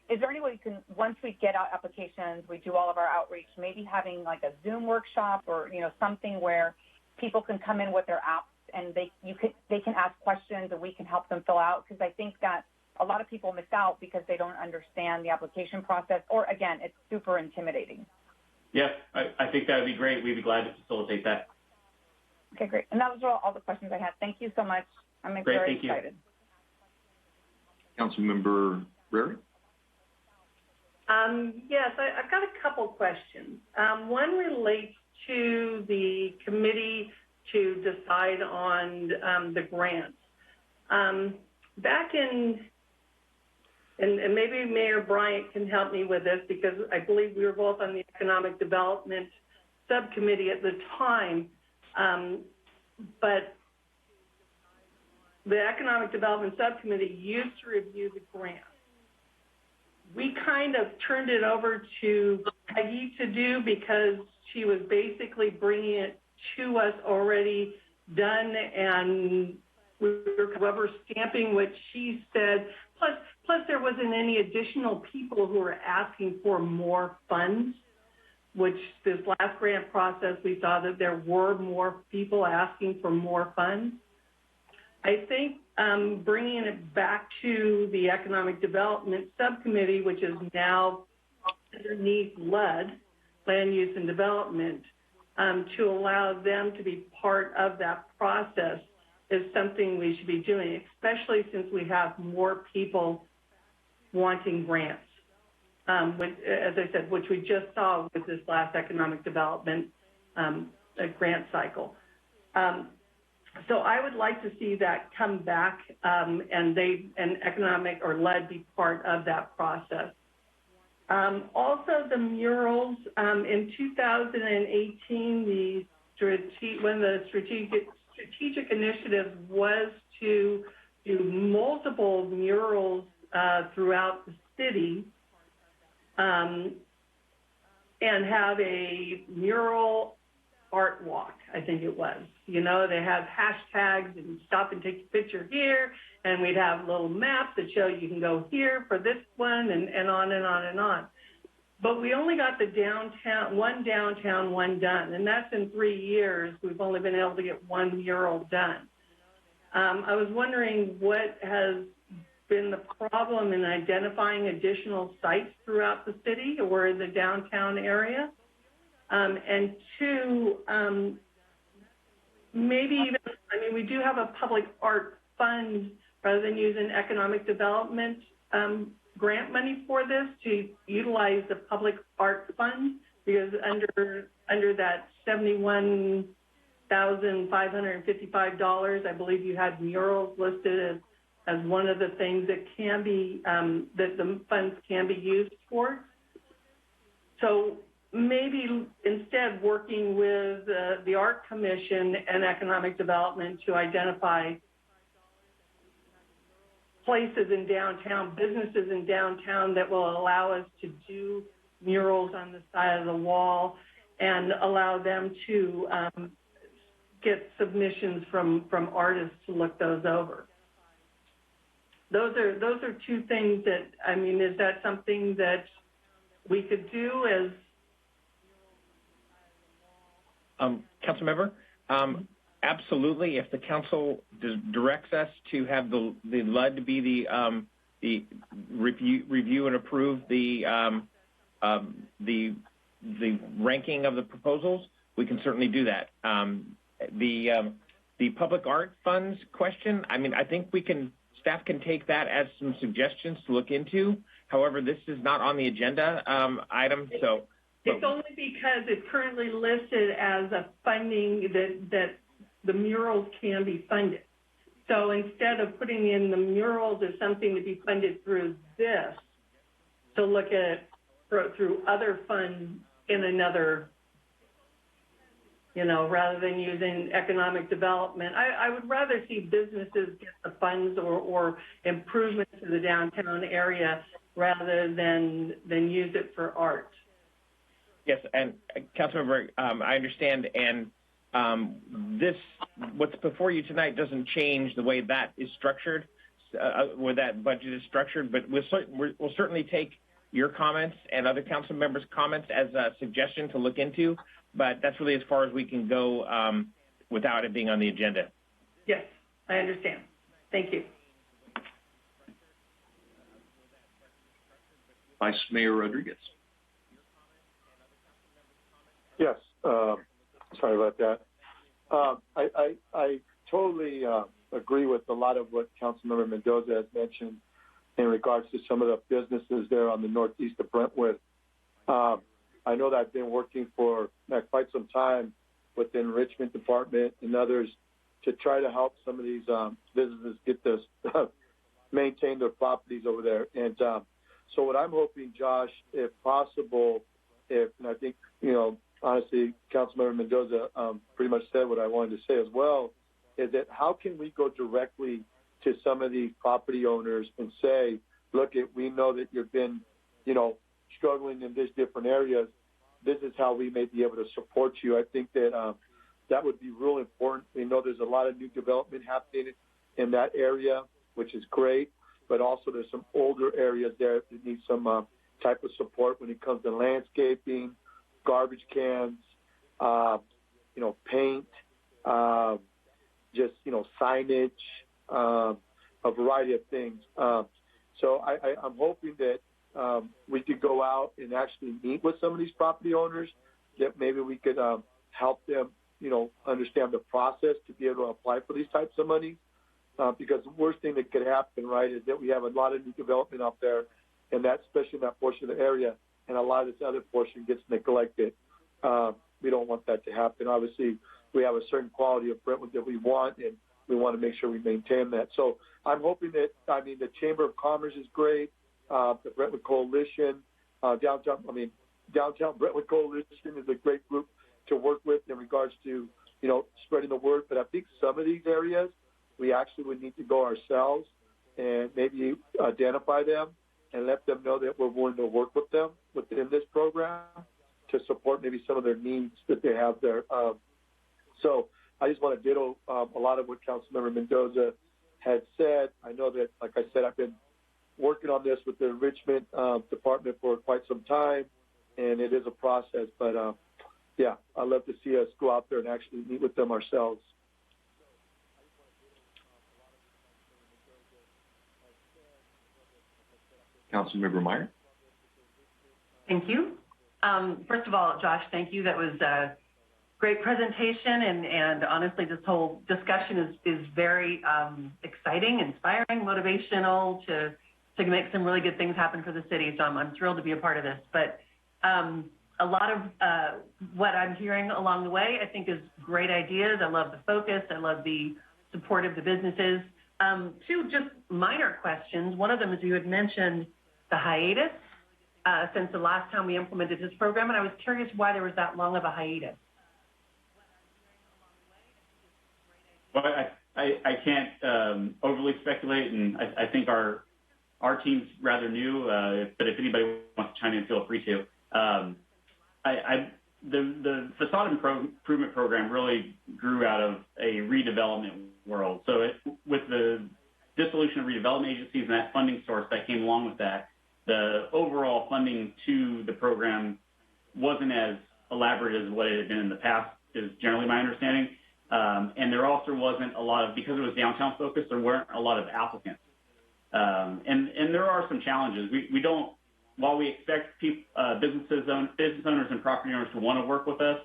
Is there any way we can, once we get out applications, we do all of our outreach, maybe having like a Zoom workshop or, you know, something where people can come in with their apps and they can ask questions and we can help them fill out? Because I think that a lot of people miss out because they don't understand the application process, or again, it's super intimidating. Yes, I think that would be great. We'd be glad to facilitate that. Okay, great. And that was all the questions I had. Thank you so much. I'm very excited. Councilmember Rary? Yes, I've got a couple questions. One relates to the committee to decide on the grants. Back in, and maybe Mayor Bryant can help me with this, because I believe we were both on the Economic Development Subcommittee at the time, but the Economic Development Subcommittee used to review the grant. We kind of turned it over to Peggy to do because she was basically bringing it to us already done, and we were rubber stamping what she said. Plus there wasn't any additional people who were asking for more funds, which this last grant process, we saw that there were more people asking for more funds. I think bringing it back to the Economic Development Subcommittee, which is now underneath LLAD, Land Use and Development, to allow them to be part of that process is something we should be doing, especially since we have more people wanting grants. Which, as I said, which we just saw with this last economic development grant cycle. So I would like to see that come back and economic or LLAD be part of that process. Also, the murals in 2018, one of the strategic initiatives was to do multiple murals throughout the city. And have a mural art walk, I think it was. You know, they have hashtags and stop and take a picture here, and we'd have little maps that show you can go here for this one, and on and on and on. But we only got the downtown, one done, and that's in 3 years. We've only been able to get one mural done. I was wondering what has been the problem in identifying additional sites throughout the city or in the downtown area? And two, maybe even, I mean, we do have a public art fund rather than using economic development grant money for this, to utilize the public art fund, because under that $71,555, I believe you had murals listed as one of the things that can be, that the funds can be used for. So maybe instead working with the Art Commission and Economic Development to identify places in downtown, businesses in downtown that will allow us to do murals on the side of the wall and allow them to get submissions from artists to look those over. Those are two things that, I mean, is that something that we could do as? Council member, absolutely. If the council directs us to have the LLAD be the review and approve the ranking of the proposals, we can certainly do that. The public art funds question, I mean, I think staff can take that as some suggestions to look into. However, this is not on the agenda item, so. It's only because it's currently listed as a funding that the murals can be funded. So instead of putting in the murals as something to be funded through this, to look at through other funds in another, you know, rather than using economic development. I would rather see businesses get the funds or improvements to the downtown area rather than use it for art. Yes, and Councilmember, I understand, and what's before you tonight doesn't change the way that is structured, where that budget is structured, but we'll certainly take your comments and other council members' comments as a suggestion to look into, but that's really as far as we can go without it being on the agenda. Yes, I understand. Thank you. Vice Mayor Rodriguez. Yes, sorry about that. I totally agree with a lot of what Councilmember Mendoza has mentioned in regards to some of the businesses there on the northeast of Brentwood. I know that I've been working for quite some time with the Enrichment Department and others to try to help some of these businesses get this, maintain their properties over there. And so what I'm hoping, Josh, if possible, and I think, you know, honestly, Councilmember Mendoza pretty much said what I wanted to say as well, is that how can we go directly to some of these property owners and say, look, we know that you've been, struggling in these different areas. This is how we may be able to support you. I think that that would be real important. We know there's a lot of new development happening in that area, which is great, but also there's some older areas there that need some type of support when it comes to landscaping, garbage cans, paint, just, signage, a variety of things. So I'm hoping that we could go out and actually meet with some of these property owners, that maybe we could help them, understand the process to be able to apply for these types of money. Because the worst thing that could happen, right, is that we have a lot of new development out there, and that, especially in that portion of the area, and a lot of this other portion gets neglected. We don't want that to happen. Obviously, we have a certain quality of Brentwood that we want, and we want to make sure we maintain that. So I'm hoping that, the Chamber of Commerce is great, the Brentwood Coalition, Downtown Brentwood Coalition is a great group to work with in regards to, spreading the word. But I think some of these areas, we actually would need to go ourselves and maybe identify them and let them know that we're willing to work with them within this program to support maybe some of their needs that they have there. So I just want to ditto a lot of what Councilmember Mendoza had said. I know that, like I said, I've been working on this with the enrichment department for quite some time, and it is a process. But, I'd love to see us go out there and actually meet with them ourselves. Councilmember Meyer. Thank you. First of all, Josh, thank you. That was a great presentation, and honestly, this whole discussion is very exciting, inspiring, motivational to make some really good things happen for the city. So I'm thrilled to be a part of this. But a lot of what I'm hearing along the way, I think, is great ideas. I love the focus. I love the support of the businesses. Two just minor questions. One of them is you had mentioned the hiatus since the last time we implemented this program, and I was curious why there was that long of a hiatus. Well, I can't overly speculate, and I think our team's rather new, but if anybody wants to chime in, feel free to. The Facade Improvement Program really grew out of a redevelopment world. So with the dissolution of redevelopment agencies and that funding source that came along with that, the overall funding to the program wasn't as elaborate as what it had been in the past, is generally my understanding. And there also wasn't a lot of, because it was downtown focused, there weren't a lot of applicants. And there are some challenges. We don't, while we expect business owners and property owners to want to work with us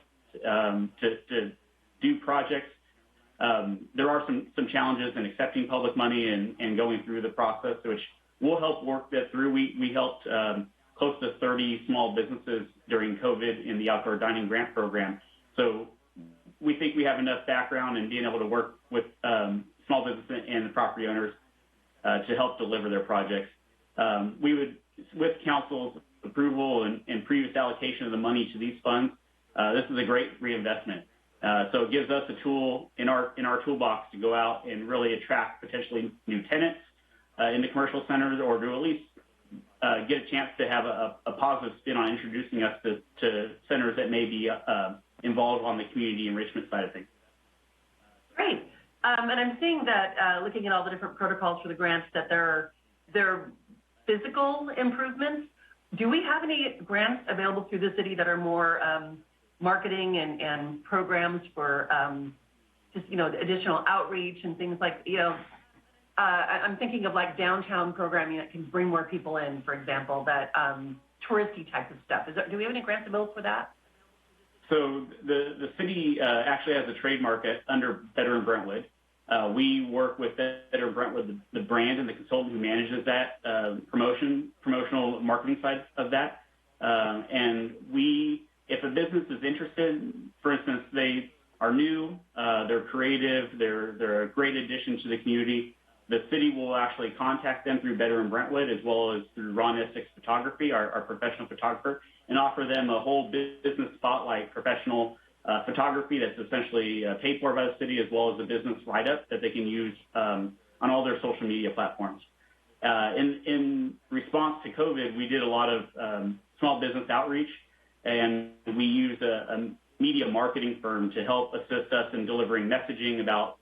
to do projects, there are some challenges in accepting public money and going through the process, which we'll help work that through. We helped close to 30 small businesses during COVID in the outdoor dining grant program. So we think we have enough background in being able to work with small business and the property owners to help deliver their projects. We would, with council's approval and previous allocation of the money to these funds, this is a great reinvestment. So it gives us a tool in our toolbox to go out and really attract potentially new tenants into commercial centers, or to at least get a chance to have a positive spin on introducing us to centers that may be involved on the community enrichment side of things. Great. And I'm seeing that looking at all the different protocols for the grants, that there are physical improvements. Do we have any grants available through the city that are more marketing and programs for just, additional outreach and things like, I'm thinking of like downtown programming that can bring more people in, for example, that touristy type of stuff. Do we have any grants available for that? So the city actually has a trademark under Better in Brentwood. We work with Better in Brentwood, the brand and the consultant who manages that promotional marketing side of that. And if a business is interested, for instance, they are new, they're creative, they're a great addition to the community, the city will actually contact them through Better in Brentwood, as well as through Ron Essex Photography, our professional photographer, and offer them a whole business spotlight professional photography that's essentially paid for by the city, as well as a business write-up that they can use on all their social media platforms. In response to COVID, we did a lot of small business outreach, and we used a media marketing firm to help assist us in delivering messaging about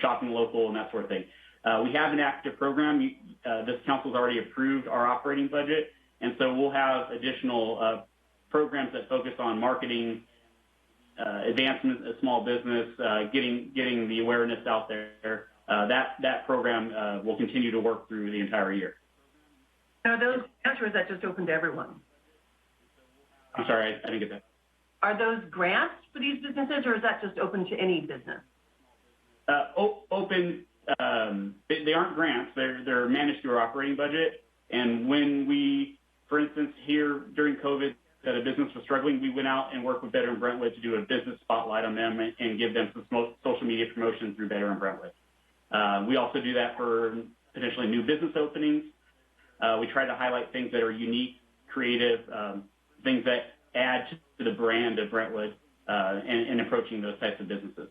shopping local and that sort of thing. We have an active program. This council's already approved our operating budget, and so we'll have additional programs that focus on marketing, advancement of small business, getting the awareness out there. That program will continue to work through the entire year. Are those grants, or is that just open to everyone? I'm sorry, I didn't get that. Are those grants for these businesses, or is that just open to any business? Open. They aren't grants. They're managed through our operating budget. And when we, for instance, here during COVID, that a business was struggling, we went out and worked with Better in Brentwood to do a business spotlight on them and give them some social media promotion through Better in Brentwood. We also do that for potentially new business openings. We try to highlight things that are unique, creative, things that add to the brand of Brentwood in approaching those types of businesses.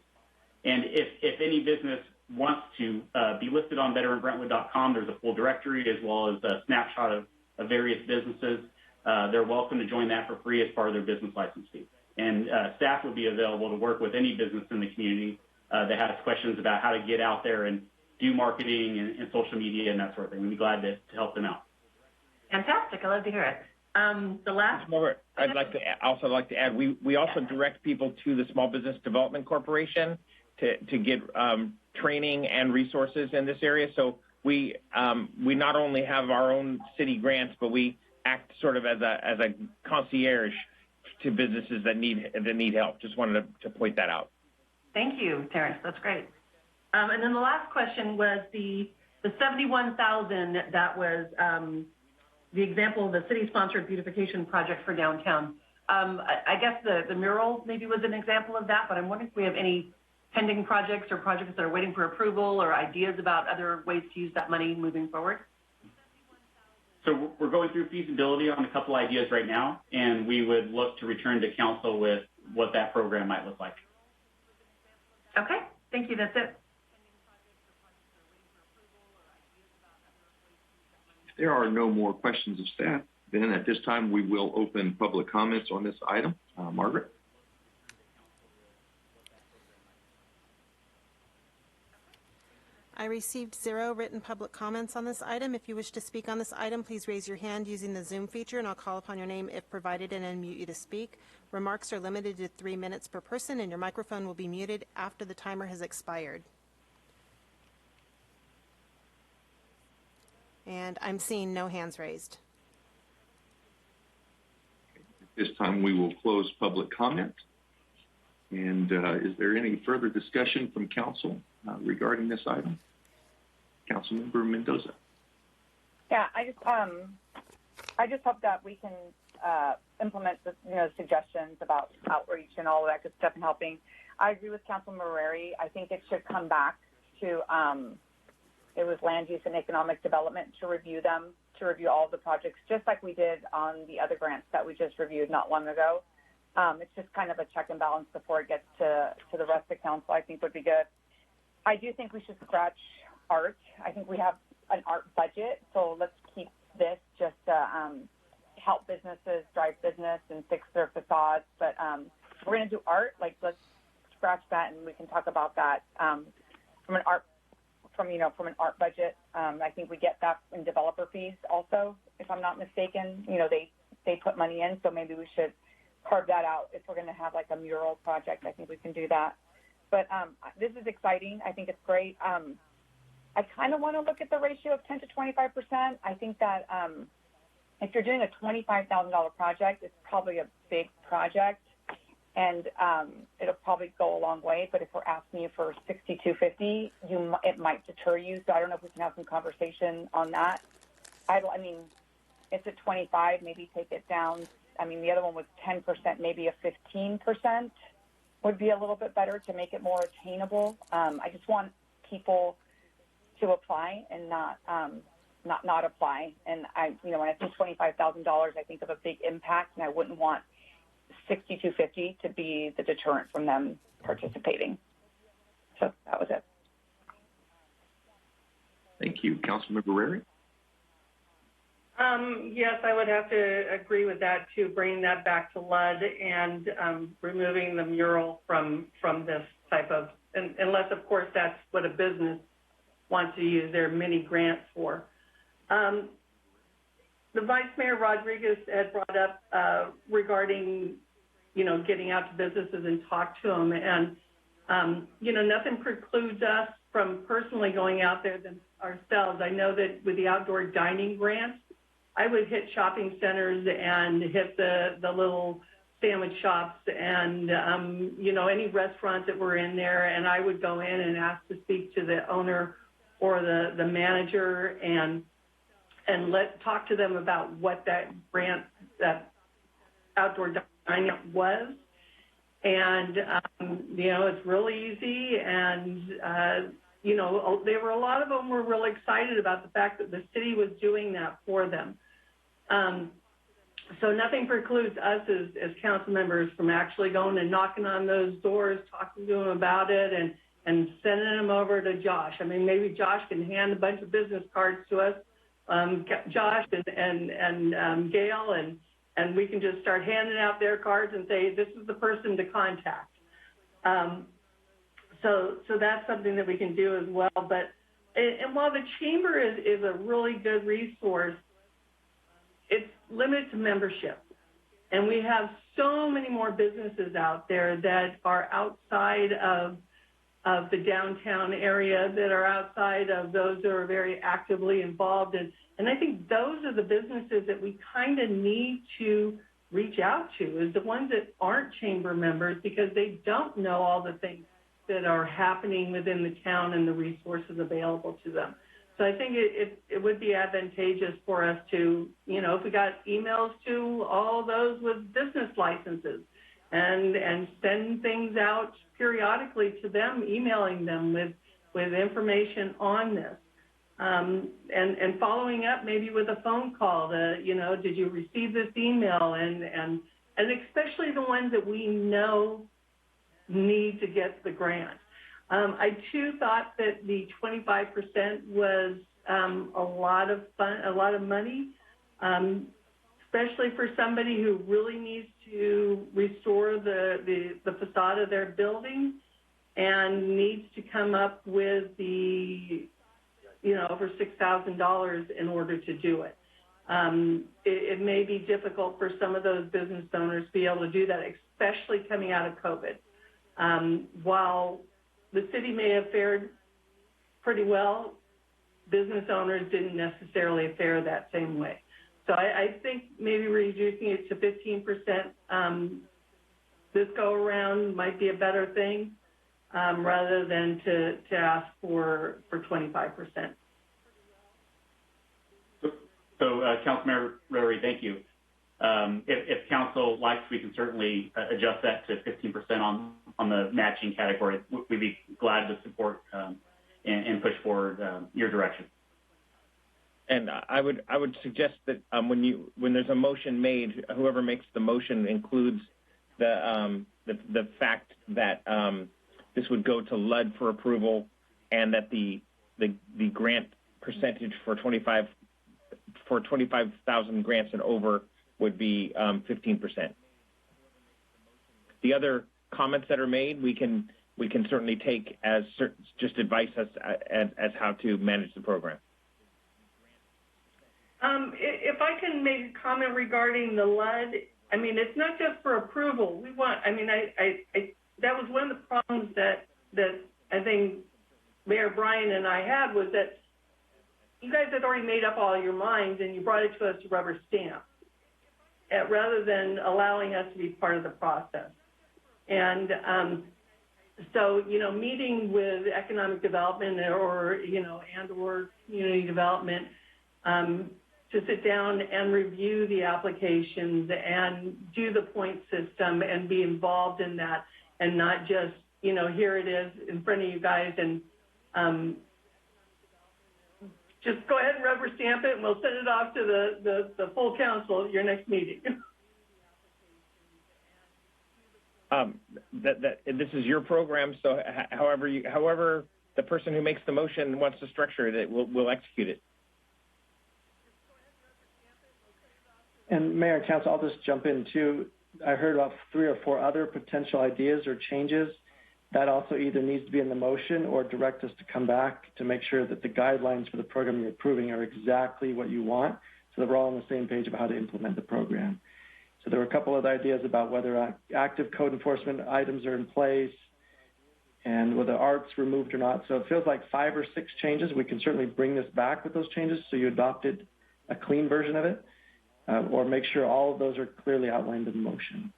And if any business wants to be listed on betterinbrentwood.com, there's a full directory as well as a snapshot of various businesses. They're welcome to join that for free as part of their business license fee. And staff would be available to work with any business in the community that has questions about how to get out there and do marketing and social media and that sort of thing. We'd be glad to help them out. Fantastic. I love to hear it. The last. I'd like to add, we also direct people to the Small Business Development Corporation to get training and resources in this area. So we not only have our own city grants, but we act sort of as a concierge to businesses that need help. Just wanted to point that out. Thank you, Terrence. That's great. And then the last question was the $71,000 that was the example of the city-sponsored beautification project for downtown. I guess the mural maybe was an example of that, but I'm wondering if we have any pending projects or projects that are waiting for approval or ideas about other ways to use that money moving forward. So we're going through feasibility on a couple ideas right now, and we would look to return to council with what that program might look like. Okay, thank you. That's it. If there are no more questions of staff, then at this time we will open public comments on this item. Margaret? I received 0 written public comments on this item. If you wish to speak on this item, please raise your hand using the Zoom feature, and I'll call upon your name if provided and unmute you to speak. Remarks are limited to 3 minutes per person, and your microphone will be muted after the timer has expired. And I'm seeing no hands raised. At this time, we will close public comment. And is there any further discussion from council regarding this item? Councilmember Mendoza. Yeah, I just hope that we can implement the suggestions about outreach and all of that good stuff and helping. I agree with Councilmember Marreri. I think it should come back to it was land use and economic development to review them, to review all of the projects, just like we did on the other grants that we just reviewed not long ago. It's just kind of a check and balance before it gets to the rest of council. I think would be good. I do think we should scratch art. I think we have an art budget, so let's keep this just to help businesses drive business and fix their facades. But if we're going to do art, let's scratch that, and we can talk about that from an art budget. I think we get that in developer fees also, if I'm not mistaken. They put money in, so maybe we should carve that out. If we're going to have a mural project, I think we can do that. But this is exciting. I think it's great. I kind of want to look at the ratio of 10 to 25%. I think that if you're doing a $25,000 project, it's probably a big project, and it'll probably go a long way. But if we're asking you for $6,250, it might deter you. So I don't know if we can have some conversation on that. I mean, it's at 25, maybe take it down. I mean, the other one was 10%, maybe a 15% would be a little bit better to make it more attainable. I just want people to apply and not apply. And when I think $25,000, I think of a big impact, and I wouldn't want $6,250 to be the deterrent from them participating. So that was it. Thank you. Councilmember Rary? Yes, I would have to agree with that too, bringing that back to LLAD and removing the mural from this type of, unless of course that's what a business wants to use their mini grants for. The Vice Mayor Rodriguez had brought up regarding, getting out to businesses and talk to them. And, nothing precludes us from personally going out there ourselves. I know that with the outdoor dining grants, I would hit shopping centers and hit the little sandwich shops and, any restaurants that were in there. And I would go in and ask to speak to the owner or the manager and talk to them about what that grant, that outdoor dining was. And, it's really easy. And, a lot of them were really excited about the fact that the city was doing that for them. So nothing precludes us as council members from actually going and knocking on those doors, talking to them about it, and sending them over to Josh. I mean, maybe Josh can hand a bunch of business cards to us, Josh and Gail, and we can just start handing out their cards and say, this is the person to contact. So that's something that we can do as well. But and while the chamber is a really good resource, it's limited to membership. And we have so many more businesses out there that are outside of the downtown area, that are outside of those that are very actively involved. And I think those are the businesses that we kind of need to reach out to, is the ones that aren't chamber members, because they don't know all the things that are happening within the town and the resources available to them. So I think it would be advantageous for us to, if we got emails to all those with business licenses and send things out periodically to them, emailing them with information on this. And following up maybe with a phone call to, did you receive this email? And especially the ones that we know need to get the grant. I too thought that the 25% was a lot of fun, a lot of money, especially for somebody who really needs to restore the facade of their building and needs to come up with the, over $6,000 in order to do it. It may be difficult for some of those business owners to be able to do that, especially coming out of COVID. While the city may have fared pretty well, business owners didn't necessarily fare that same way. So I think maybe reducing it to 15% this go around might be a better thing, rather than to ask for 25%. So Councilmember Rary, thank you. If council likes, we can certainly adjust that to 15% on the matching category. We'd be glad to support and push forward your direction. And I would suggest that when there's a motion made, whoever makes the motion includes the fact that this would go to LLAD for approval, and that the grant percentage for 25,000 grants and over would be 15%. The other comments that are made, we can certainly take as just advice as how to manage the program. If I can make a comment regarding the LLAD, I mean, it's not just for approval. We want, I mean, that was one of the problems that I think Mayor Bryan and I had, was that you guys had already made up all your minds and you brought it to us to rubber stamp, rather than allowing us to be part of the process. And so, meeting with economic development or community development, to sit down and review the applications and do the point system and be involved in that, and not just, here it is in front of you guys and just go ahead and rubber stamp it and we'll send it off to the full council at your next meeting. that this is your program, so however the person who makes the motion wants to structure it, we'll execute it. And Mayor and Council, I'll just jump in too. I heard about 3 or 4 other potential ideas or changes. That also either needs to be in the motion or direct us to come back to make sure that the guidelines for the program you're approving are exactly what you want, so that we're all on the same page about how to implement the program. So there were a couple of ideas about whether active code enforcement items are in place and whether art's removed or not. So it feels like 5 or 6 changes. We can certainly bring this back with those changes so you adopted a clean version of it, or make sure all of those are clearly outlined in the motion.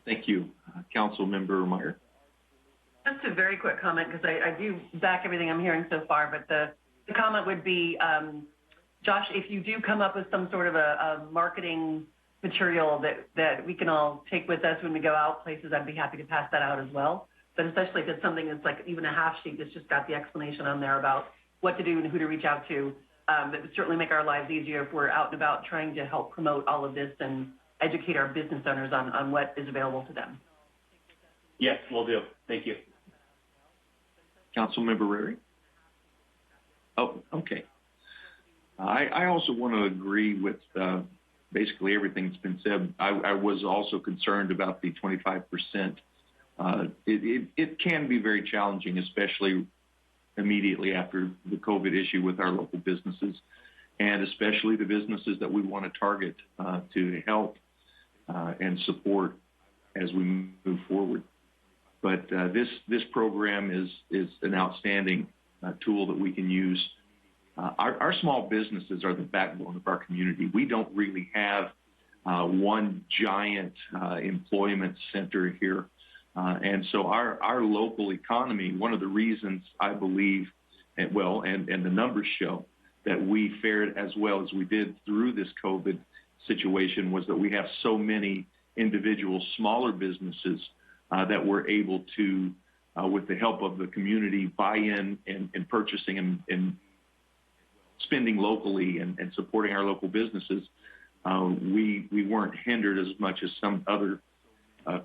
Thank you. Council Member Meyer. Just a very quick comment, because I do back everything I'm hearing so far, but the comment would be, Josh, if you do come up with some sort of a marketing material that we can all take with us when we go out places, I'd be happy to pass that out as well. But especially if it's something that's like even a half sheet that's just got the explanation on there about what to do and who to reach out to, that would certainly make our lives easier if we're out and about trying to help promote all of this and educate our business owners on what is available to them. Yes, we'll do. Thank you. Councilmember Rary? Oh, okay. I also want to agree with basically everything that's been said. I was also concerned about the 25%. It can be very challenging, especially immediately after the COVID issue with our local businesses, and especially the businesses that we want to target to help and support as we move forward. But this program is an outstanding tool that we can use. Our small businesses are the backbone of our community. We don't really have one giant employment center here. And so our local economy, one of the reasons I believe, and the numbers show that we fared as well as we did through this COVID situation, was that we have so many individual smaller businesses that were able to, with the help of the community, buy in and purchasing and spending locally and supporting our local businesses. We weren't hindered as much as some other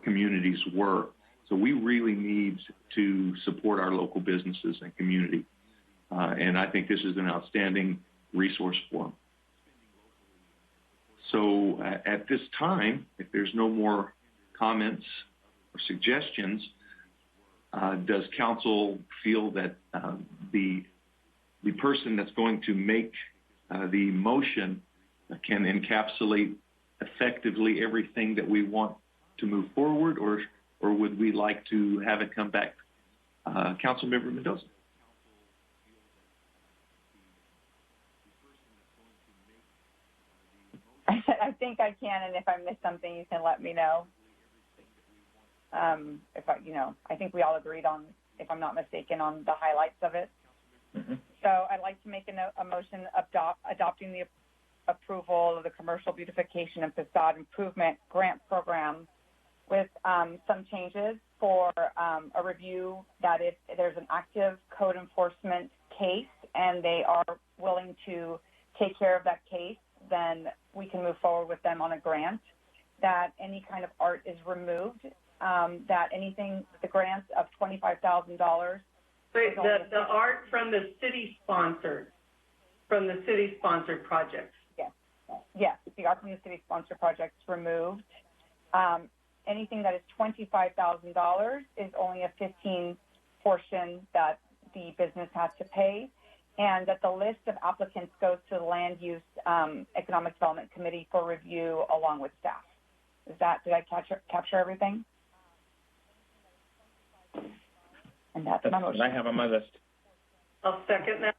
communities were. So we really need to support our local businesses and community. And I think this is an outstanding resource for them. So at this time, if there's no more comments or suggestions, does council feel that the person that's going to make the motion can encapsulate effectively everything that we want to move forward, or would we like to have it come back? Councilmember Mendoza. I think I can, and if I miss something, you can let me know. I think we all agreed on, if I'm not mistaken, on the highlights of it. Mm-hmm. So I'd like to make a motion adopting the approval of the Commercial Beautification and Facade Improvement Grant Program with some changes for a review that if there's an active code enforcement case and they are willing to take care of that case, then we can move forward with them on a grant, that any kind of art is removed, that anything, the grants of $25,000. Wait, the art from the city-sponsored projects. Yes, the art from the city-sponsored projects removed. Anything that is $25,000 is only a 15 portion that the business has to pay, and that the list of applicants goes to the Land Use Economic Development Committee for review along with staff. Did I capture everything? And that's my motion. I have on my list. I'll second that.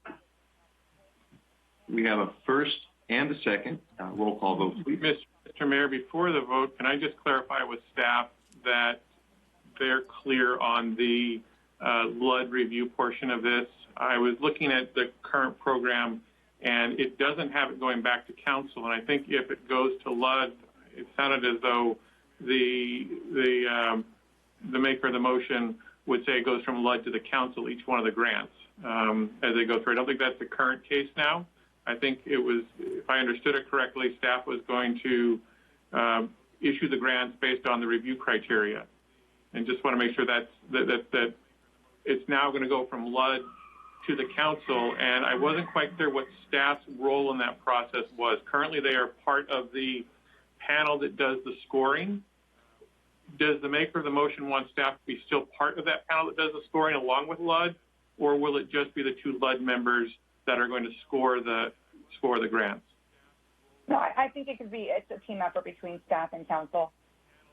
We have a first and a second. Roll call vote, please. Mr. Mayor, before the vote, can I just clarify with staff that they're clear on the LLAD review portion of this? I was looking at the current program, and it doesn't have it going back to council. And I think if it goes to LLAD, it sounded as though the maker of the motion would say it goes from LLAD to the council, each one of the grants, as they go through. I don't think that's the current case now. I think it was, if I understood it correctly, staff was going to issue the grants based on the review criteria. And just want to make sure that it's now going to go from LLAD to the council, and I wasn't quite clear what staff's role in that process was. Currently, they are part of the panel that does the scoring. Does the maker of the motion want staff to be still part of that panel that does the scoring along with LLAD, or will it just be the 2 LLAD members that are going to score the grants? No, I think it's a team effort between staff and council.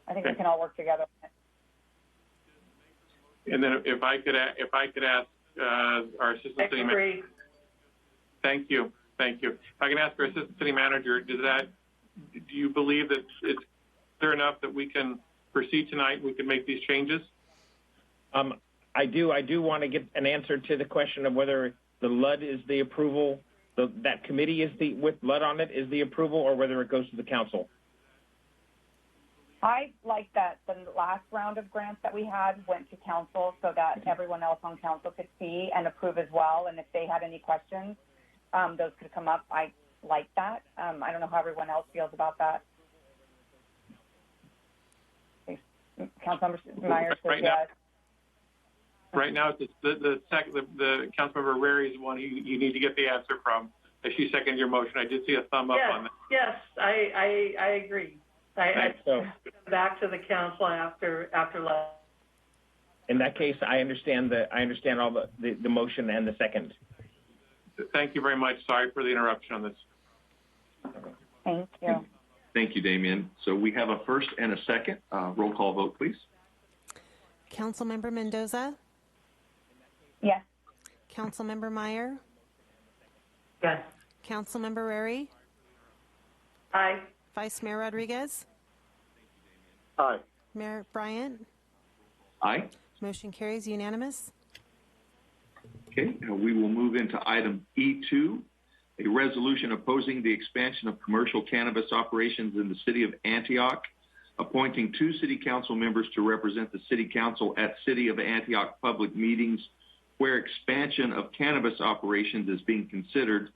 I think we can all work together. And then if I could ask our assistant city manager. Thank you. If I can ask our assistant city manager, do you believe that it's clear enough that we can proceed tonight? We can make these changes? I do want to get an answer to the question of whether the LLAD is the approval, that committee is with LLAD on it is the approval, or whether it goes to the council. I like that the last round of grants that we had went to council so that everyone else on council could see and approve as well. And if they had any questions, those could come up. I like that. I don't know how everyone else feels about that. Councilmember Myers says yes. Right now, the Councilmember Rary's one you need to get the answer from. If she seconded your motion, I did see a thumb up on that. Yes, I agree. I come back to the council after LLAD. In that case, I understand all the motion and the second. Thank you very much. Sorry for the interruption on this. Thank you. Thank you, Damien. So we have a first and a second. Roll call vote, please. Councilmember Mendoza? Yes. Councilmember Meyer? Yes. Councilmember Rary? Aye. Vice Mayor Rodriguez? Aye. Mayor Bryant? Aye. Motion carries unanimous. Okay, we will move into item E2, a resolution opposing the expansion of commercial cannabis operations in the city of Antioch, appointing 2 city council members to represent the city council at City of Antioch public meetings where expansion of cannabis operations is being considered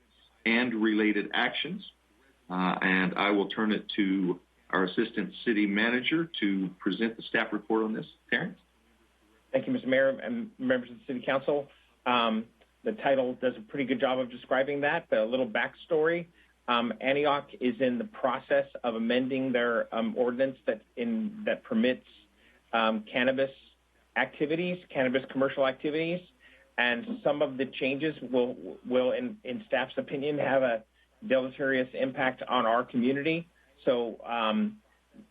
and related actions. And I will turn it to our Assistant City Manager to present the staff report on this. Terrence? Thank you, Mr. Mayor and members of the City Council. The title does a pretty good job of describing that, but a little backstory. Antioch is in the process of amending their ordinance that permits cannabis commercial activities, and some of the changes will in staff's opinion, have a deleterious impact on our community. So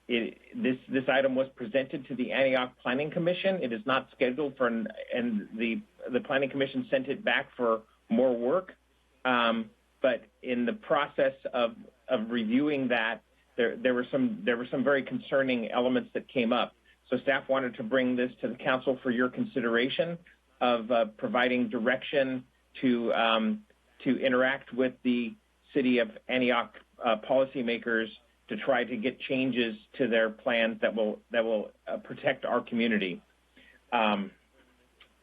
this item was presented to the Antioch Planning Commission. It is not scheduled for, and the Planning Commission sent it back for more work. But in the process of reviewing that, there were some very concerning elements that came up. So staff wanted to bring this to the council for your consideration of providing direction to interact with the City of Antioch policymakers to try to get changes to their plans that will protect our community.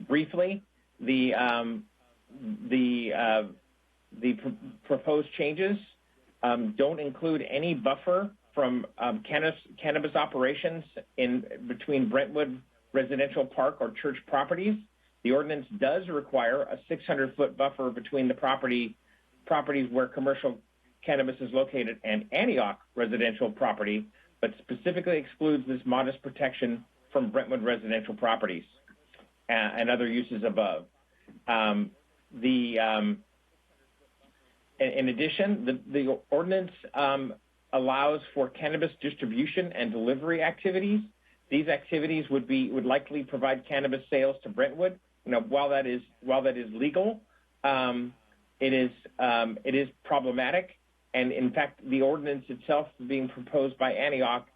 Briefly, the proposed changes don't include any buffer from cannabis operations in between Brentwood Residential Park or church properties. The ordinance does require a 600-foot buffer between the properties where commercial cannabis is located and Antioch residential property, but specifically excludes this modest protection from Brentwood residential properties and other uses above. In addition, the ordinance allows for cannabis distribution and delivery activities. These activities would likely provide cannabis sales to Brentwood. While that is legal, it is problematic. And in fact, the ordinance itself being proposed by Antioch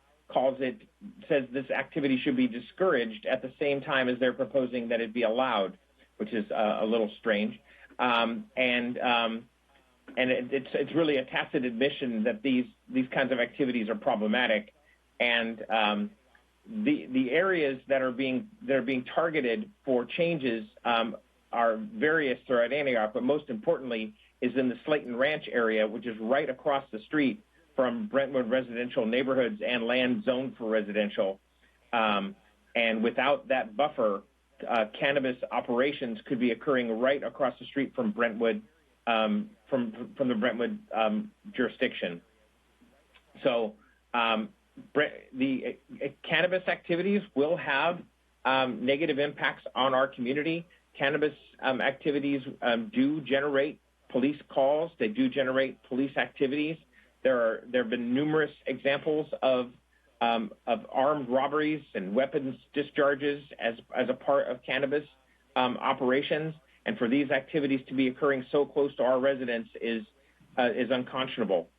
says this activity should be discouraged at the same time as they're proposing that it be allowed, which is a little strange. And it's really a tacit admission that these kinds of activities are problematic. And the areas that are being targeted for changes are various throughout Antioch, but most importantly is in the Slayton Ranch area, which is right across the street from Brentwood residential neighborhoods and land zoned for residential. And without that buffer, cannabis operations could be occurring right across the street from Brentwood, from the Brentwood jurisdiction. So the cannabis activities will have negative impacts on our community. Cannabis activities do generate police calls. They do generate police activities. There have been numerous examples of armed robberies and weapons discharges as a part of cannabis operations. And for these activities to be occurring so close to our residents is unconscionable.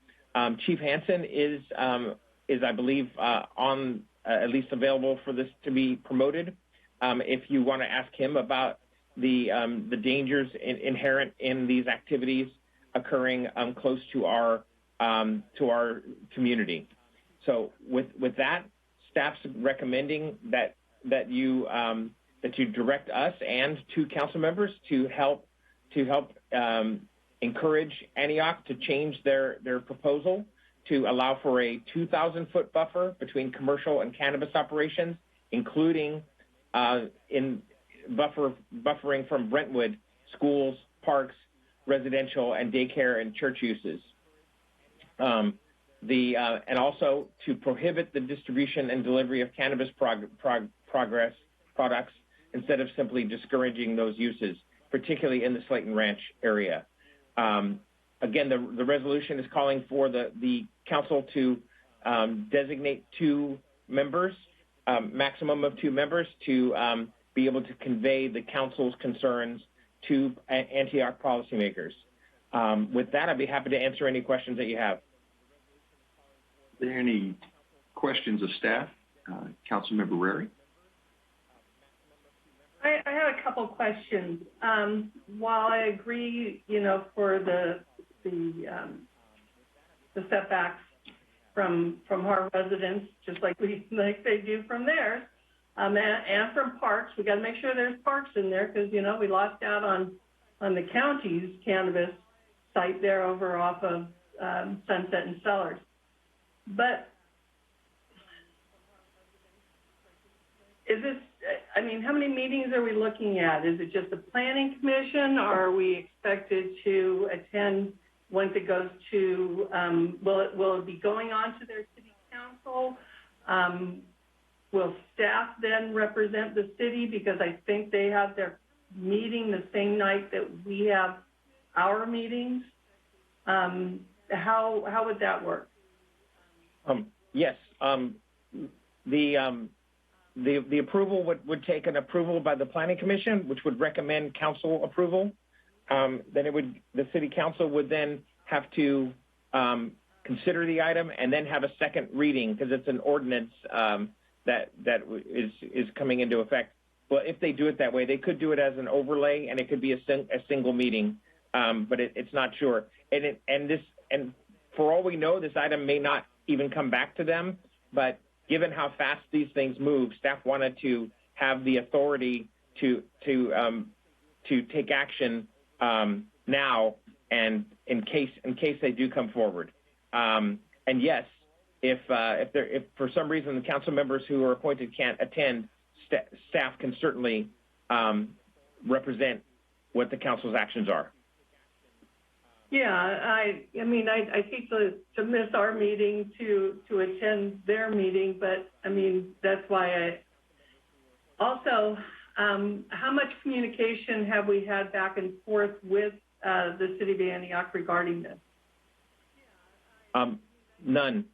Chief Hansen is I believe on at least available for this to be promoted. If you want to ask him about the dangers inherent in these activities occurring close to our community. So with that, staff's recommending that you direct us and two council members to help encourage Antioch to change their proposal to allow for a 2,000-foot buffer between commercial and cannabis operations, including buffering from Brentwood schools, parks, residential, and daycare and church uses. And also to prohibit the distribution and delivery of cannabis products instead of simply discouraging those uses, particularly in the Slayton Ranch area. Again, the resolution is calling for the council to designate 2 members, maximum of 2 members, to be able to convey the council's concerns to Antioch policymakers. With that, I'd be happy to answer any questions that you have. Are there any questions of staff? Councilmember Rary? I had a couple questions. While I agree, for the setbacks from our residents, just like they do from theirs, and from parks, we got to make sure there's parks in there because we lost out on the county's cannabis site there over off of Sunset and Sellers. But is this, how many meetings are we looking at? Is it just the planning commission, or are we expected to attend once it goes to, will it be going on to their city council? Will staff then represent the city? Because I think they have their meeting the same night that we have our meetings. How would that work? Yes. The approval would take an approval by the planning commission, which would recommend council approval. Then the city council would then have to consider the item and then have a second reading because it's an ordinance that is coming into effect. Well, if they do it that way, they could do it as an overlay and it could be a single meeting, but it's not sure. And for all we know, this item may not even come back to them, but given how fast these things move, staff wanted to have the authority to take action now, and in case they do come forward. And yes, if for some reason the council members who are appointed can't attend, staff can certainly represent what the council's actions are. Yeah, I hate to miss our meeting to attend their meeting, but that's why also, how much communication have we had back and forth with the city of Antioch regarding this? None.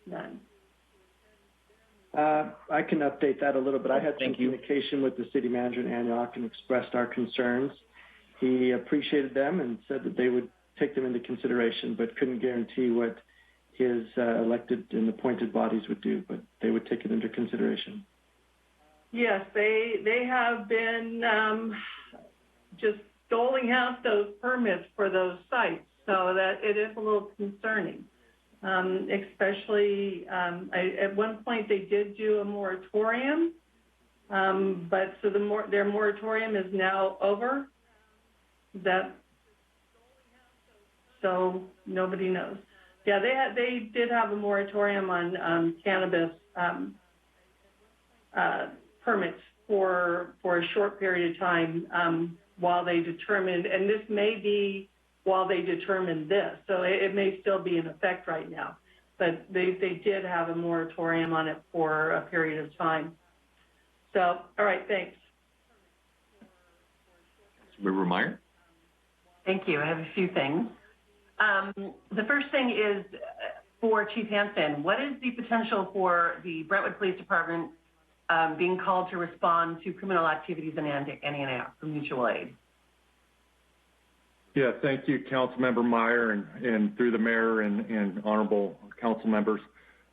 None. I can update that a little bit. I had some communication with the city manager in Antioch and expressed our concerns. He appreciated them and said that they would take them into consideration, but couldn't guarantee what his elected and appointed bodies would do, but they would take it into consideration. Yes, they have been just doling out those permits for those sites, so that it is a little concerning. Especially, at one point they did do a moratorium, but so their moratorium is now over. So nobody knows. Yeah, they did have a moratorium on cannabis permits for a short period of time while they determined, and this may be while they determine this, so it may still be in effect right now. But they did have a moratorium on it for a period of time. So, all right, thanks. Member Meyer? Thank you. I have a few things. The first thing is for Chief Hansen. What is the potential for the Brentwood Police Department being called to respond to criminal activities in Antioch from mutual aid? Yeah, thank you, Councilmember Meyer, and through the mayor and honorable council members.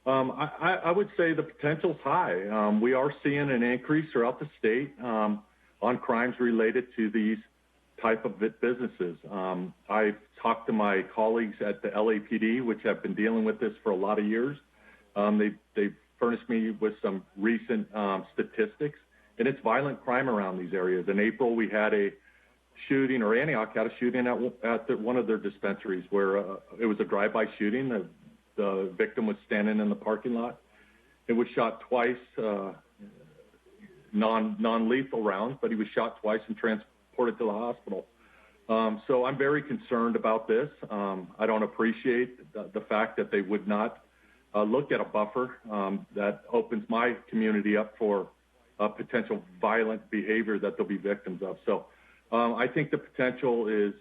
I would say the potential's high. We are seeing an increase throughout the state on crimes related to these type of businesses. I've talked to my colleagues at the LAPD, which have been dealing with this for a lot of years. They've furnished me with some recent statistics, and it's violent crime around these areas. In April, we had a shooting, or Antioch had a shooting at one of their dispensaries where it was a drive-by shooting. The victim was standing in the parking lot. It was shot twice, non-lethal rounds, but he was shot twice and transported to the hospital. So I'm very concerned about this. I don't appreciate the fact that they would not look at a buffer that opens my community up for potential violent behavior that they'll be victims of. So I think the potential is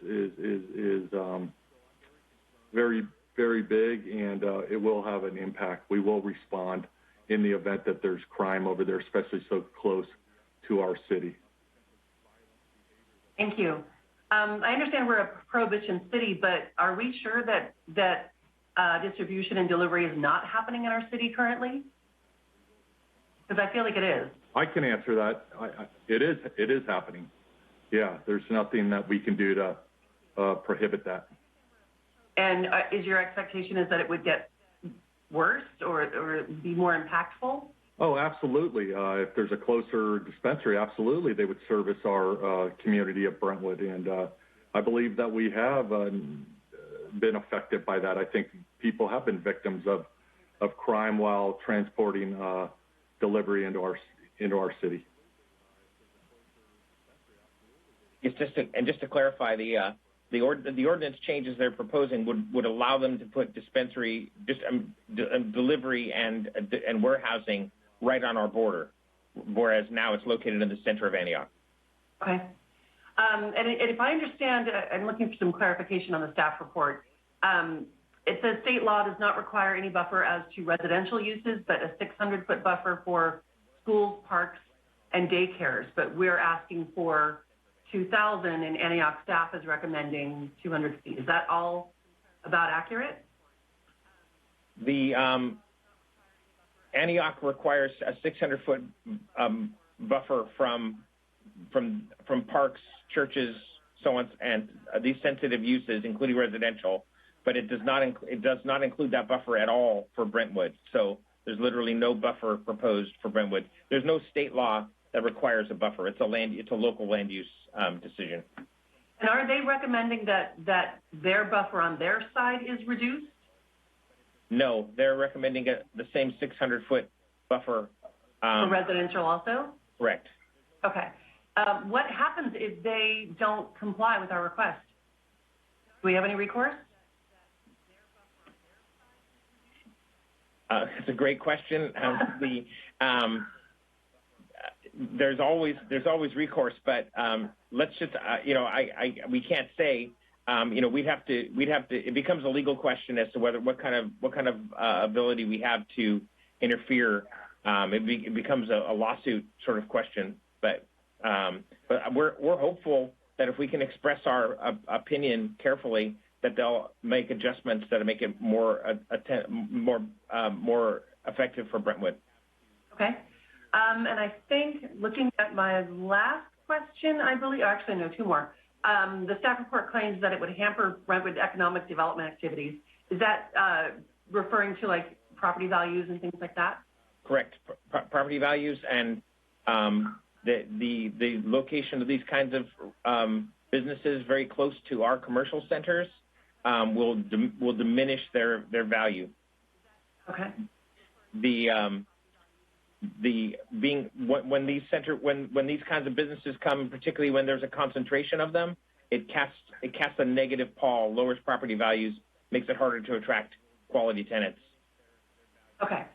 very, very big, and it will have an impact. We will respond in the event that there's crime over there, especially so close to our city. Thank you. I understand we're a prohibition city, but are we sure that distribution and delivery is not happening in our city currently? Because I feel like it is. I can answer that. It is happening. Yeah, there's nothing that we can do to prohibit that. And is your expectation is that it would get worse or be more impactful? Oh, absolutely. If there's a closer dispensary, absolutely, they would service our community of Brentwood. And I believe that we have been affected by that. I think people have been victims of crime while transporting delivery into our city. It's just to clarify, the ordinance changes they're proposing would allow them to put dispensary, delivery and warehousing right on our border, whereas now it's located in the center of Antioch. Okay. And if I understand, I'm looking for some clarification on the staff report. It says state law does not require any buffer as to residential uses, but a 600-foot buffer for schools, parks, and daycares. But we're asking for 2,000, and Antioch staff is recommending 200 feet. Is that all about accurate? The Antioch requires a 600-foot buffer from parks, churches, so on, and these sensitive uses, including residential. But it does not include that buffer at all for Brentwood. So there's literally no buffer proposed for Brentwood. There's no state law that requires a buffer. It's a local land use decision. And are they recommending that their buffer on their side is reduced? No, they're recommending the same 600-foot buffer. For residential also? Correct. Okay. What happens if they don't comply with our request? Do we have any recourse? It's a great question. There's always recourse, but let's just we can't say. We'd have to. It becomes a legal question as to what kind of ability we have to interfere. It becomes a lawsuit sort of question. But we're hopeful that if we can express our opinion carefully, that they'll make adjustments that make it more effective for Brentwood. Okay. And I think, looking at my last question, I believe, actually, no, two more. The staff report claims that it would hamper Brentwood economic development activities. Is that referring to like property values and things like that? Correct. Property values and the location of these kinds of businesses very close to our commercial centers will diminish their value. Okay. When these kinds of businesses come, particularly when there's a concentration of them, it casts a negative pall, lowers property values, makes it harder to attract quality tenants. Okay.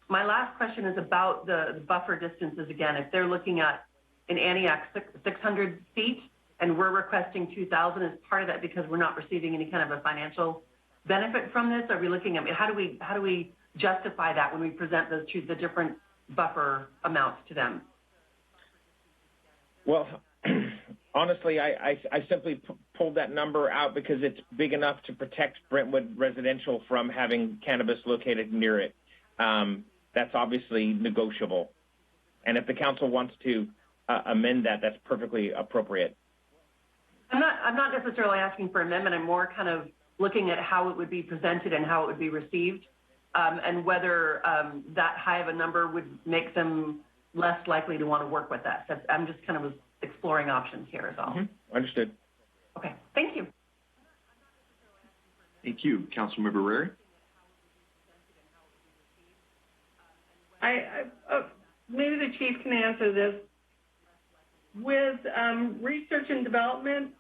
My last question is about the buffer distances again. If they're looking at in Antioch 600 feet and we're requesting 2,000 as part of that because we're not receiving any kind of a financial benefit from this, are we looking at, how do we justify that when we present those the different buffer amounts to them? Well, honestly, I simply pulled that number out because it's big enough to protect Brentwood residential from having cannabis located near it. That's obviously negotiable. And if the council wants to amend that, that's perfectly appropriate. I'm not necessarily asking for amendment. I'm more kind of looking at how it would be presented and how it would be received, and whether that high of a number would make them less likely to want to work with us. I'm just kind of exploring options here is all. Mm-hmm. Understood. Okay, thank you. Thank you. Councilmember Rary? Maybe the chief can answer this. With research and development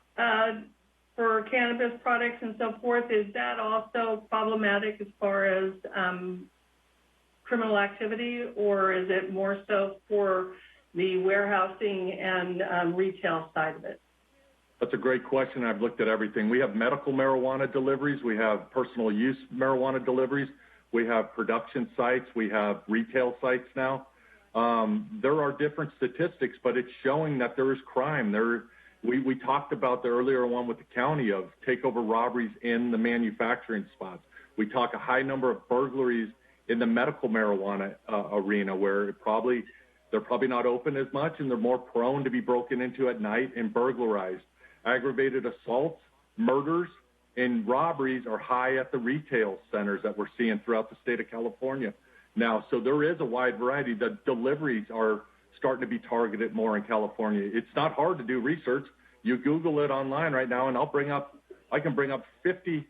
for cannabis products and so forth, is that also problematic as far as criminal activity, or is it more so for the warehousing and retail side of it? That's a great question. I've looked at everything. We have medical marijuana deliveries. We have personal use marijuana deliveries. We have production sites. We have retail sites now. There are different statistics, but it's showing that there is crime. We talked about the earlier one with the county of takeover robberies in the manufacturing spots. We talk a high number of burglaries in the medical marijuana arena where they're probably not open as much and they're more prone to be broken into at night and burglarized. Aggravated assaults, murders, and robberies are high at the retail centers that we're seeing throughout the state of California now. So there is a wide variety. The deliveries are starting to be targeted more in California. It's not hard to do research. You Google it online right now, and I can bring up 50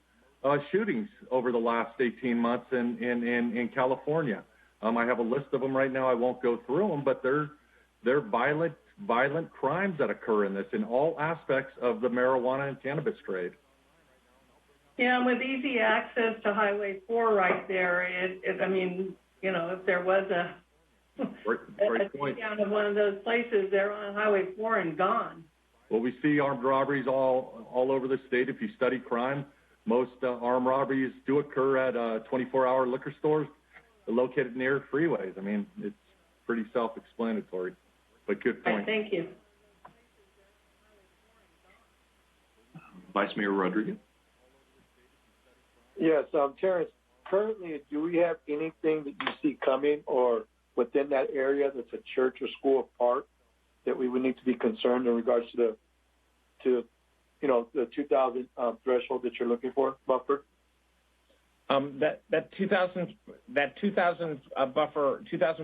shootings over the last 18 months in California. I have a list of them right now. I won't go through them, but they're violent crimes that occur in this in all aspects of the marijuana and cannabis trade. Yeah, and with easy access to Highway 4 right there, I mean, you know, if there was a point down of one of those places, they're on Highway 4 and gone. Well, we see armed robberies all over the state. If you study crime, most armed robberies do occur at 24-hour liquor stores located near freeways. I mean, it's pretty self-explanatory, but good point. Right, thank you. Vice Mayor Rodriguez? Yes, Terrence, currently, do we have anything that you see coming or within that area that's a church or school or park that we would need to be concerned in regards to the 2,000 threshold that you're looking for, buffer? That 2,000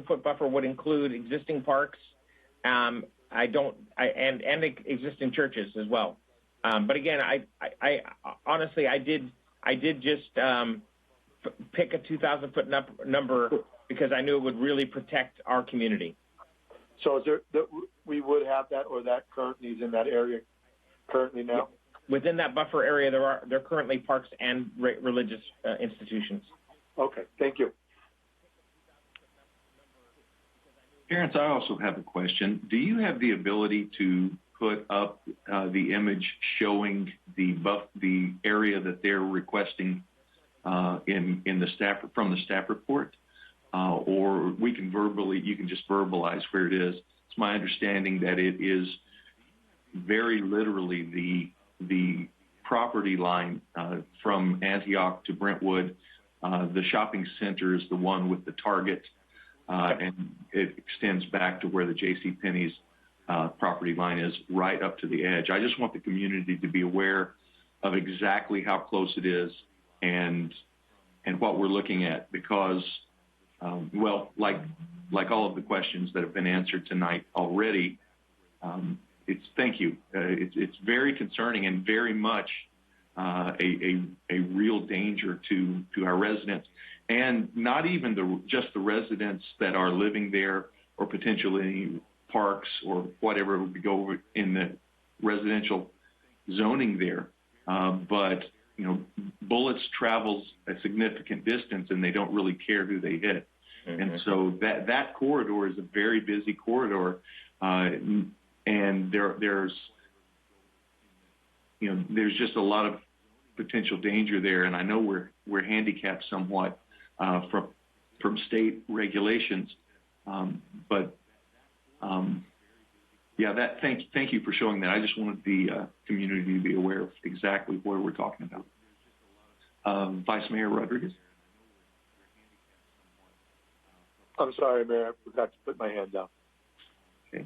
foot buffer would include existing parks, and existing churches as well. But again, I honestly did just pick a 2,000 foot number because I knew it would really protect our community. So is there that we would have that, or that currently is in that area currently now? Within that buffer area, there are currently parks and religious institutions. Okay, thank you. Terrence, I also have a question. Do you have the ability to put up the image showing the area that they're requesting in the from the staff report, or you can just verbalize where it is? It's my understanding that it is very literally the property line from Antioch to Brentwood. The shopping center is the one with the Target, and it extends back to where the JCPenney's property line is, right up to the edge. I just want the community to be aware of exactly how close it is and what we're looking at, because, like all of the questions that have been answered tonight already, thank you. It's very concerning and very much a real danger to our residents, and not even just the residents that are living there or potentially parks or whatever would go in the residential zoning there. But bullets travels a significant distance, and they don't really care who they hit. Mm-hmm. And so that corridor is a very busy corridor, and there's just a lot of potential danger there. And I know we're handicapped somewhat from state regulations, but thank you for showing that. I just wanted the community to be aware of exactly what we're talking about. Vice Mayor Rodriguez. I'm sorry, Mayor. I forgot to put my hand down. Okay.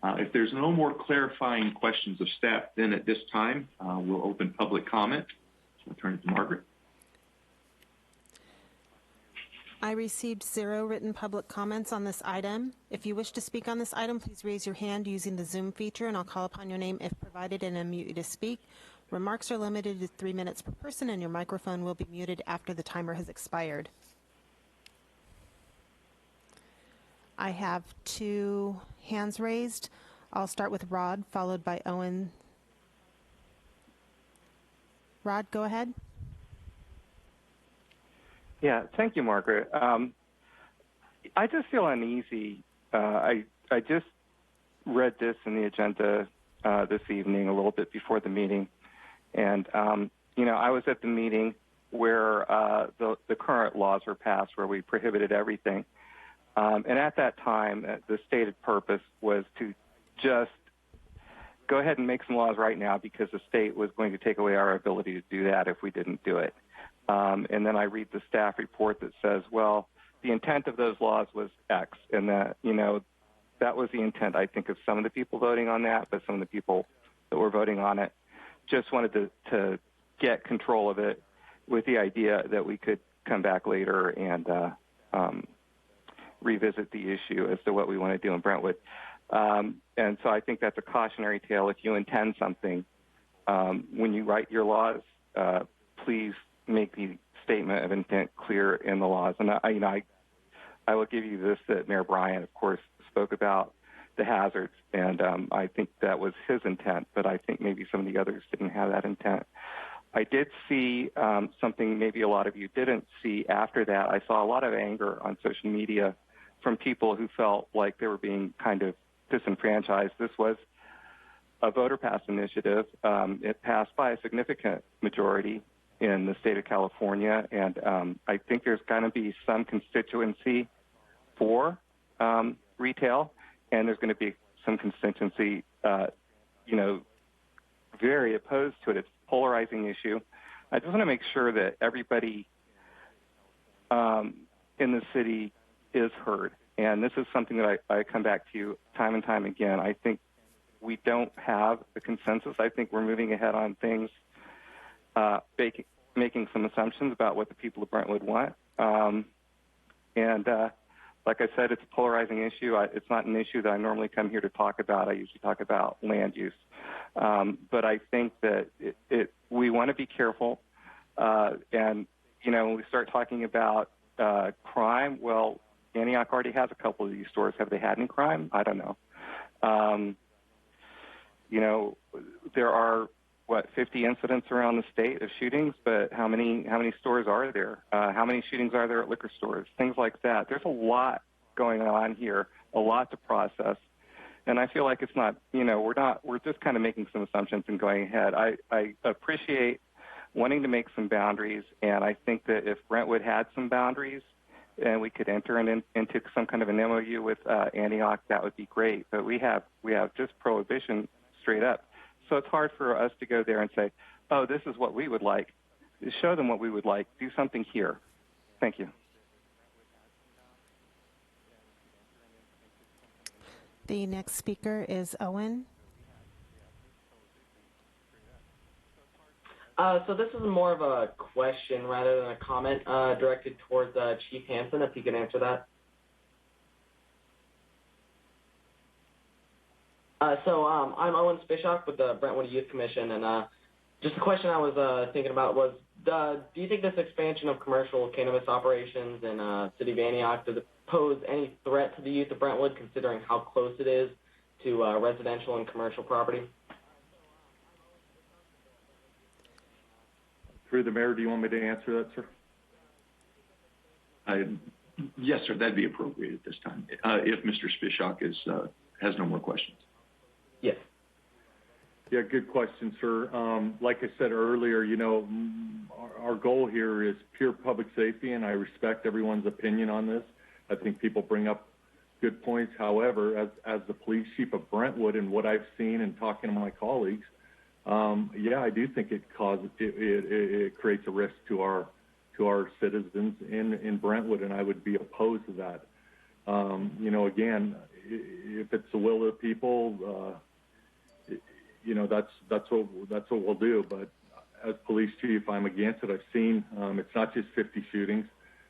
If there's no more clarifying questions of staff, then at this time, we'll open public comment. I'll turn it to Margaret. I received 0 written public comments on this item. If you wish to speak on this item, please raise your hand using the Zoom feature, and I'll call upon your name if provided and unmute you to speak. Remarks are limited to 3 minutes per person, and your microphone will be muted after the timer has expired. I have 2 hands raised. I'll start with Rod, followed by Owen. Rod, go ahead. Yeah, thank you, Margaret. I just feel uneasy. I just read this in the agenda this evening, a little bit before the meeting, and I was at the meeting where the current laws were passed, where we prohibited everything, and at that time, the stated purpose was to just go ahead and make some laws right now because the state was going to take away our ability to do that if we didn't do it. And then I read the staff report that says, well, the intent of those laws was X, and that, that was the intent, I think, of some of the people voting on that, but some of the people that were voting on it just wanted to get control of it with the idea that we could come back later and revisit the issue as to what we want to do in Brentwood. And so I think that's a cautionary tale. If you intend something, when you write your laws, please make the statement of intent clear in the laws. And I will give you this, that Mayor Bryant, of course, spoke about the hazards, and I think that was his intent, but I think maybe some of the others didn't have that intent. I did see something maybe a lot of you didn't see after that. I saw a lot of anger on social media from people who felt like they were being kind of disenfranchised. This was a voter-passed initiative. It passed by a significant majority in the state of California, and I think there's going to be some constituency for retail, and there's going to be some constituency, very opposed to it. It's a polarizing issue. I just want to make sure that everybody in the city is heard, and this is something that I come back to time and time again. I think we don't have a consensus. I think we're moving ahead on things, making some assumptions about what the people of Brentwood want. Like I said, it's a polarizing issue. It's not an issue that I normally come here to talk about. I usually talk about land use. But I think that we want to be careful. And, when we start talking about crime, well, Antioch already has a couple of these stores. Have they had any crime? I don't know. There are, 50 incidents around the state of shootings, but how many stores are there? How many shootings are there at liquor stores? Things like that. There's a lot going on here, a lot to process. And I feel like it's not, we're just kind of making some assumptions and going ahead. I appreciate wanting to make some boundaries, and I think that if Brentwood had some boundaries and we could enter into some kind of an MOU with Antioch, that would be great. But we have just prohibition straight up. So it's hard for us to go there and say, oh, this is what we would like. Show them what we would like. Do something here. Thank you. The next speaker is Owen. So this is more of a question rather than a comment directed towards Chief Hansen, if he can answer that. I'm Owen Spishak with the Brentwood Youth Commission, and Just a question I was thinking about was, do you think this expansion of commercial cannabis operations in City of Antioch, does it pose any threat to the youth of Brentwood, considering how close it is to residential and commercial property? Through the mayor, do you want me to answer that, sir? Yes, sir, that'd be appropriate at this time, if Mr. Spishak has no more questions. Yes. Yeah, good question, sir. Like I said earlier, you know, our goal here is pure public safety, and I respect everyone's opinion on this. I think people bring up good points. However, as the police chief of Brentwood and what I've seen and talking to my colleagues, yeah, I do think it creates a risk to our citizens in Brentwood, and I would be opposed to that. You know, again, if it's the will of the people, you know, that's what we'll do. But as police chief, I'm against it. I've seen it's not just 50 shootings,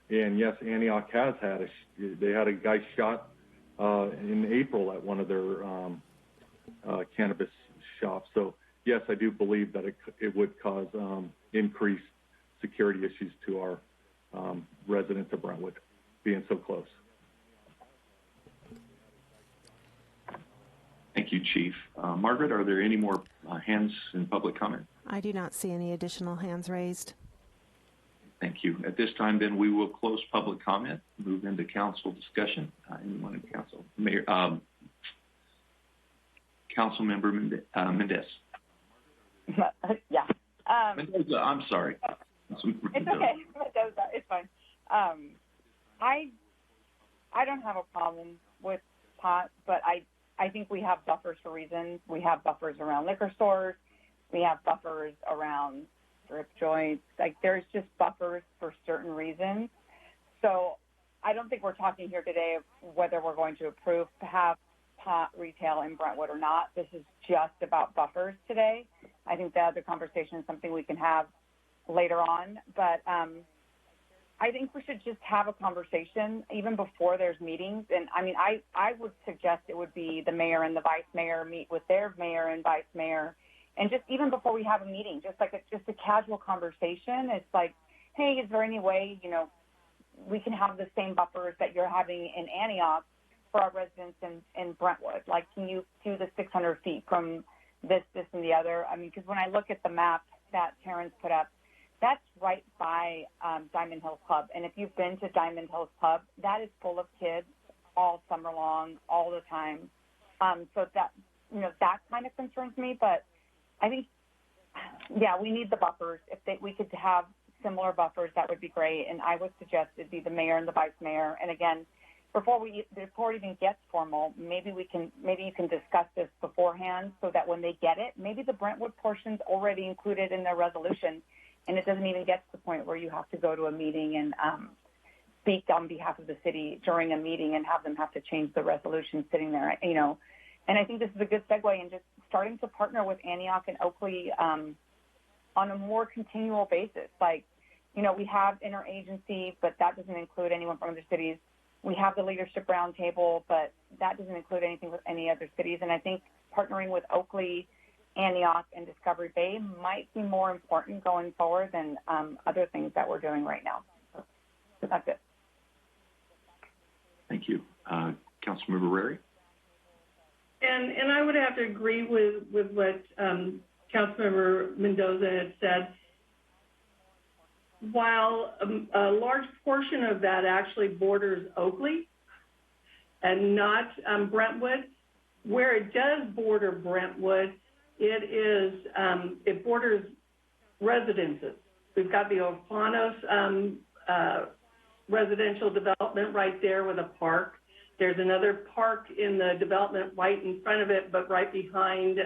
and yes, Antioch has had they had a guy shot in April at one of their cannabis shops. So yes, I do believe that it would cause increased security issues to our residents of Brentwood being so close. Thank you, Chief. Margaret, are there any more hands in public comment? I do not see any additional hands raised. Thank you. At this time, then, we will close public comment, move into council discussion. Anyone in council? Mayor, Council Member Mendez. Yeah. Mendoza, I'm sorry. It's okay. Mendoza, it's fine. I don't have a problem with pot, but I think we have buffers for reasons. We have buffers around liquor stores. We have buffers around strip joints. Like, there's just buffers for certain reasons. So I don't think we're talking here today of whether we're going to approve to have pot retail in Brentwood or not. This is just about buffers today. I think the other conversation is something we can have later on. But I think we should just have a conversation even before there's meetings. And I mean, I would suggest it would be the mayor and the vice mayor meet with their mayor and vice mayor. And just even before we have a meeting, just a casual conversation. It's like, hey, is there any way, you know, we can have the same buffers that you're having in Antioch for our residents in Brentwood? Like, can you do the 600 feet from this, and the other? I mean, because when I look at the map that Terrence put up, that's right by Diamond Hills Club. And if you've been to Diamond Hills Club, that is full of kids all summer long, all the time. So that, you know, that kind of concerns me. But I think, yeah, we need the buffers. If we could have similar buffers, that would be great. And I would suggest it'd be the mayor and the vice mayor. And again, before it even gets formal, maybe you can discuss this beforehand so that when they get it, maybe the Brentwood portion's already included in their resolution, and it doesn't even get to the point where you have to go to a meeting and speak on behalf of the city during a meeting and have them have to change the resolution sitting there, you know. And I think this is a good segue in just starting to partner with Antioch and Oakley on a more continual basis. Like, you know, we have interagency, but that doesn't include anyone from other cities. We have the Leadership Roundtable, but that doesn't include anything with any other cities. And I think partnering with Oakley, Antioch, and Discovery Bay might be more important going forward than other things that we're doing right now. So that's it. Thank you. Councilmember Rary? And I would have to agree with what Councilmember Mendoza had said. While a large portion of that actually borders Oakley and not Brentwood, where it does border Brentwood, it borders residences. We've got the Alfanos residential development right there with a park. There's another park in the development right in front of it, but right behind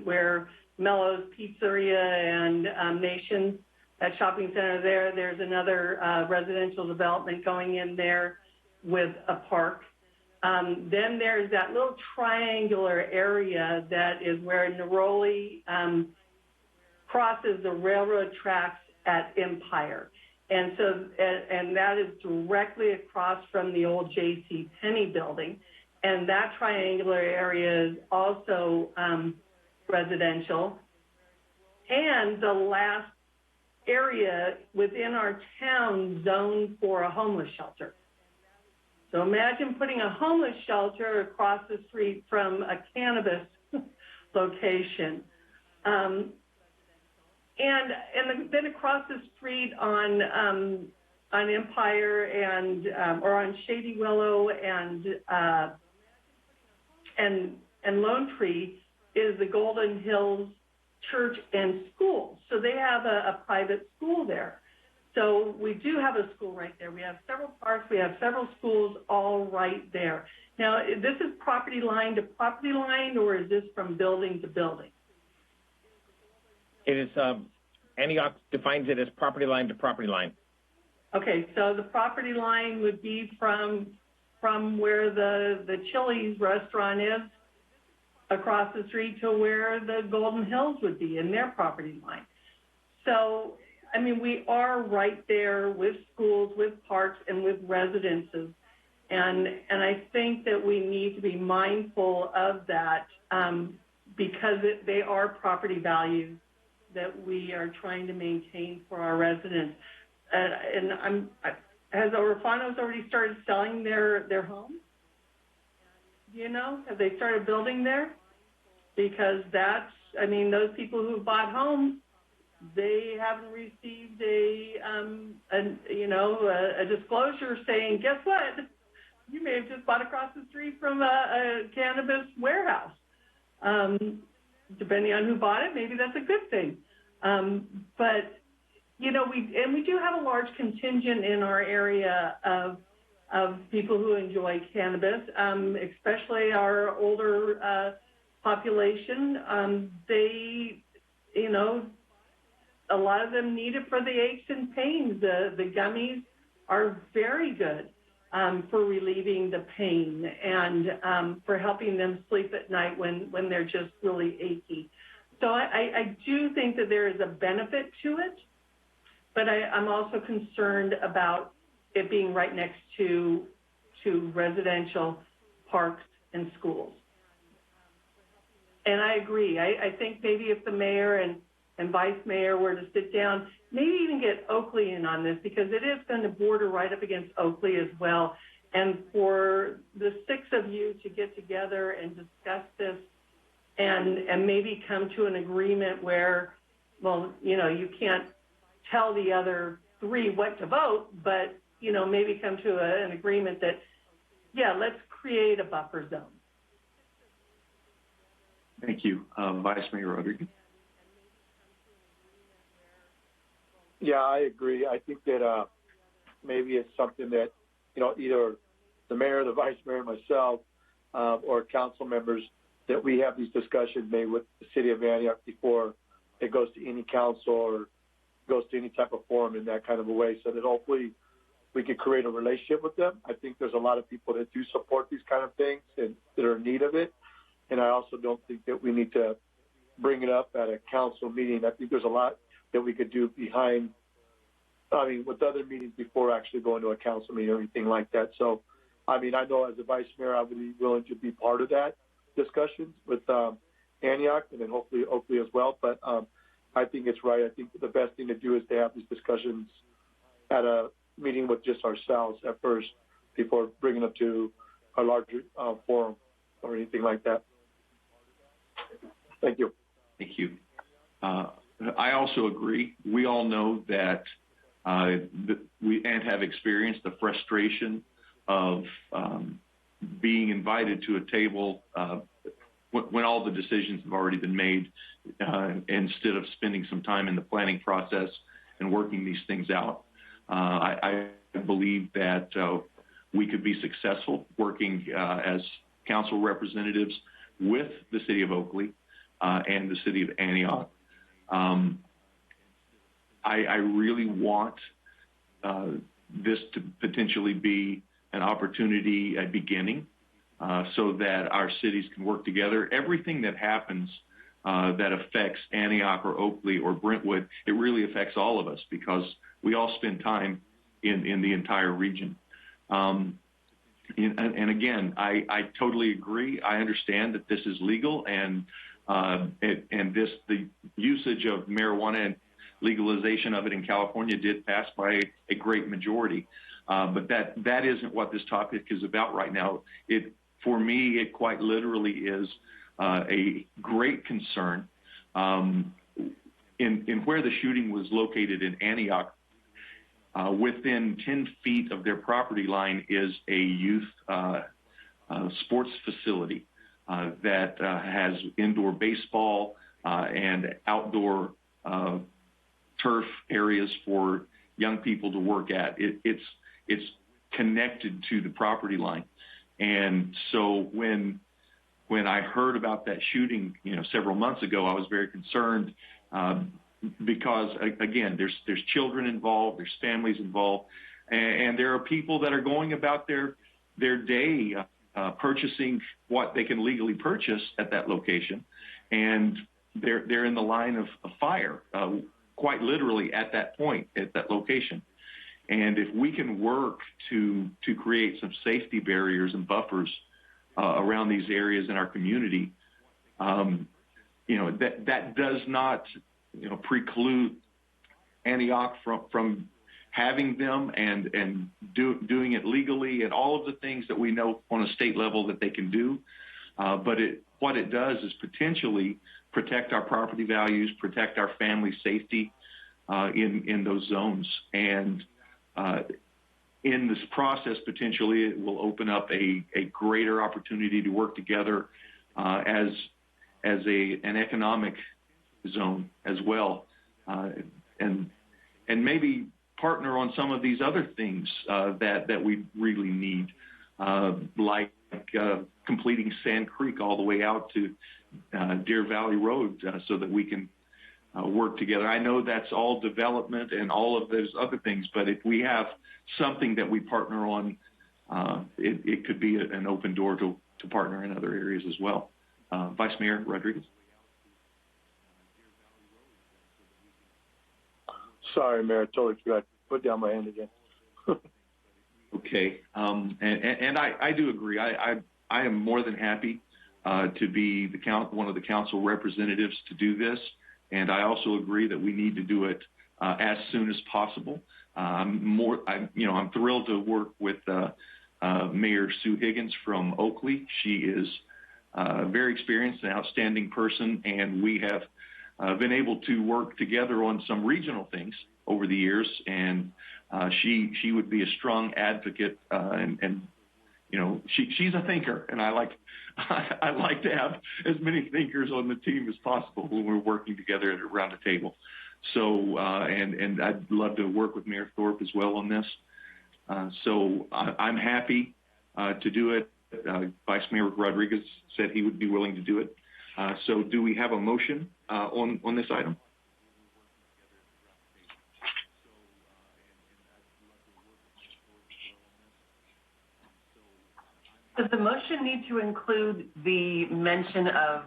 where Mello's Pizzeria and Nations, that shopping center there. There's another residential development going in there with a park. Then there's that little triangular area that is where Neroli crosses the railroad tracks at Empire. And so, and that is directly across from the old J.C. Penney building. And that triangular area is also residential, and the last area within our town zoned for a homeless shelter. So imagine putting a homeless shelter across the street from a cannabis location. And then across the street on Empire and or on Shady Willow and Lone Tree is the Golden Hills Church and School. So they have a private school there. So we do have a school right there. We have several parks. We have several schools all right there. Now, this is property line to property line, or is this from building to building? It is, Antioch defines it as property line to property line. Okay, so the property line would be from where the Chili's restaurant is across the street to where the Golden Hills would be in their property line. So, I mean, we are right there with schools, with parks, and with residences. And I think that we need to be mindful of that because they are property values that we are trying to maintain for our residents. Has Orfanos already started selling their homes? You know, have they started building there? Because that's, I mean, those people who bought homes, they haven't received a disclosure saying, guess what? You may have just bought across the street from a cannabis warehouse. Depending on who bought it, maybe that's a good thing. But, you know, we do have a large contingent in our area of people who enjoy cannabis, especially our older population. They, you know, a lot of them need it for the aches and pains. The gummies are very good for relieving the pain and for helping them sleep at night when they're just really achy. So I do think that there is a benefit to it, but I'm also concerned about it being right next to residential parks and schools. And I agree. I think maybe if the mayor and vice mayor were to sit down, maybe even get Oakley in on this, because it is going to border right up against Oakley as well. And for the six of you to get together and discuss this and maybe come to an agreement where, well, you know, you can't tell the other three what to vote, but, you know, maybe come to an agreement that, yeah, let's create a buffer zone. Thank you. Vice Mayor Rodriguez. Yeah, I agree. I think that maybe it's something that, you know, either the mayor, the vice mayor, myself, or council members, that we have these discussions made with the city of Antioch before it goes to any council or goes to any type of forum in that kind of a way, so that hopefully we could create a relationship with them. I think there's a lot of people that do support these kind of things and that are in need of it. And I also don't think that we need to bring it up at a council meeting. I think there's a lot that we could do behind, I mean, with other meetings before actually going to a council meeting or anything like that. So, I mean, I know as a vice mayor, I would be willing to be part of that discussions with Antioch and then hopefully Oakley as well. But I think it's right. I think the best thing to do is to have these discussions at a meeting with just ourselves at first before bringing it to a larger forum or anything like that. Thank you. Thank you. I also agree. We all know that we have experienced the frustration of being invited to a table when all the decisions have already been made, instead of spending some time in the planning process and working these things out. I believe that we could be successful working as council representatives with the city of Oakley and the city of Antioch. I really want this to potentially be an opportunity at beginning so that our cities can work together. Everything that happens that affects Antioch or Oakley or Brentwood, it really affects all of us because we all spend time in the entire region. And again, I totally agree. I understand that this is legal and The usage of marijuana and legalization of it in California did pass by a great majority. But that isn't what this topic is about right now. For me, it quite literally is a great concern. In where the shooting was located in Antioch, within 10 feet of their property line is a youth sports facility that has indoor baseball and outdoor turf areas for young people to work at. It's connected to the property line. And so when I heard about that shooting, several months ago, I was very concerned because, again, there's children involved, there's families involved, and there are people that are going about their day purchasing what they can legally purchase at that location, and they're in the line of fire, quite literally at that point, at that location. And if we can work to create some safety barriers and buffers around these areas in our community, that does not, preclude Antioch from having them and doing it legally and all of the things that we know on a state level that they can do. But what it does is potentially protect our property values, protect our family safety in those zones. And in this process, potentially, it will open up a greater opportunity to work together as an economic zone as well, and maybe partner on some of these other things that we really need, like completing Sand Creek all the way out to Deer Valley Road, so that we can work together. I know that's all development and all of those other things, but if we have something that we partner on, it could be an open door to partner in other areas as well. Vice Mayor Rodriguez. Sorry, Mayor, I totally forgot to put down my hand again. Okay, and I do agree. I am more than happy to be one of the council representatives to do this, and I also agree that we need to do it as soon as possible. I'm thrilled to work with Mayor Sue Higgins from Oakley. She is very experienced, an outstanding person, and we have been able to work together on some regional things over the years, and she would be a strong advocate, and she's a thinker, and I like to have as many thinkers on the team as possible when we're working together around the table. So and I'd love to work with Mayor Thorpe as well on this. So I'm happy to do it. Vice Mayor Rodriguez said he would be willing to do it. So do we have a motion on this item? Does the motion need to include the mention of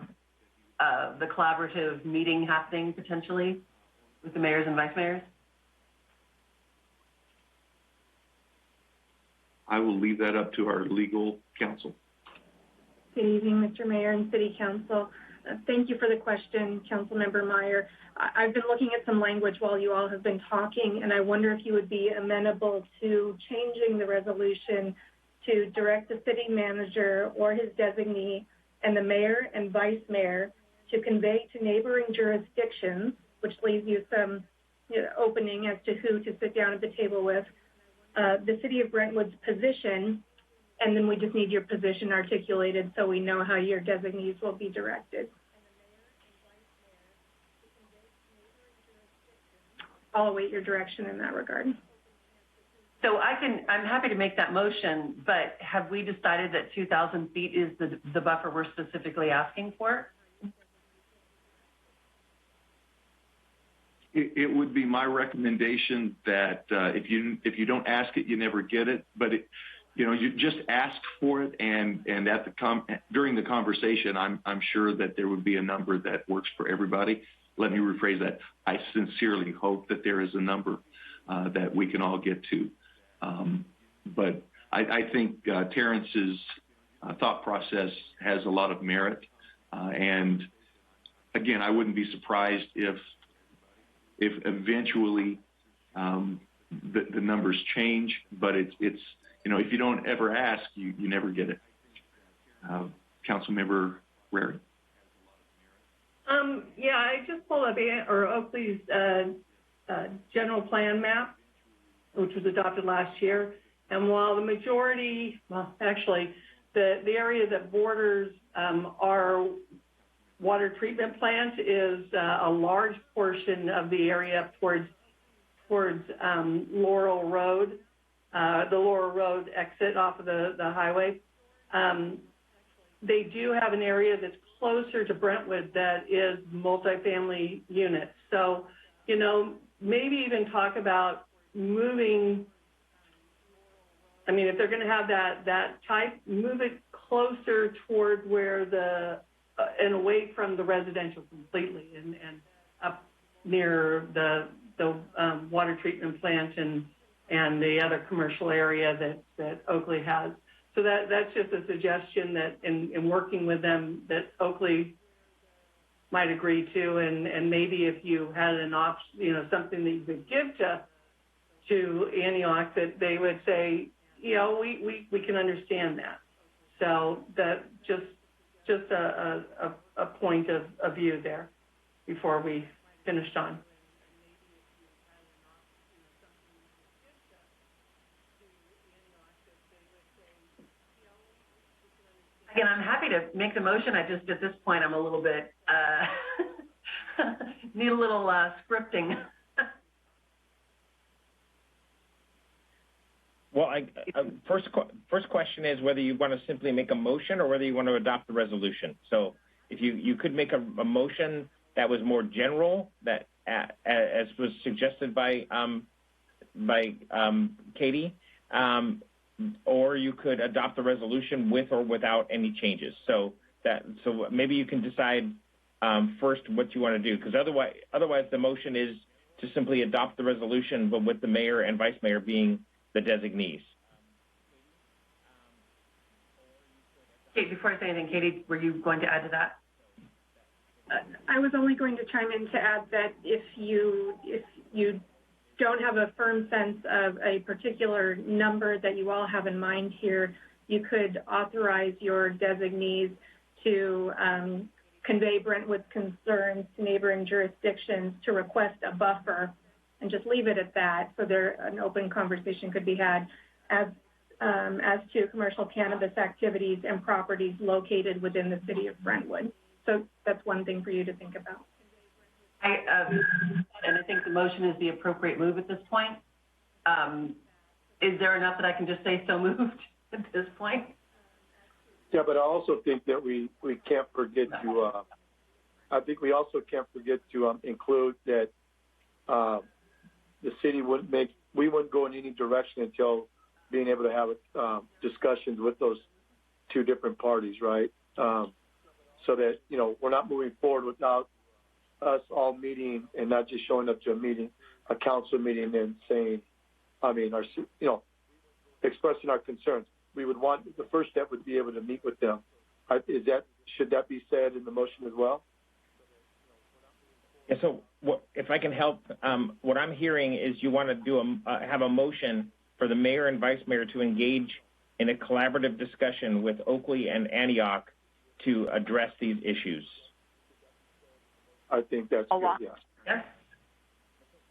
the collaborative meeting happening potentially with the mayors and vice mayors? I will leave that up to our legal counsel. Good evening, Mr. Mayor and City Council. Thank you for the question, Councilmember Meyer. I've been looking at some language while you all have been talking, and I wonder if you would be amenable to changing the resolution to direct the city manager or his designee and the mayor and vice mayor to convey to neighboring jurisdictions, which leaves you some opening as to who to sit down at the table with, the city of Brentwood's position, and then we just need your position articulated so we know how your designees will be directed. I'll await your direction in that regard. So I'm happy to make that motion, but have we decided that 2,000 feet is the buffer we're specifically asking for? It would be my recommendation that if you don't ask it, you never get it. But you just ask for it, and during the conversation, I'm sure that there would be a number that works for everybody. Let me rephrase that. I sincerely hope that there is a number that we can all get to. But I think Terrence's thought process has a lot of merit, and again, I wouldn't be surprised if eventually the numbers change, but it's if you don't ever ask, you never get it. Councilmember Rary. Yeah, I just pulled up Oakley's general plan map, which was adopted last year. And while the majority, well, actually, the area that borders our water treatment plant is a large portion of the area towards Laurel Road, the Laurel Road exit off of the highway. They do have an area that's closer to Brentwood that is multifamily units. So, maybe even talk about moving, if they're going to have that type, move it closer toward where and away from the residential completely and up near the water treatment plant and the other commercial area that Oakley has. So that's just a suggestion that in working with them that Oakley might agree to, and maybe if you had an option, something that you could give to Antioch, that they would say, we can understand that. So that just a point of view there before we finished on. Again, I'm happy to make the motion. I just, at this point, I'm a little bit, need a little scripting. Well, first question is whether you want to simply make a motion or whether you want to adopt the resolution. So if you could make a motion that was more general, that as was suggested by Katie, or you could adopt the resolution with or without any changes. So maybe you can decide first what you want to do, because otherwise the motion is to simply adopt the resolution, but with the mayor and vice mayor being the designees. Kate, before I say anything, Katie, were you going to add to that? I was only going to chime in to add that if you don't have a firm sense of a particular number that you all have in mind here, you could authorize your designees to convey Brentwood's concerns to neighboring jurisdictions to request a buffer and just leave it at that, so an open conversation could be had as to commercial cannabis activities and properties located within the city of Brentwood. So that's one thing for you to think about. And I think the motion is the appropriate move at this point. Is there enough that I can just say so moved at this point? Yeah, but I also think that we can't forget to, I think we also can't forget to include that the city we wouldn't go in any direction until being able to have discussions with those two different parties, right? So that, we're not moving forward without us all meeting and not just showing up to a council meeting and saying, expressing our concerns. We would want, the first step would be able to meet with them. Should that be said in the motion as well? Yeah, so if I can help, what I'm hearing is you want to have a motion for the mayor and vice mayor to engage in a collaborative discussion with Oakley and Antioch to address these issues. I think that's good, yeah. Yes.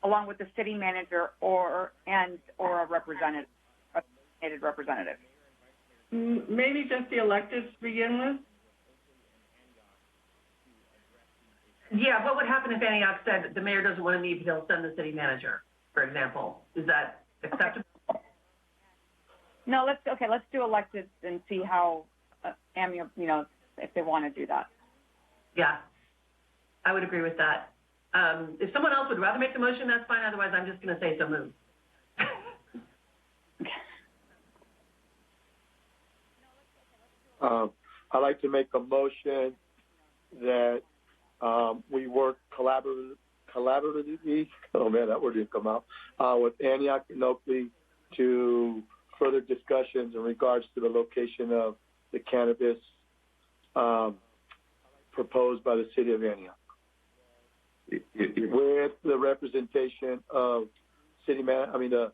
Along with the city manager or a representative, a designated representative. Maybe just the electeds to begin with. Yeah, what would happen if Antioch said the mayor doesn't want to meet, but he'll send the city manager, for example? Is that acceptable? No, let's do electeds and see how if they want to do that. Yeah, I would agree with that. If someone else would rather make the motion, that's fine. Otherwise, I'm just going to say so moved. I'd like to make a motion that we work collaboratively, oh man, that word didn't come out, with Antioch and Oakley to further discussions in regards to the location of the cannabis proposed by the city of Antioch. with the representation of the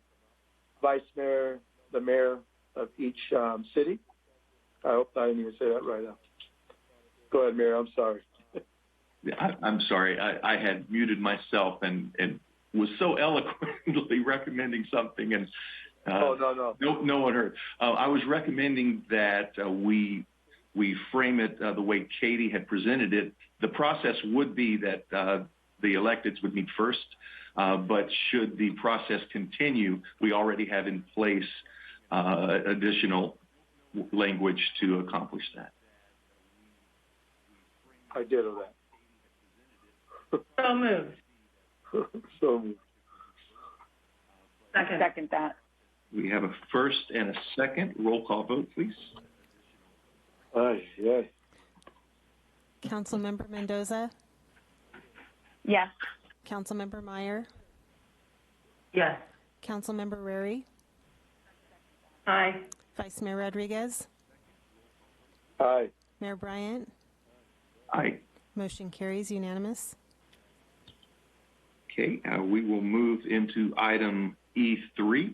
vice mayor, the mayor of each city. I hope I didn't even say that right now. Go ahead, Mayor. I'm sorry. I'm sorry. I had muted myself and was so eloquently recommending something, and no one heard. I was recommending that we frame it the way Katie had presented it. The process would be that the electeds would meet first, but should the process continue, we already have in place additional language to accomplish that. I did all that. So moved. So moved. Second that. We have a first and a second. Roll call vote, please. Aye, yes. Councilmember Mendoza? Yes. Councilmember Meyer? Yes. Councilmember Rary? Aye. Vice Mayor Rodriguez? Aye. Mayor Bryant? Aye. Motion carries unanimous. Okay, we will move into item E3,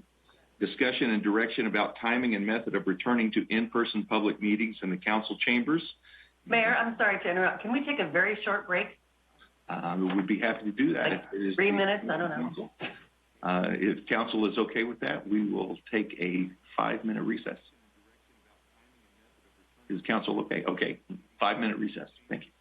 discussion and direction about timing and method of returning to in-person public meetings in the council chambers. Mayor, I'm sorry to interrupt. Can we take a very short break? We'd be happy to do that. Like 3 minutes? I don't know. If council is okay with that, we will take a 5-minute recess. Is council okay? Okay, 5-minute recess. Thank you.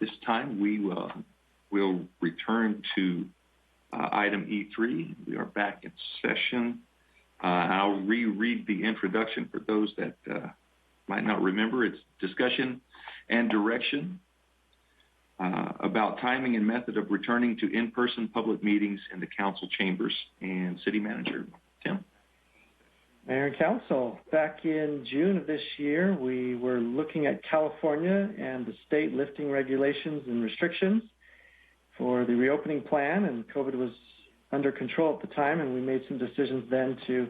this time, we will return to item E3. We are back in session. I'll reread the introduction for those that might not remember. It's discussion and direction about timing and method of returning to in-person public meetings in the council chambers. And City Manager Tim. Mayor and Council, back in June of this year, we were looking at California and the state lifting regulations and restrictions for the reopening plan, and COVID was under control at the time, and we made some decisions then to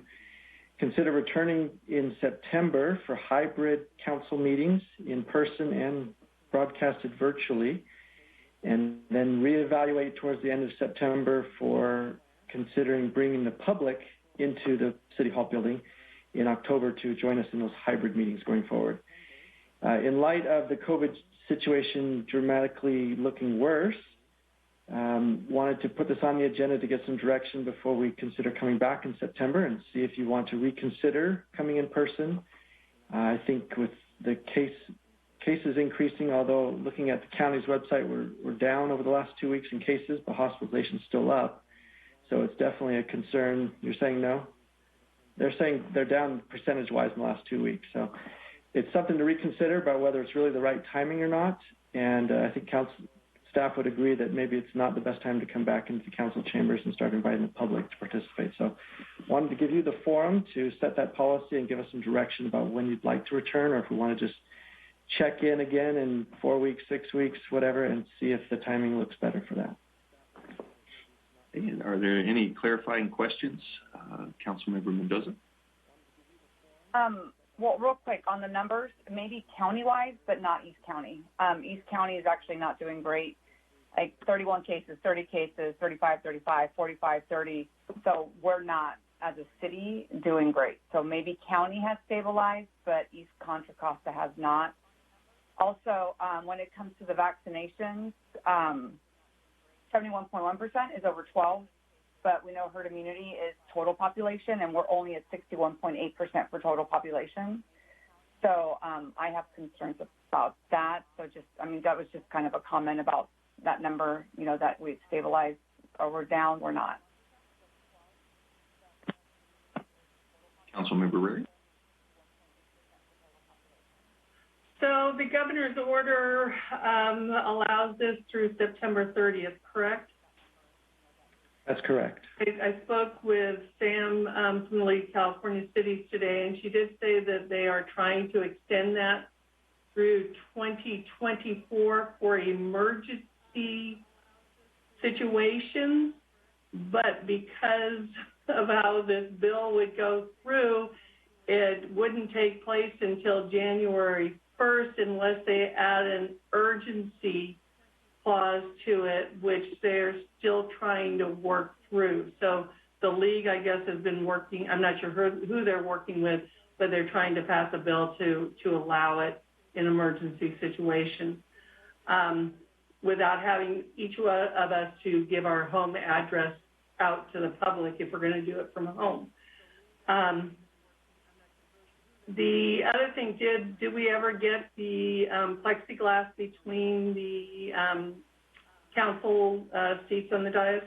consider returning in September for hybrid council meetings in person and broadcasted virtually, and then reevaluate towards the end of September for considering bringing the public into the City Hall building in October to join us in those hybrid meetings going forward. In light of the COVID situation dramatically looking worse, wanted to put this on the agenda to get some direction before we consider coming back in September and see if you want to reconsider coming in person. I think with the cases increasing, although looking at the county's website, we're down over the last 2 weeks in cases, but hospitalization's still up. So it's definitely a concern. You're saying no? They're saying they're down percentage-wise in the last 2 weeks. So it's something to reconsider about whether it's really the right timing or not. And I think council staff would agree that maybe it's not the best time to come back into the council chambers and start inviting the public to participate. So wanted to give you the forum to set that policy and give us some direction about when you'd like to return, or if we want to just check in again in 4 weeks, 6 weeks, whatever, and see if the timing looks better for that. And are there any clarifying questions? Councilmember Mendoza? Well, real quick on the numbers, maybe county-wise, but not East County. East County is actually not doing great. Like 31 cases, 30 cases, 35, 35, 45, 30. So we're not, as a city, doing great. So maybe county has stabilized, but East Contra Costa has not. Also, when it comes to the vaccinations, 71.1% is over 12, but we know herd immunity is total population, and we're only at 61.8% for total population. So I have concerns about that. So that was just kind of a comment about that number, that we've stabilized, or we're down, we're not. Councilmember Rary? So the governor's order allows this through September 30th, correct? That's correct. I spoke with Sam from the League of California Cities today, and she did say that they are trying to extend that through 2024 for emergency situations, but because of how this bill would go through, it wouldn't take place until January 1st unless they add an urgency clause to it, which they're still trying to work through. So the league, I guess, has been working, I'm not sure who they're working with, but they're trying to pass a bill to allow it in emergency situations without having each one of us to give our home address out to the public if we're going to do it from home. The other thing, did we ever get the plexiglass between the council seats on the dais?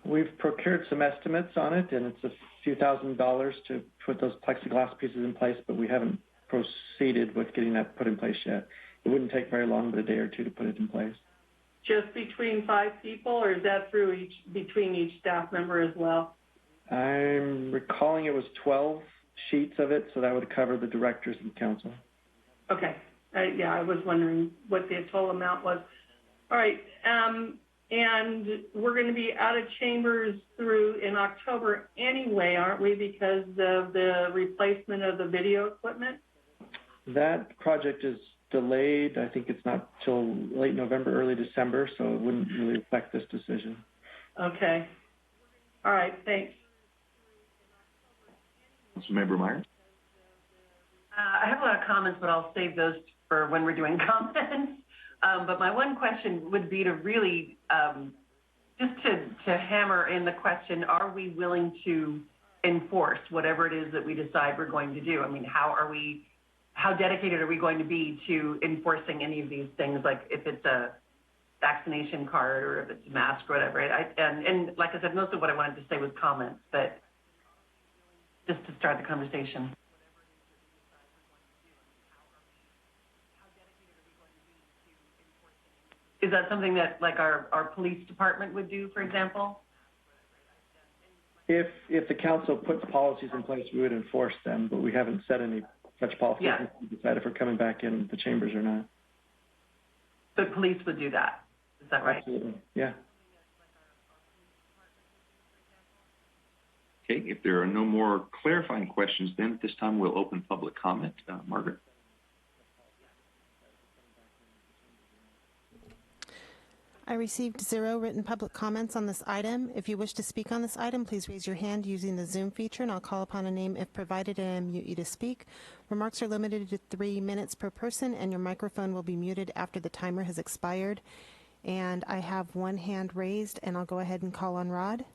We've procured some estimates on it, and it's a few $1,000s to put those plexiglass pieces in place, but we haven't proceeded with getting that put in place yet. It wouldn't take very long, but a day or two to put it in place. Just between 5 people, or is that between each staff member as well? I'm recalling it was 12 sheets of it, so that would cover the directors and council. Okay. I was wondering what the total amount was. All right. And we're going to be out of chambers through in October anyway, aren't we, because of the replacement of the video equipment? That project is delayed. I think it's not till late November, early December, so it wouldn't really affect this decision. Okay. All right. Thanks. Councilmember Meyer? I have a lot of comments, but I'll save those for when we're doing comments. But my one question would be to really just to hammer in the question, are we willing to enforce whatever it is that we decide we're going to do? I mean, how are we how dedicated are we going to be to enforcing any of these things, like if it's a vaccination card or if it's a mask or whatever. And like I said, most of what I wanted to say was comments, but just to start the conversation. Is that something that like our police department would do, for example? If the council puts policies in place, we would enforce them, but we haven't set any such policies to decide if we're coming back in the chambers or not. The police would do that. Is that right? Absolutely. Yeah. Okay, if there are no more clarifying questions, then at this time we'll open public comment. Margaret? I received 0 written public comments on this item. If you wish to speak on this item, please raise your hand using the Zoom feature, and I'll call upon a name if provided and mute you to speak. Remarks are limited to 3 minutes per person, and your microphone will be muted after the timer has expired. And I have 1 hand raised, and I'll go ahead and call on Rod.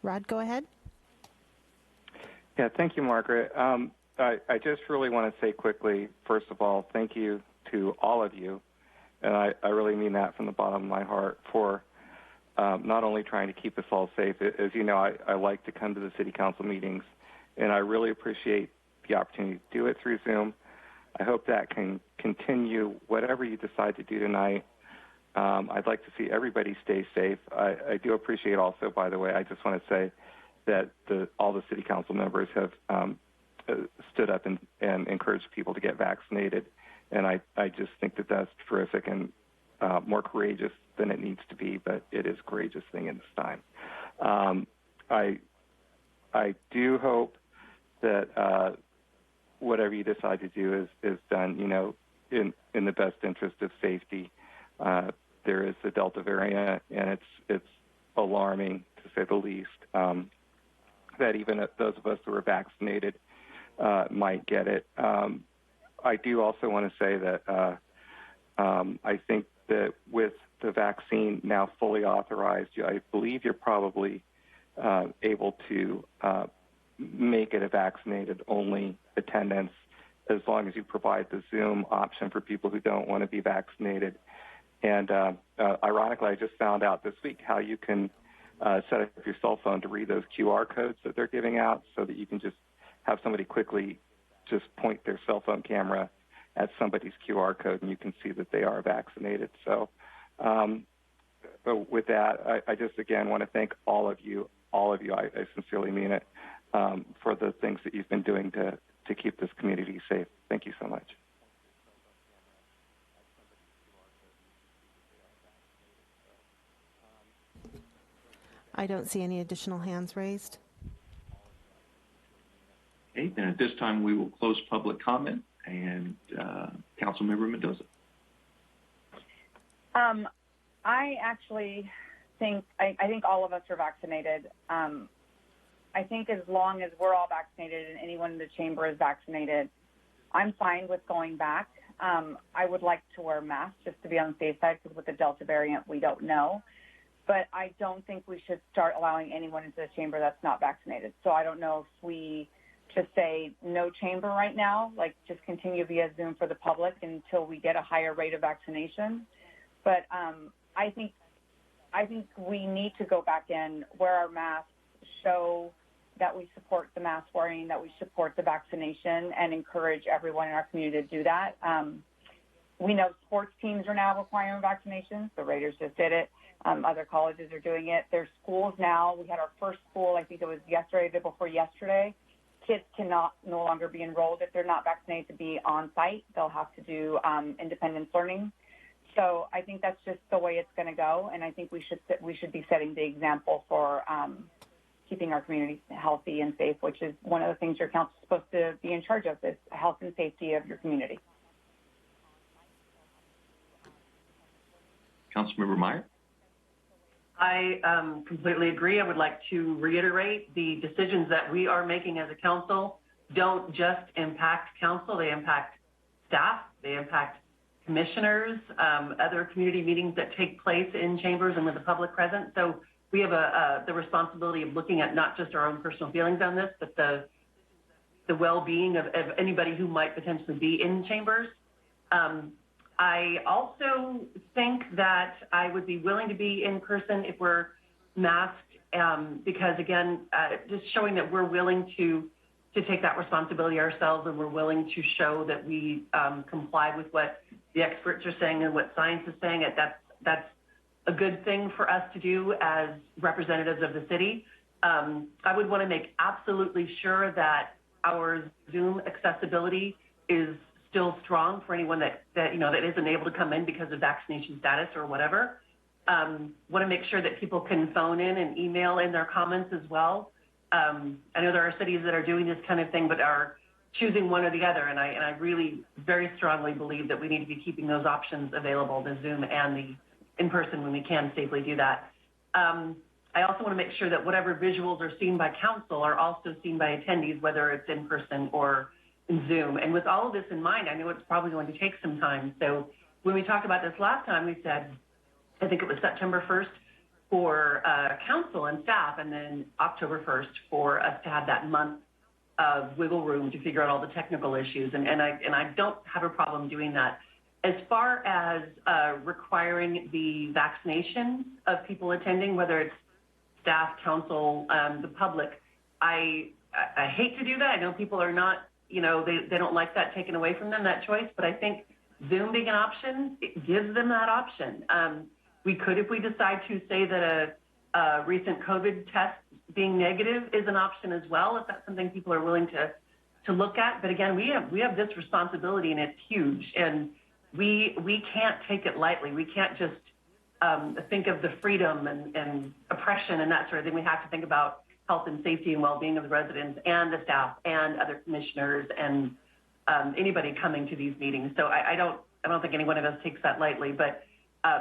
Rod, go ahead. Yeah, thank you, Margaret. I just really want to say quickly, first of all, thank you to all of you. And I really mean that from the bottom of my heart for not only trying to keep us all safe. As you know, I like to come to the city council meetings, and I really appreciate the opportunity to do it through Zoom. I hope that can continue whatever you decide to do tonight. I'd like to see everybody stay safe. I do appreciate also, by the way, I just want to say that all the city council members have stood up and encouraged people to get vaccinated. And I just think that that's terrific and more courageous than it needs to be, but it is a courageous thing in this time. I do hope that whatever you decide to do is done, in the best interest of safety. There is the Delta variant, and it's alarming, to say the least, that even those of us who are vaccinated might get it. I do also want to say that I think that with the vaccine now fully authorized, I believe you're probably able to make it a vaccinated-only attendance as long as you provide the Zoom option for people who don't want to be vaccinated. And ironically, I just found out this week how you can set up your cell phone to read those QR codes that they're giving out so that you can just have somebody quickly just point their cell phone camera at somebody's QR code and you can see that they are vaccinated. So with that, I just again want to thank all of you, I sincerely mean it, for the things that you've been doing to keep this community safe. Thank you so much. I don't see any additional hands raised. Okay, then at this time we will close public comment, and Councilmember Mendoza. I actually think I think all of us are vaccinated. I think as long as we're all vaccinated and anyone in the chamber is vaccinated, I'm fine with going back. I would like to wear masks just to be on the safe side, because with the Delta variant, we don't know. But I don't think we should start allowing anyone into the chamber that's not vaccinated. So I don't know if we just say no chamber right now, like just continue via Zoom for the public until we get a higher rate of vaccination. But I think we need to go back in, wear our masks, show that we support the mask wearing, that we support the vaccination, and encourage everyone in our community to do that. We know sports teams are now requiring vaccinations. The Raiders just did it. Other colleges are doing it. There's schools now. We had our first school, I think it was yesterday, the day before yesterday. Kids no longer be enrolled if they're not vaccinated to be on site. They'll have to do independence learning. So I think that's just the way it's going to go, and I think we should be setting the example for keeping our community healthy and safe, which is one of the things your council is supposed to be in charge of, is health and safety of your community. Councilmember Meyer? I completely agree. I would like to reiterate the decisions that we are making as a council don't just impact council, they impact staff, they impact commissioners, other community meetings that take place in chambers and with the public present. So we have the responsibility of looking at not just our own personal feelings on this, but the the well-being of anybody who might potentially be in chambers. I also think that I would be willing to be in person if we're masked, because again, just showing that we're willing to take that responsibility ourselves, and we're willing to show that we comply with what the experts are saying and what science is saying. That's a good thing for us to do as representatives of the city. I would want to make absolutely sure that our Zoom accessibility is still strong for anyone that isn't able to come in because of vaccination status or whatever. Want to make sure that people can phone in and email in their comments as well. I know there are cities that are doing this kind of thing, but are choosing one or the other, and I really very strongly believe that we need to be keeping those options available, the Zoom and the in-person, when we can safely do that. I also want to make sure that whatever visuals are seen by council are also seen by attendees, whether it's in person or in Zoom. And with all of this in mind, I know it's probably going to take some time. So when we talked about this last time, we said, I think it was September 1st for council and staff, and then October 1st for us to have that month of wiggle room to figure out all the technical issues. And I don't have a problem doing that. As far as requiring the vaccination of people attending, whether it's staff, council, the public, I hate to do that. I know people are not, they don't like that taken away from them, that choice, but I think Zoom being an option, it gives them that option. We could, if we decide to, say that a recent COVID test being negative is an option as well, if that's something people are willing to look at. But again, we have this responsibility, and it's huge, and we can't take it lightly. We can't just think of the freedom and oppression and that sort of thing. We have to think about health and safety and well-being of the residents and the staff and other commissioners and anybody coming to these meetings. So I don't think any one of us takes that lightly, but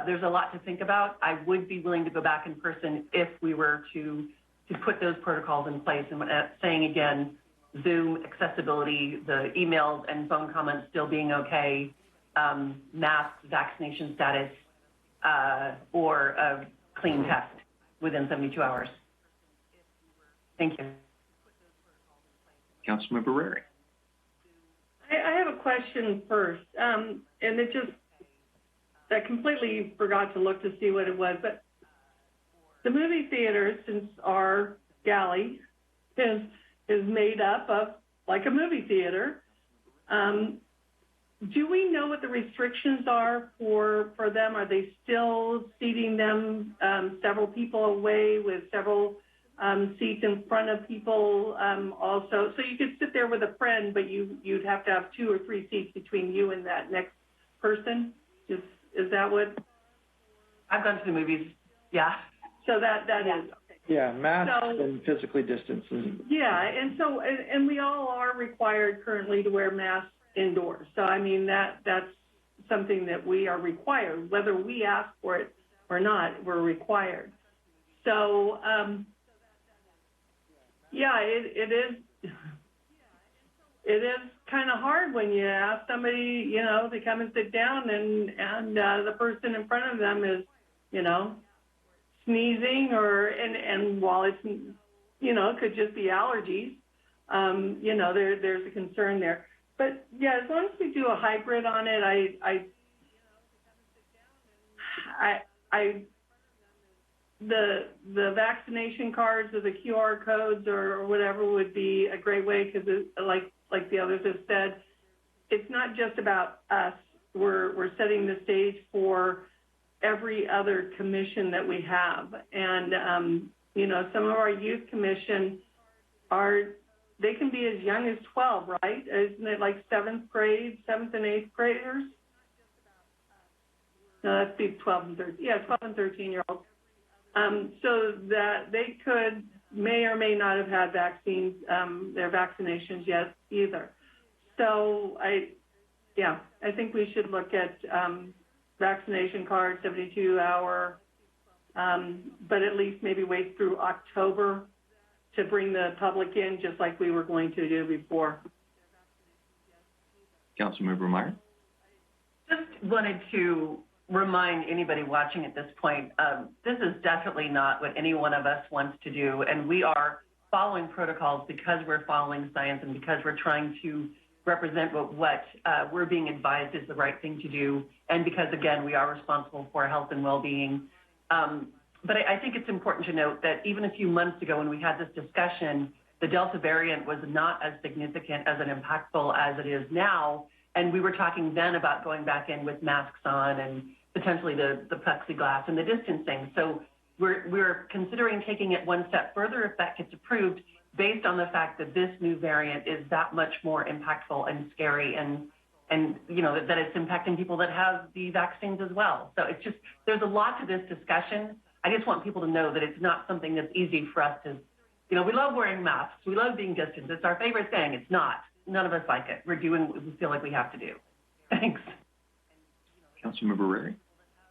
there's a lot to think about. I would be willing to go back in person if we were to put those protocols in place. And saying again, Zoom accessibility, the emails and phone comments still being okay, mask, vaccination status, or a clean test within 72 hours. Thank you. Councilmember Rary. I have a question first, and I completely forgot to look to see what it was, but the movie theater, since our galley is made up of like a movie theater, do we know what the restrictions are for them? Are they still seating them several people away with several seats in front of people also? So you could sit there with a friend, but you'd have to have 2 or 3 seats between you and that next person? Is that what? I've gone to the movies, yeah. So that is. Yeah, masks and physically distancing. Yeah, and we all are required currently to wear masks indoors. So I mean that's something that we are required, whether we ask for it or not, we're required. So it is kind of hard when you ask somebody, to come and sit down and the person in front of them is, sneezing and while it's, it could just be allergies, there's a concern there. But yeah, as long as we do a hybrid on it, the vaccination cards or the QR codes or whatever would be a great way, because like the others have said, it's not just about us. We're setting the stage for every other commission that we have, and some of our youth commission they can be as young as 12, right? Isn't it like 7th and 8th graders? No, that'd be 12 and 13. Yeah, 12 and 13-year-olds. So that they may or may not have had vaccines, their vaccinations yet either. So I think we should look at vaccination cards, 72-hour, but at least maybe wait through October to bring the public in, just like we were going to do before. Councilmember Meyer. Just wanted to remind anybody watching at this point, this is definitely not what any one of us wants to do, and we are following protocols because we're following science and because we're trying to represent what we're being advised is the right thing to do, and because, again, we are responsible for health and well-being. But I think it's important to note that even a few months ago when we had this discussion, the Delta variant was not as significant as and impactful as it is now, and we were talking then about going back in with masks on and potentially the plexiglass and the distancing. So we're considering taking it one step further if that gets approved, based on the fact that this new variant is that much more impactful and scary, and you know that it's impacting people that have the vaccines as well. So it's just, there's a lot to this discussion. I just want people to know that it's not something that's easy for us to, you know, we love wearing masks, we love being distanced, it's our favorite thing. It's not. None of us like it. We're doing what we feel like we have to do. Thanks. Councilmember Rary.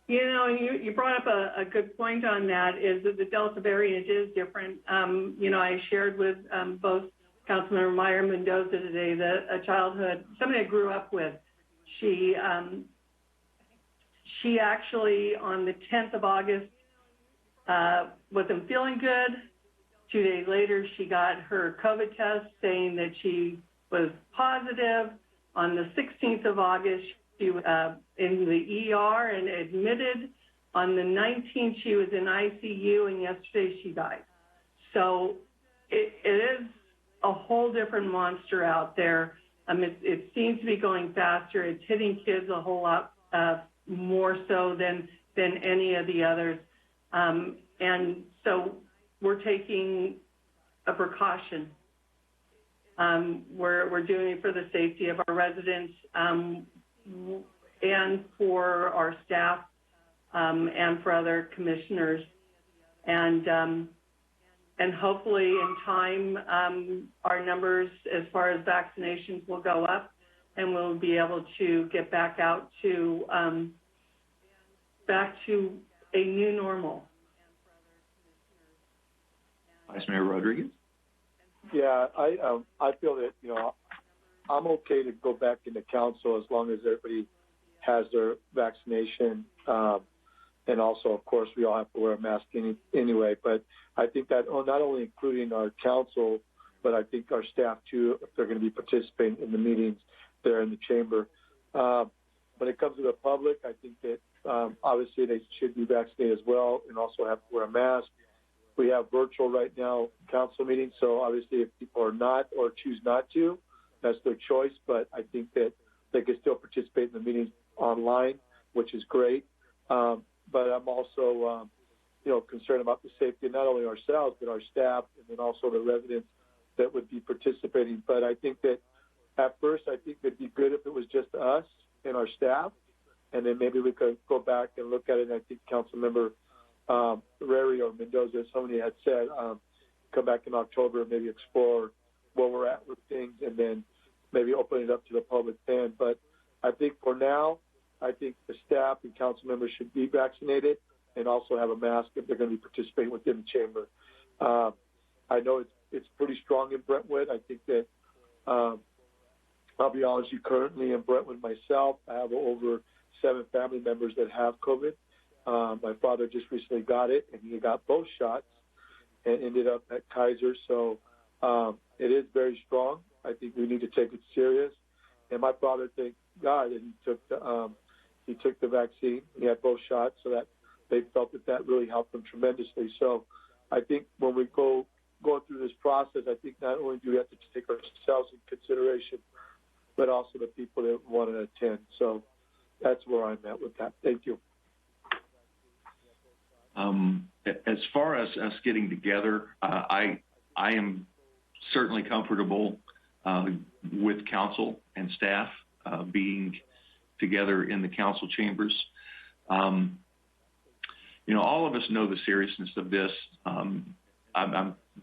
You know, you brought up a good point on that, is that the Delta variant is different. You know, I shared with both Councilmember Meyer and Mendoza today that a childhood, somebody I grew up with, she actually on the 10th of August wasn't feeling good. 2 days later, she got her COVID test saying that she was positive. On the 16th of August, she was in the ER and admitted. On the 19th, she was in ICU, and yesterday she died. So it is a whole different monster out there. It seems to be going faster. It's hitting kids a whole lot more so than any of the others. And so we're taking a precaution. We're doing it for the safety of our residents and for our staff and for other commissioners. And hopefully in time, our numbers as far as vaccinations will go up, and we'll be able to get back out to a new normal. Vice Mayor Rodriguez. Yeah, I feel that, you know, I'm okay to go back into council as long as everybody has their vaccination. And also, of course, we all have to wear a mask anyway. But I think that not only including our council, but I think our staff too, if they're going to be participating in the meetings there in the chamber. When it comes to the public, I think that obviously they should be vaccinated as well and also have to wear a mask. We have virtual right now council meetings, so obviously if people are not or choose not to, that's their choice. But I think that they can still participate in the meetings online, which is great. But I'm also, you know, concerned about the safety of not only ourselves, but our staff and then also the residents that would be participating. But I think that at first, I think it'd be good if it was just us and our staff, and then maybe we could go back and look at it. And I think Councilmember Rary or Mendoza, as somebody had said, come back in October and maybe explore where we're at with things and then maybe open it up to the public then. But I think for now, I think the staff and council members should be vaccinated and also have a mask if they're going to be participating within the chamber. I know it's pretty strong in Brentwood. I think that, I'll be honest with you, currently in Brentwood myself, I have over 7 family members that have COVID. My father just recently got it, and he got both shots and ended up at Kaiser. So it is very strong. I think we need to take it serious. And my father, thank God, that he took the vaccine. He had both shots, so that they felt that really helped him tremendously. So I think when we go through this process, I think not only do we have to take ourselves in consideration, but also the people that want to attend. So that's where I'm at with that. Thank you. As far as us getting together, I am certainly comfortable with council and staff being together in the council chambers. You know, all of us know the seriousness of this. I'm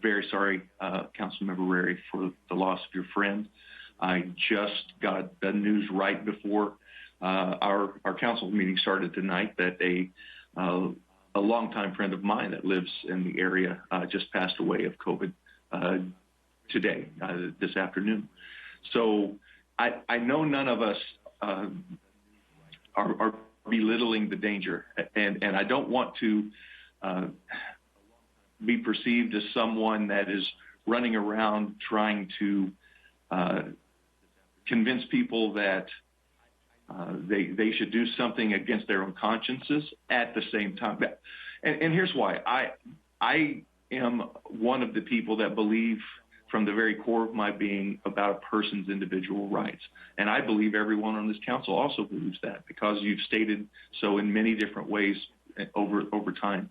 very sorry, Councilmember Rary, for the loss of your friend. I just got the news right before our council meeting started tonight that a longtime friend of mine that lives in the area just passed away of COVID today, this afternoon. So I know none of us are belittling the danger, and I don't want to be perceived as someone that is running around trying to convince people that they should do something against their own consciences at the same time. And here's why. I am one of the people that believe from the very core of my being about a person's individual rights. And I believe everyone on this council also believes that, because you've stated so in many different ways over time.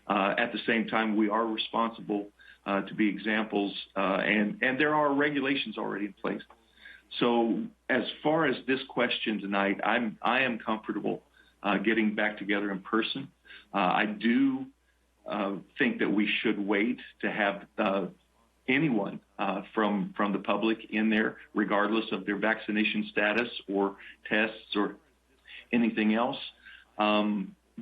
At the same time, we are responsible to be examples, and there are regulations already in place. So as far as this question tonight, I am comfortable getting back together in person. I do think that we should wait to have anyone from the public in there, regardless of their vaccination status or tests or anything else.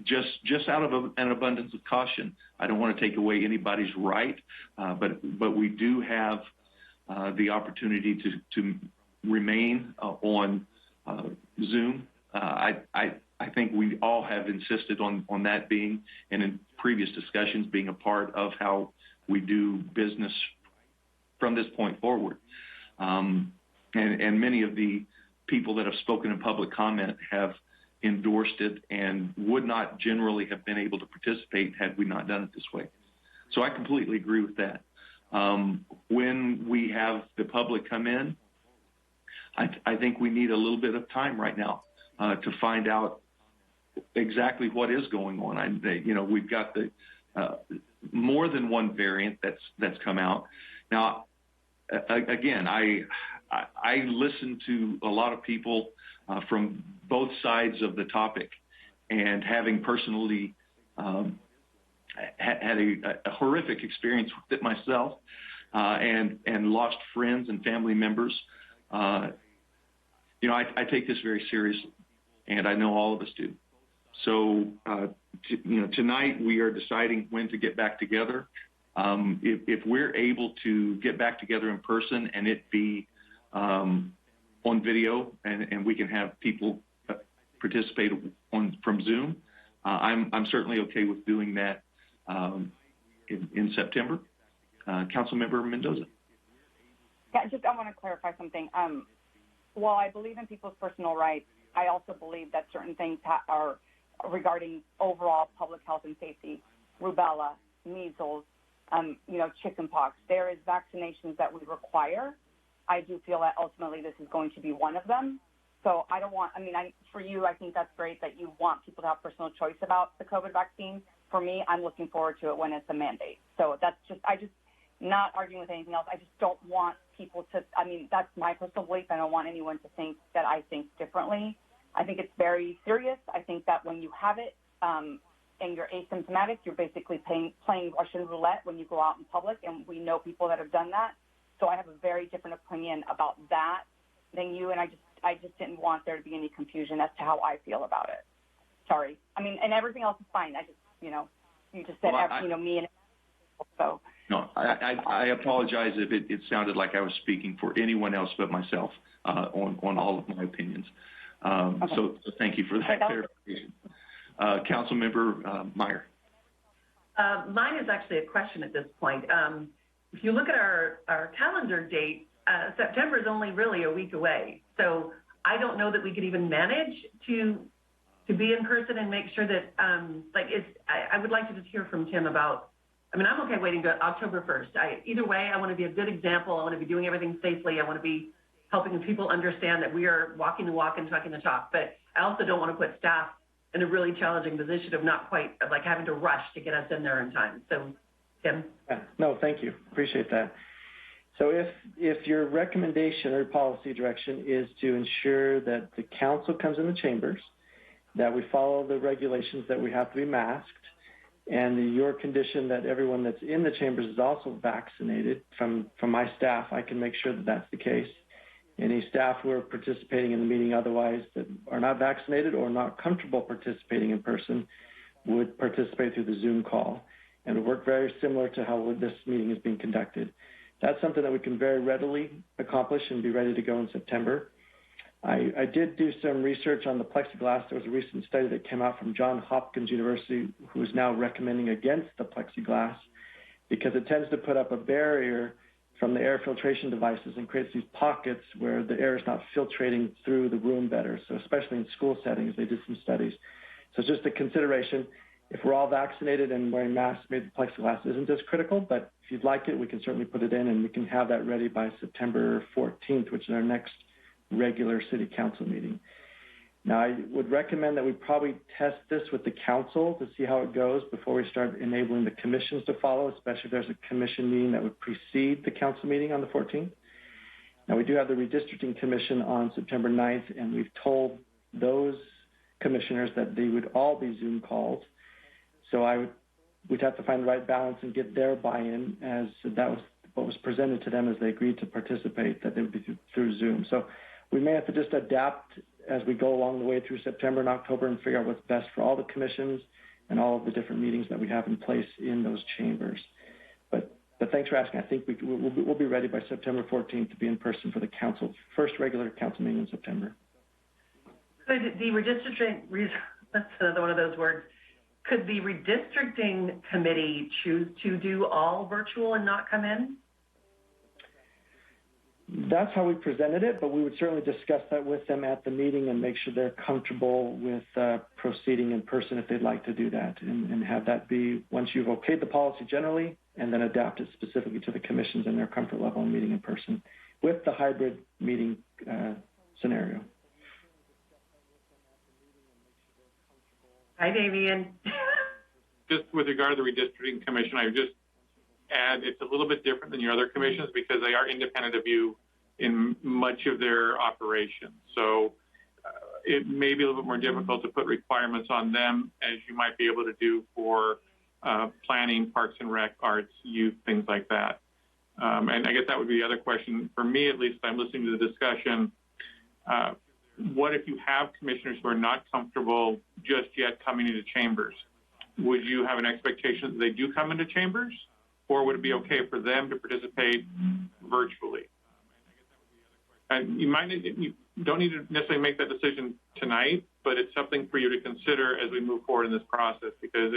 Just out of an abundance of caution. I don't want to take away anybody's right, but we do have the opportunity to remain on Zoom. I think we all have insisted on that being, and in previous discussions, being a part of how we do business from this point forward. And many of the people that have spoken in public comment have endorsed it and would not generally have been able to participate had we not done it this way. So I completely agree with that. When we have the public come in, I think we need a little bit of time right now to find out exactly what is going on. We've got the more than one variant that's come out. Now, again, I listen to a lot of people from both sides of the topic, and having personally had a horrific experience with it myself, and lost friends and family members. I take this very seriously, and I know all of us do. So, tonight we are deciding when to get back together. If we're able to get back together in person and it be on video, and we can have people participate from Zoom, I'm certainly okay with doing that in September. Councilmember Mendoza. Yeah, I want to clarify something. While I believe in people's personal rights, I also believe that certain things are regarding overall public health and safety, rubella, measles, chickenpox. There is vaccinations that we require. I do feel that ultimately this is going to be one of them. So for you, I think that's great that you want people to have personal choice about the COVID vaccine. For me, I'm looking forward to it when it's a mandate. So I just not arguing with anything else. I just don't want people to, that's my personal belief. I don't want anyone to think that I think differently. I think it's very serious. I think that when you have it and you're asymptomatic, you're basically playing Russian roulette when you go out in public, and we know people that have done that. So I have a very different opinion about that than you, and I just didn't want there to be any confusion as to how I feel about it. Sorry. And everything else is fine. I just, you just said, me and so. No, I apologize if it sounded like I was speaking for anyone else but myself on all of my opinions. Okay. So thank you for that clarification. Councilmember Meyer. Mine is actually a question at this point. If you look at our calendar date, September is only really a week away. So I don't know that we could even manage to be in person and make sure that, I would like to just hear from Tim about, I'm okay waiting to October 1st. Either way, I want to be a good example. I want to be doing everything safely. I want to be helping people understand that we are walking the walk and talking the talk. But I also don't want to put staff in a really challenging position of not quite, having to rush to get us in there in time. So, Tim? No, thank you. Appreciate that. So if your recommendation or policy direction is to ensure that the council comes in the chambers, that we follow the regulations that we have to be masked, and your condition that everyone that's in the chambers is also vaccinated, from my staff, I can make sure that that's the case. Any staff who are participating in the meeting otherwise that are not vaccinated or not comfortable participating in person would participate through the Zoom call, and would work very similar to how this meeting is being conducted. That's something that we can very readily accomplish and be ready to go in September. I did do some research on the plexiglass. There was a recent study that came out from Johns Hopkins University who is now recommending against the plexiglass because it tends to put up a barrier from the air filtration devices and creates these pockets where the air is not filtrating through the room better. So especially in school settings, they did some studies. So it's just a consideration. If we're all vaccinated and wearing masks, maybe the plexiglass isn't as critical, but if you'd like it, we can certainly put it in, and we can have that ready by September 14th, which is our next regular city council meeting. Now, I would recommend that we probably test this with the council to see how it goes before we start enabling the commissions to follow, especially if there's a commission meeting that would precede the council meeting on the 14th. Now, we do have the redistricting commission on September 9th, and we've told those commissioners that they would all be Zoom calls. So we'd have to find the right balance and get their buy-in, as that was what was presented to them as they agreed to participate, that they would be through Zoom. So we may have to just adapt as we go along the way through September and October and figure out what's best for all the commissions and all of the different meetings that we have in place in those chambers. But thanks for asking. I think we'll be ready by September 14th to be in person for the council, first regular council meeting in September. Could the redistricting, that's another one of those words, could the redistricting committee choose to do all virtual and not come in? That's how we presented it, but we would certainly discuss that with them at the meeting and make sure they're comfortable with proceeding in person if they'd like to do that, and have that be once you've okayed the policy generally, and then adapt it specifically to the commissions and their comfort level in meeting in person with the hybrid meeting scenario. Hi, Damian. Just with regard to the redistricting commission, I would just add it's a little bit different than your other commissions because they are independent of you in much of their operations. So it may be a little bit more difficult to put requirements on them as you might be able to do for planning, parks and rec, arts, youth, things like that. And I guess that would be the other question. For me, at least, I'm listening to the discussion. What if you have commissioners who are not comfortable just yet coming into chambers? Would you have an expectation that they do come into chambers, or would it be okay for them to participate virtually? And you don't need to necessarily make that decision tonight, but it's something for you to consider as we move forward in this process, because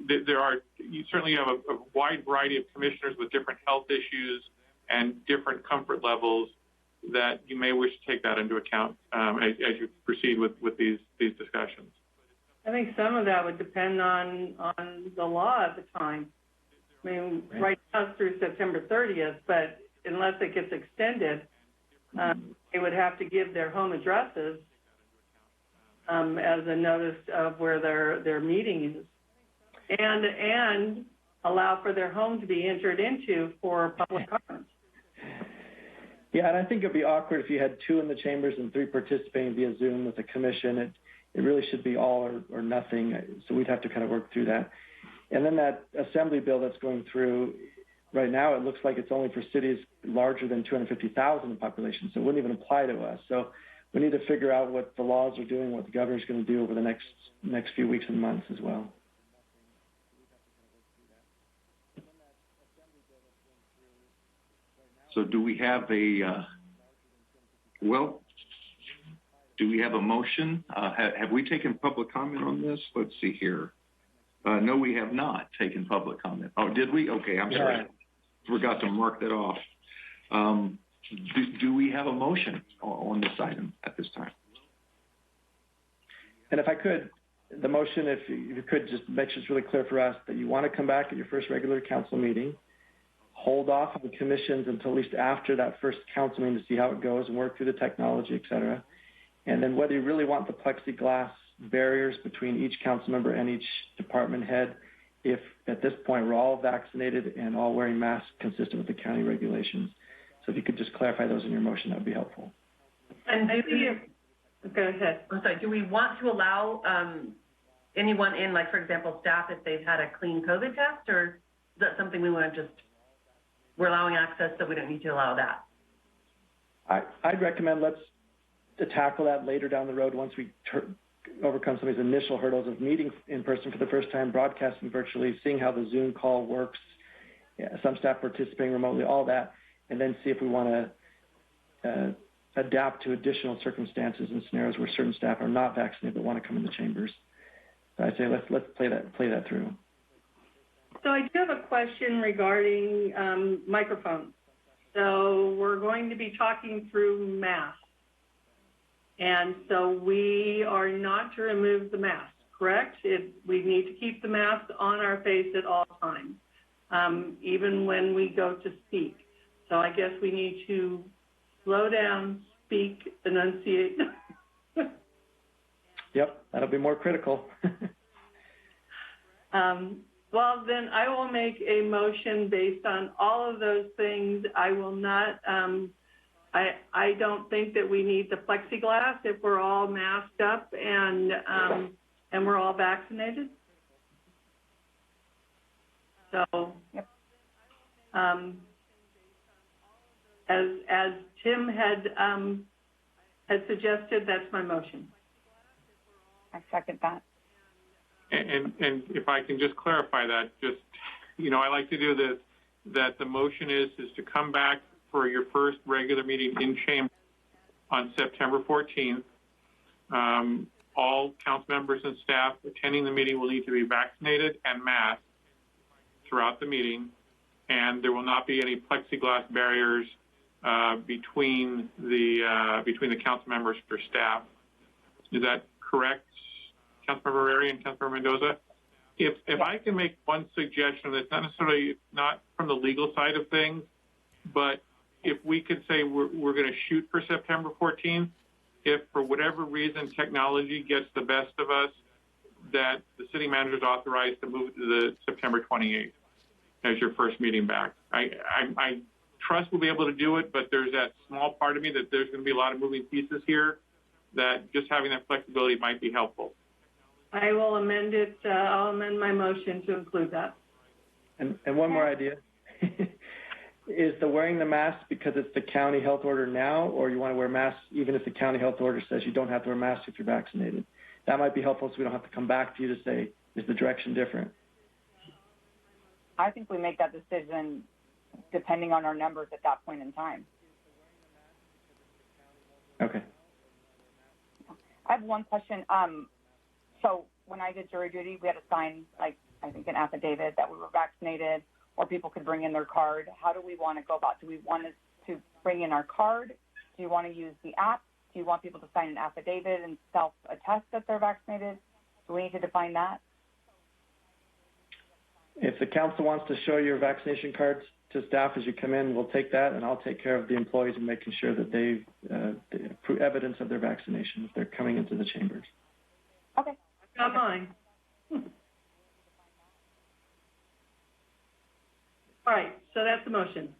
you certainly have a wide variety of commissioners with different health issues and different comfort levels that you may wish to take that into account as you proceed with these discussions. I think some of that would depend on the law at the time. I mean, right now it's through September 30th, but unless it gets extended, they would have to give their home addresses as a notice of where their meeting is, and allow for their home to be entered into for public comments. Yeah, and I think it'd be awkward if you had 2 in the chambers and 3 participating via Zoom with the commission. It really should be all or nothing, so we'd have to kind of work through that. And then that assembly bill that's going through, right now it looks like it's only for cities larger than 250,000 in population, so it wouldn't even apply to us. So we need to figure out what the laws are doing, what the governor's going to do over the next few weeks and months as well. So do we have a motion? Have we taken public comment on this? Let's see here. No, we have not taken public comment. Oh, did we? Okay, I'm sorry. Forgot to mark that off. Do we have a motion on this item at this time? And if I could, the motion, if you could just make sure it's really clear for us that you want to come back at your first regular council meeting, hold off on the commissions until at least after that first council meeting to see how it goes and work through the technology, et cetera. And then whether you really want the plexiglass barriers between each council member and each department head, if at this point we're all vaccinated and all wearing masks consistent with the county regulations. So if you could just clarify those in your motion, that would be helpful. And go ahead. I'm sorry, do we want to allow anyone in, like, for example, staff, if they've had a clean COVID test, or is that something we want to just, we're allowing access so we don't need to allow that? I'd recommend let's tackle that later down the road once we overcome some of these initial hurdles of meeting in person for the first time, broadcasting virtually, seeing how the Zoom call works, some staff participating remotely, all that, and then see if we want to adapt to additional circumstances and scenarios where certain staff are not vaccinated but want to come in the chambers. So I'd say let's play that through. So I do have a question regarding microphones. So we're going to be talking through masks. And so we are not to remove the mask, correct? We need to keep the mask on our face at all times, even when we go to speak. So I guess we need to slow down, speak, enunciate. Yep, that'll be more critical. Well, then I will make a motion based on all of those things. I will not, I don't think that we need the plexiglass if we're all masked up and we're all vaccinated. So, as Tim had suggested, that's my motion. I second that. And if I can just clarify that, I like to do this, that the motion is to come back for your first regular meeting in chamber on September 14th. All council members and staff attending the meeting will need to be vaccinated and masked throughout the meeting, and there will not be any plexiglass barriers between the council members or staff. Is that correct, Councilmember Rary and Councilmember Mendoza? If I can make one suggestion that's not necessarily not from the legal side of things, but if we could say we're going to shoot for September 14th, if for whatever reason technology gets the best of us, that the city manager is authorized to move to the September 28th as your first meeting back. I trust we'll be able to do it, but there's that small part of me that there's going to be a lot of moving pieces here, that just having that flexibility might be helpful. I will amend it. I'll amend my motion to include that. And one more idea. Is the wearing the mask because it's the county health order now, or you want to wear masks even if the county health order says you don't have to wear masks if you're vaccinated? That might be helpful so we don't have to come back to you to say, is the direction different? I think we make that decision depending on our numbers at that point in time. Okay. I have one question. So when I did jury duty, we had to sign, I think, an affidavit that we were vaccinated, or people could bring in their card. How do we want to go about? Do we want to bring in our card? Do you want to use the app? Do you want people to sign an affidavit and self-attest that they're vaccinated? Do we need to define that? If the council wants to show your vaccination cards to staff as you come in, we'll take that, and I'll take care of the employees and making sure that they prove evidence of their vaccination if they're coming into the chambers. Okay. Not mine. All right, so that's the motion.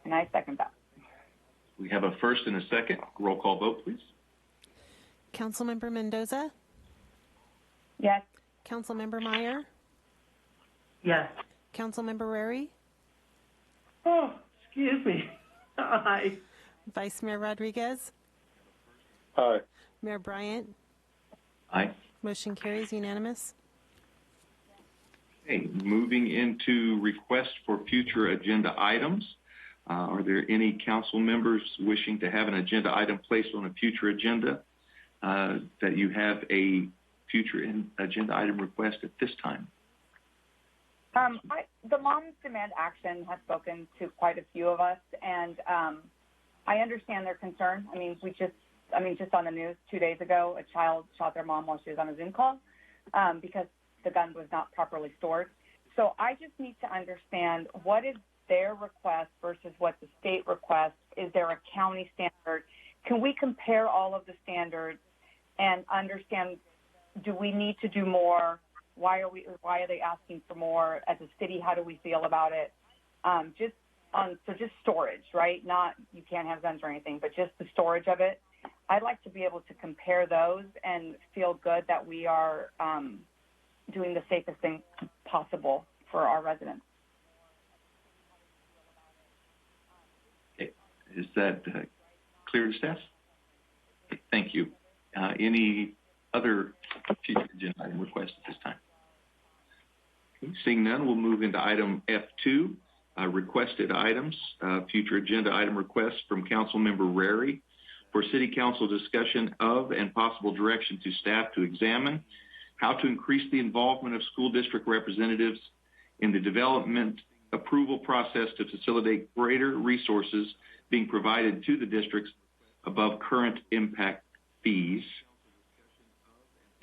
And I second that. We have a first and a second. Roll call vote, please. Councilmember Mendoza? Yes. Councilmember Meyer? Yes. Councilmember Rary? Oh, excuse me. Aye. Vice Mayor Rodriguez? Aye. Mayor Bryant? Aye. Motion carries unanimous. Okay, moving into requests for future agenda items. Are there any council members wishing to have an agenda item placed on a future agenda that you have a future agenda item request at this time? The Moms Demand Action has spoken to quite a few of us, and I understand their concern. Just on the news 2 days ago, a child shot their mom while she was on a Zoom call because the gun was not properly stored. So I just need to understand, what is their request versus what the state requests? Is there a county standard? Can we compare all of the standards and understand, do we need to do more? Why are they asking for more? As a city, how do we feel about it? Just storage, right? Not you can't have guns or anything, but just the storage of it. I'd like to be able to compare those and feel good that we are doing the safest thing possible for our residents. Okay. Is that clear to staff? Okay, thank you. Any other future agenda item requests at this time? Okay, seeing none, we'll move into item F2, requested items, future agenda item requests from Councilmember Rary for City Council discussion of and possible direction to staff to examine how to increase the involvement of school district representatives in the development approval process to facilitate greater resources being provided to the districts above current impact fees.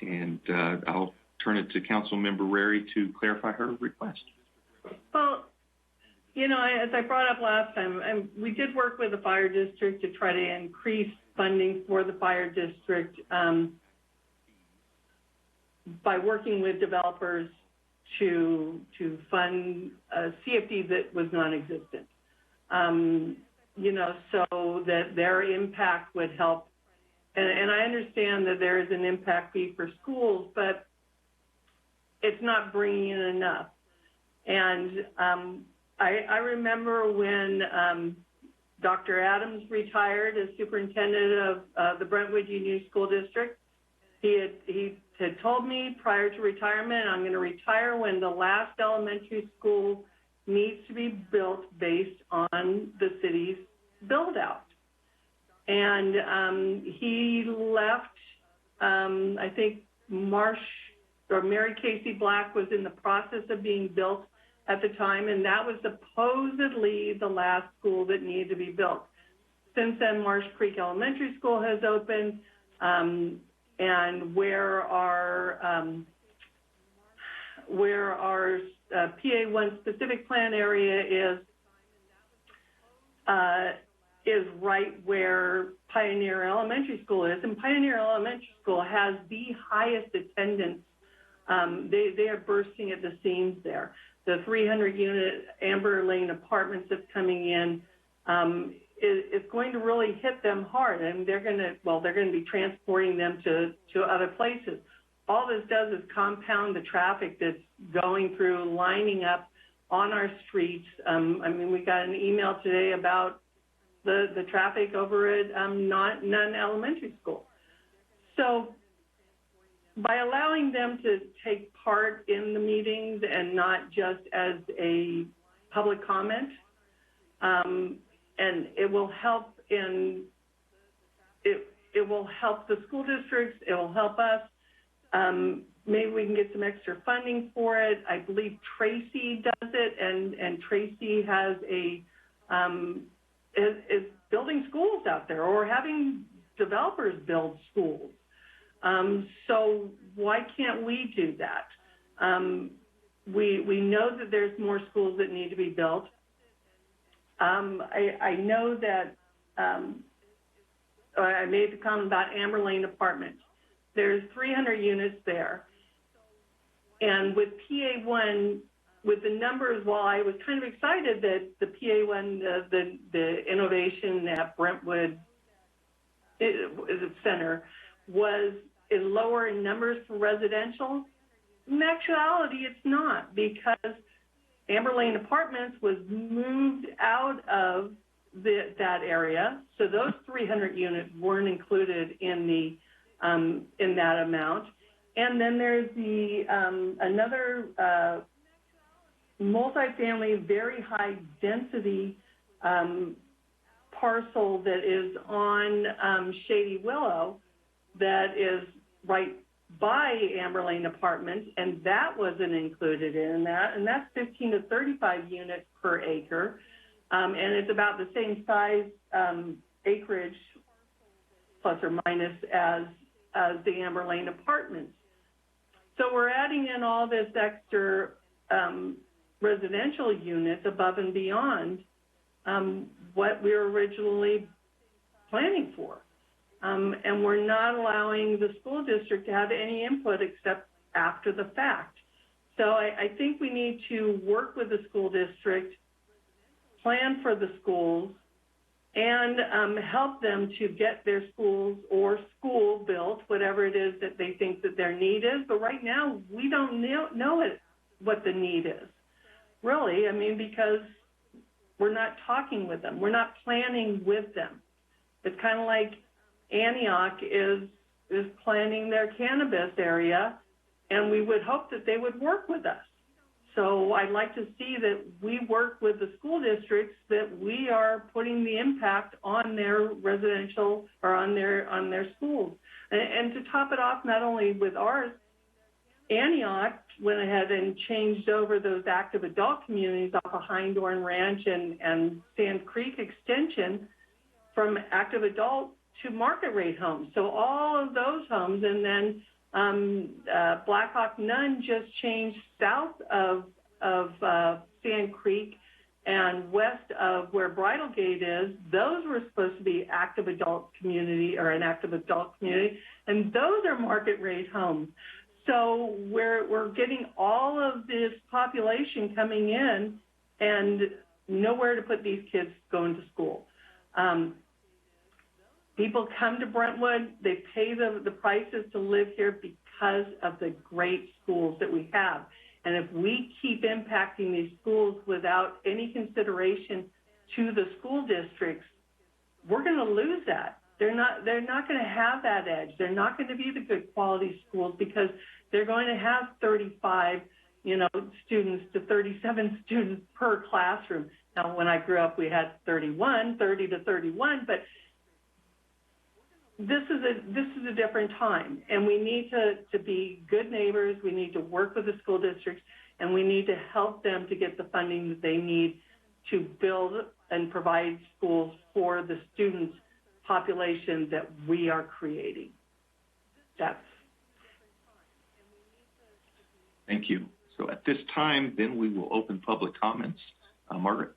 And I'll turn it to Councilmember Rary to clarify her request. Well, you know, as I brought up last time, we did work with the fire district to try to increase funding for the fire district by working with developers to fund a CFD that was non-existent, you know, so that their impact would help. And I understand that there is an impact fee for schools, but it's not bringing in enough. And I remember when Dr. Adams retired as superintendent of the Brentwood Union School District. He had told me prior to retirement, I'm going to retire when the last elementary school needs to be built based on the city's build out. And he left, I think Mary Casey Black was in the process of being built at the time, and that was supposedly the last school that needed to be built. Since then, Marsh Creek Elementary School has opened, and where our PA1 specific plan area is right where Pioneer Elementary School is, and Pioneer Elementary School has the highest attendance. They are bursting at the seams there. The 300-unit Amber Lane apartments that's coming in is going to really hit them hard, and they're going to be transporting them to other places. All this does is compound the traffic that's going through, lining up on our streets. I mean, we got an email today about the traffic over at Nunn Elementary School. So by allowing them to take part in the meetings and not just as a public comment, and it will help it will help the school districts, it will help us. Maybe we can get some extra funding for it. I believe Tracy does it, and Tracy has is building schools out there or having developers build schools. So why can't we do that? We know that there's more schools that need to be built. I know that I made the comment about Amber Lane Apartments. There's 300 units there. And with PA1, with the numbers, while I was kind of excited that the PA1, the innovation at Brentwood Center is lower in numbers for residential, in actuality, it's not, because Amber Lane Apartments was moved out of that area, so those 300 units weren't included in that amount. And then there's another multifamily, very high density parcel that is on Shady Willow that is right by Amber Lane Apartments, and that wasn't included in that, and that's 15 to 35 units per acre, and it's about the same size acreage, plus or minus, as the Amber Lane Apartments. So we're adding in all this extra residential units above and beyond what we were originally planning for. And we're not allowing the school district to have any input except after the fact. So I think we need to work with the school district, plan for the schools, and help them to get their schools or school built, whatever it is that they think that their need is. But right now, we don't know what the need is, really. I mean, because we're not talking with them. We're not planning with them. It's kind of like Antioch is planning their cannabis area, and we would hope that they would work with us. So I'd like to see that we work with the school districts, that we are putting the impact on their residential or on their schools. And to top it off, not only with ours, Antioch went ahead and changed over those active adult communities off of Hindorn Ranch and Sand Creek Extension from active adult to market rate homes. So all of those homes, and then Blackhawk Nunn just changed south of Sand Creek and west of where Bridal Gate is. Those were supposed to be active adult community or an active adult community, and those are market rate homes. So we're getting all of this population coming in and nowhere to put these kids going to school. People come to Brentwood, they pay the prices to live here because of the great schools that we have. And if we keep impacting these schools without any consideration to the school districts, we're going to lose that. They're not going to have that edge. They're not going to be the good quality schools because they're going to have 35, students to 37 students per classroom. Now, when I grew up, we had 30 to 31, but this is a different time, and we need to be good neighbors. We need to work with the school districts, and we need to help them to get the funding that they need to build and provide schools for the students population that we are creating. Thank you. So at this time, then we will open public comments. Margaret.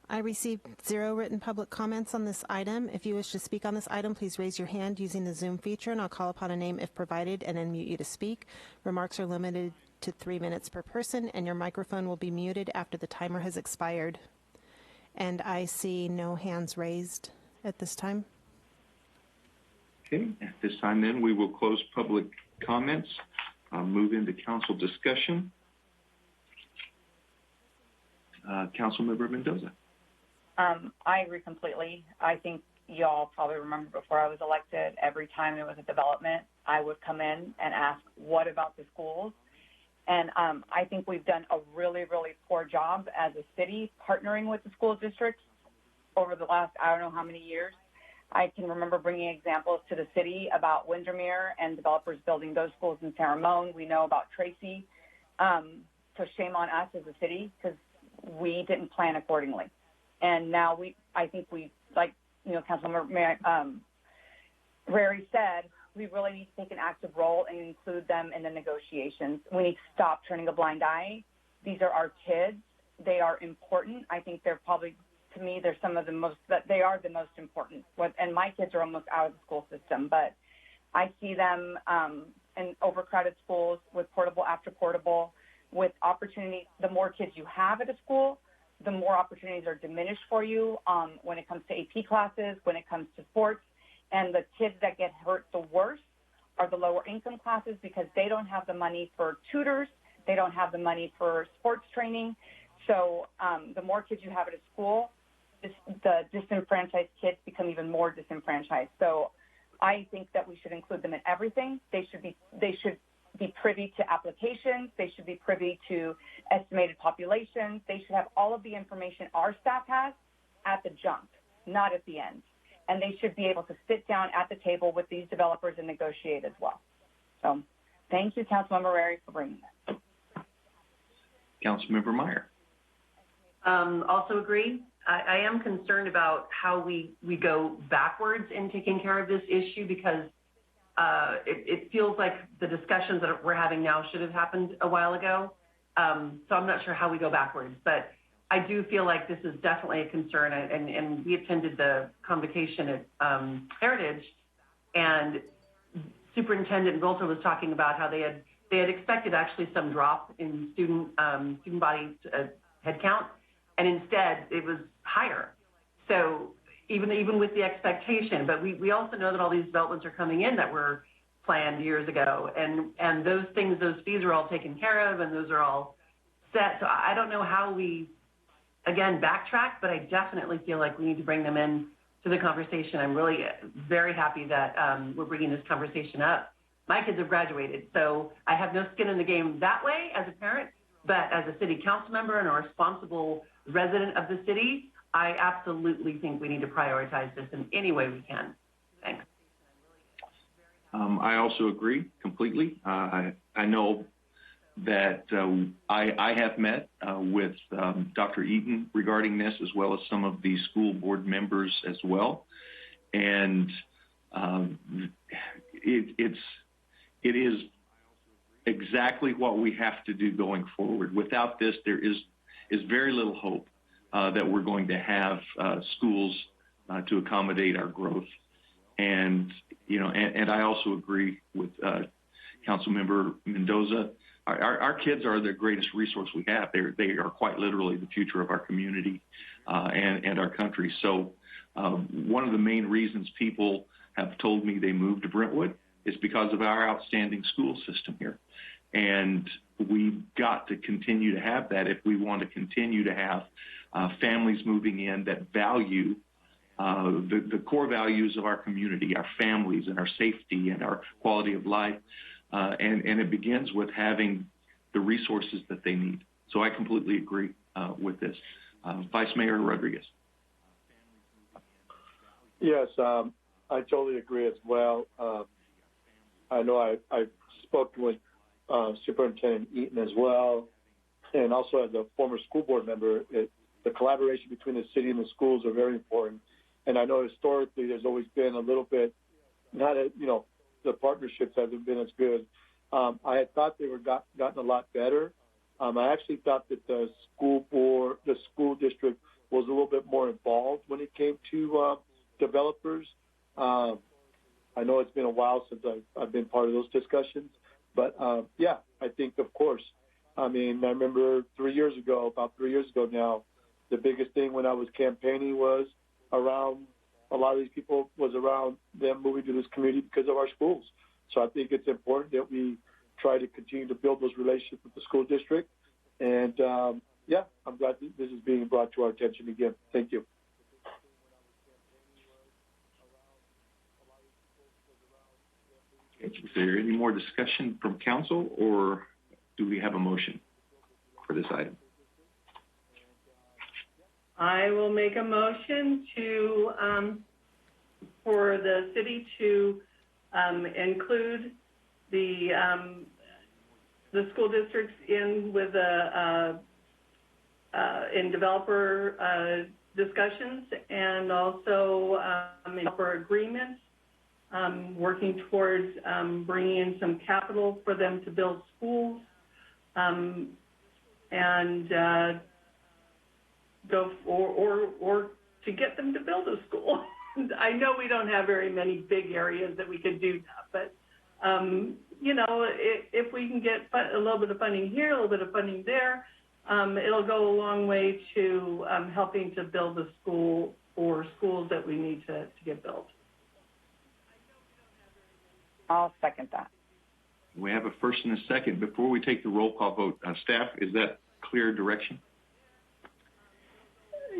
I received 0 written public comments on this item. If you wish to speak on this item, please raise your hand using the Zoom feature, and I'll call upon a name if provided and unmute you to speak. Remarks are limited to 3 minutes per person, and your microphone will be muted after the timer has expired. And I see no hands raised at this time. Okay, at this time then, we will close public comments, move into council discussion. Councilmember Mendoza. I agree completely. I think you all probably remember before I was elected, every time there was a development, I would come in and ask, what about the schools? And I think we've done a really, really poor job as a city partnering with the school districts over the last, I don't know how many years. I can remember bringing examples to the city about Windermere and developers building those schools in San Ramon. We know about Tracy. So shame on us as a city because we didn't plan accordingly. And now I think like, Councilmember Rary said, we really need to take an active role and include them in the negotiations. We need to stop turning a blind eye. These are our kids. They are important. I think they're probably, to me, they're some of the most, they are the most important. And my kids are almost out of the school system, but I see them in overcrowded schools with portable after portable, with opportunity. The more kids you have at a school, the more opportunities are diminished for you when it comes to AP classes, when it comes to sports. And the kids that get hurt the worst are the lower income classes because they don't have the money for tutors. They don't have the money for sports training. So the more kids you have at a school, the disenfranchised kids become even more disenfranchised. So I think that we should include them in everything. They should be privy to applications. They should be privy to estimated populations. They should have all of the information our staff has at the jump, not at the end. And they should be able to sit down at the table with these developers and negotiate as well. So thank you, Councilmember Rary, for bringing that. Councilmember Meyer. Also agree. I am concerned about how we go backwards in taking care of this issue because it feels like the discussions that we're having now should have happened a while ago. So I'm not sure how we go backwards, but I do feel like this is definitely a concern. And we attended the convocation at Heritage, and Superintendent Volta was talking about how they had expected actually some drop in student body head count, and instead it was higher. So even with the expectation, but we also know that all these developments are coming in that were planned years ago, and those fees are all taken care of, and those are all set. So I don't know how we, again, backtrack, but I definitely feel like we need to bring them in to the conversation. I'm really very happy that we're bringing this conversation up. My kids have graduated, so I have no skin in the game that way as a parent, but as a city council member and a responsible resident of the city, I absolutely think we need to prioritize this in any way we can. Thanks. I also agree completely. I know that I have met with Dr. Eaton regarding this, as well as some of the school board members as well. And it is exactly what we have to do going forward. Without this, there is very little hope that we're going to have schools to accommodate our growth. And, you know, and I also agree with Councilmember Mendoza. Our kids are the greatest resource we have. They are quite literally the future of our community and our country. So one of the main reasons people have told me they moved to Brentwood is because of our outstanding school system here. And we've got to continue to have that if we want to continue to have families moving in that value the core values of our community, our families and our safety and our quality of life. And it begins with having the resources that they need. So I completely agree with this. Vice Mayor Rodriguez. Yes, I totally agree as well. I know I spoke with Superintendent Eaton as well, and also as a former school board member, the collaboration between the city and the schools are very important. And I know historically there's always been a little bit, the partnerships haven't been as good. I had thought they were gotten a lot better. I actually thought that the school district was a little bit more involved when it came to developers. I know it's been a while since I've been part of those discussions, but yeah, I think of course. I mean, I remember about 3 years ago now, the biggest thing when I was campaigning was around a lot of these people was around them moving to this community because of our schools. So I think it's important that we try to continue to build those relationships with the school district. And yeah, I'm glad that this is being brought to our attention again. Thank you. Is there any more discussion from council, or do we have a motion for this item? I will make a motion for the city to include the school districts in with in developer discussions, and also developer agreements, working towards bringing in some capital for them to build schools, and go or to get them to build a school. I know we don't have very many big areas that we could do that, but if we can get a little bit of funding here, a little bit of funding there, it'll go a long way to helping to build a school or schools that we need to get built. I'll second that. We have a first and a second. Before we take the roll call vote, staff, is that clear direction?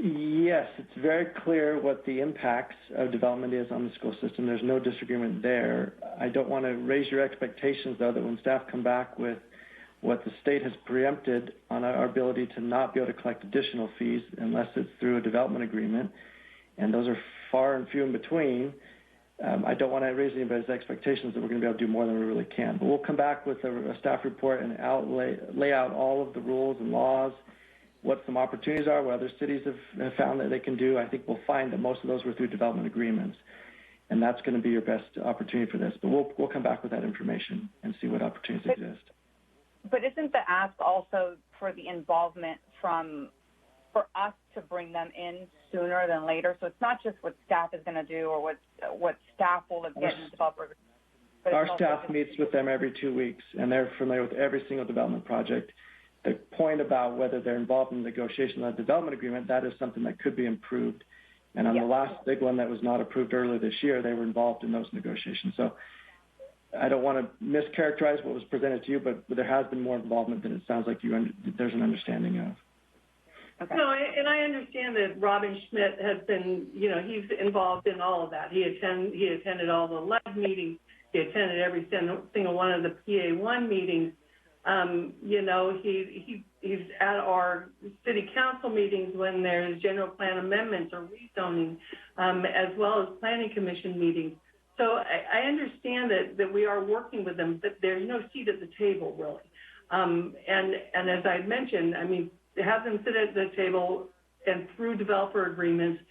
Yes, it's very clear what the impacts of development is on the school system. There's no disagreement there. I don't want to raise your expectations, though, that when staff come back with what the state has preempted on our ability to not be able to collect additional fees unless it's through a development agreement, and those are far and few in between, I don't want to raise anybody's expectations that we're going to be able to do more than we really can. But we'll come back with a staff report and lay out all of the rules and laws, what some opportunities are, what other cities have found that they can do. I think we'll find that most of those were through development agreements, and that's going to be your best opportunity for this. But we'll come back with that information and see what opportunities exist. But isn't the ask also for the involvement for us to bring them in sooner than later? So it's not just what staff is going to do or what staff will get in developers. Our staff meets with them every 2 weeks, and they're familiar with every single development project. The point about whether they're involved in the negotiation of the development agreement, that is something that could be improved. And on the last big one that was not approved earlier this year, they were involved in those negotiations. So I don't want to mischaracterize what was presented to you, but there has been more involvement than it sounds like there's an understanding of. Okay. No, and I understand that Robin Schmidt has been, he's involved in all of that. He attended all the LLAD meetings. He attended every single one of the PA1 meetings. He's at our city council meetings when there's general plan amendments or rezoning, as well as planning commission meetings. So I understand that we are working with them, but there's no seat at the table, really. And as I mentioned, I mean, have them sit at the table and through developer agreements,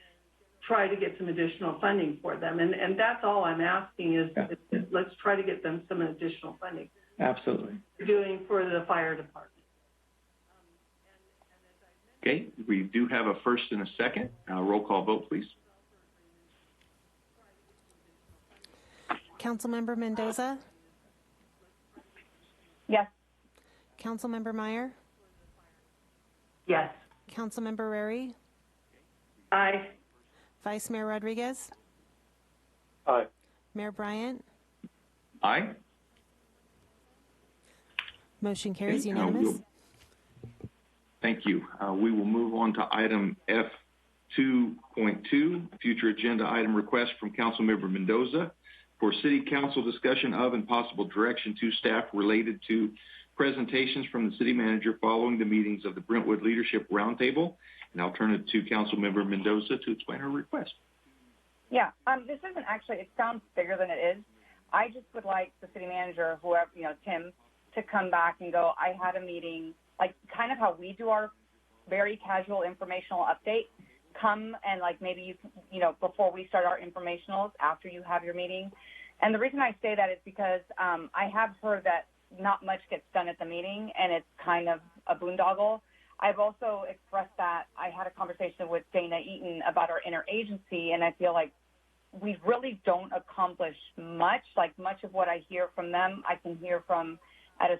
try to get some additional funding for them. And that's all I'm asking is let's try to get them some additional funding. Absolutely. We're doing for the fire department. Okay, we do have a first and a second. Roll call vote, please. Councilmember Mendoza? Yes. Councilmember Meyer? Yes. Councilmember Rary? Aye. Vice Mayor Rodriguez? Aye. Mayor Bryant? Aye. Motion carries Okay, unanimous. Thank you. We will move on to item F2.2, future agenda item request from Councilmember Mendoza for City Council discussion of and possible direction to staff related to presentations from the City Manager following the meetings of the Brentwood Leadership Roundtable. And I'll turn it to Councilmember Mendoza to explain her request. Yeah, this isn't actually, it sounds bigger than it is. I just would like the City Manager, whoever, Tim, to come back and go, I had a meeting, like kind of how we do our very casual informational update. Come and like maybe before we start our informationals, after you have your meeting. And the reason I say that is because I have heard that not much gets done at the meeting and it's kind of a boondoggle. I've also expressed that I had a conversation with Dana Eaton about our interagency, and I feel like we really don't accomplish much. Like much of what I hear from them, I can hear from at a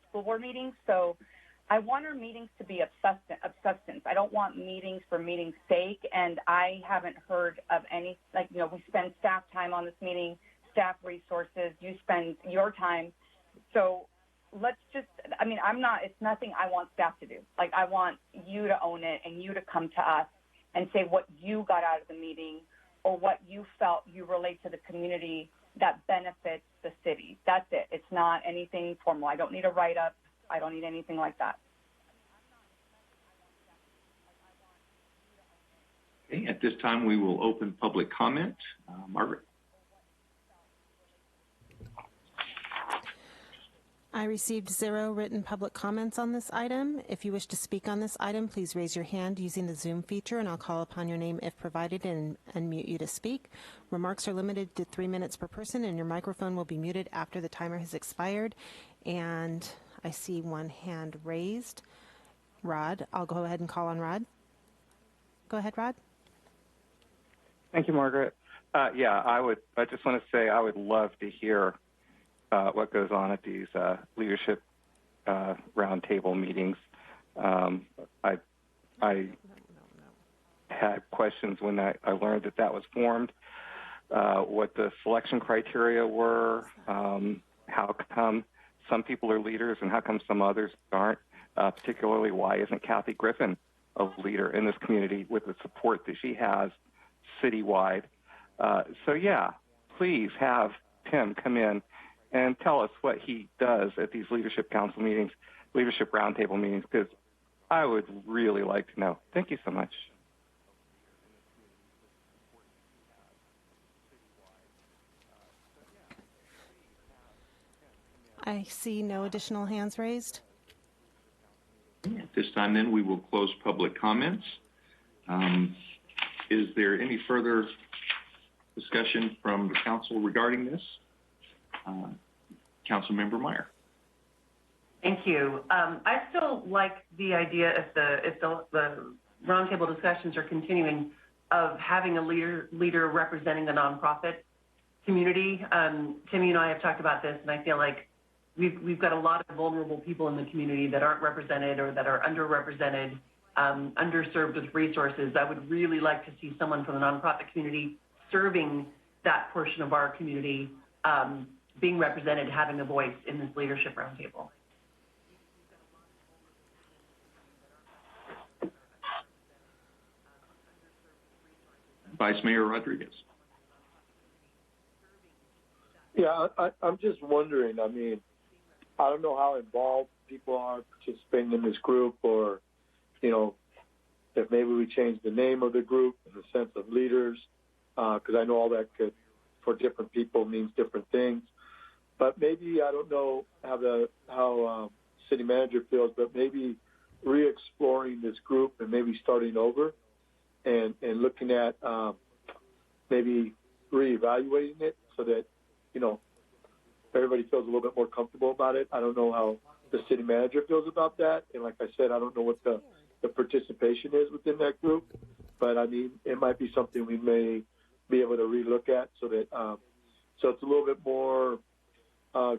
school board meeting. So I want our meetings to be of substance. I don't want meetings for meeting's sake, and I haven't heard of any, we spend staff time on this meeting, staff resources, you spend your time. So let's just, it's nothing I want staff to do. Like, I want you to own it and you to come to us and say what you got out of the meeting or what you felt you relate to the community that benefits the city. That's it. It's not anything formal. I don't need a write-up. I don't need anything like that. Okay, at this time, we will open public comment. Margaret. I received 0 written public comments on this item. If you wish to speak on this item, please raise your hand using the Zoom feature, and I'll call upon your name if provided and unmute you to speak. Remarks are limited to 3 minutes per person, and your microphone will be muted after the timer has expired. And I see one hand raised. Rod, I'll go ahead and call on Rod. Go ahead, Rod. Thank you, Margaret. I just want to say I would love to hear what goes on at these leadership roundtable meetings. I had questions when I learned that was formed, what the selection criteria were, how come some people are leaders and how come some others aren't, particularly why isn't Kathy Griffin a leader in this community with the support that she has citywide. Please have Tim come in and tell us what he does at these leadership council meetings, leadership roundtable meetings, because I would really like to know. Thank you so much. I see no additional hands raised. At this time, then, we will close public comments. Is there any further discussion from the council regarding this? Councilmember Meyer. Thank you. I still like the idea if the roundtable discussions are continuing of having a leader representing the nonprofit community. Tim, you and I have talked about this, and I feel like we've got a lot of vulnerable people in the community that aren't represented or that are underrepresented, underserved with resources. I would really like to see someone from the nonprofit community serving that portion of our community, being represented, having a voice in this leadership roundtable. Vice Mayor Rodriguez. Yeah, I'm just wondering, I don't know how involved people are participating in this group, or, if maybe we change the name of the group in the sense of leaders, because I know all that could for different people means different things. But maybe, I don't know how city manager feels, but maybe re-exploring this group and maybe starting over and looking at maybe re-evaluating it so that, everybody feels a little bit more comfortable about it. I don't know how the city manager feels about that. And like I said, I don't know what the participation is within that group. But, I mean, it might be something we may be able to relook at so that so it's a little bit more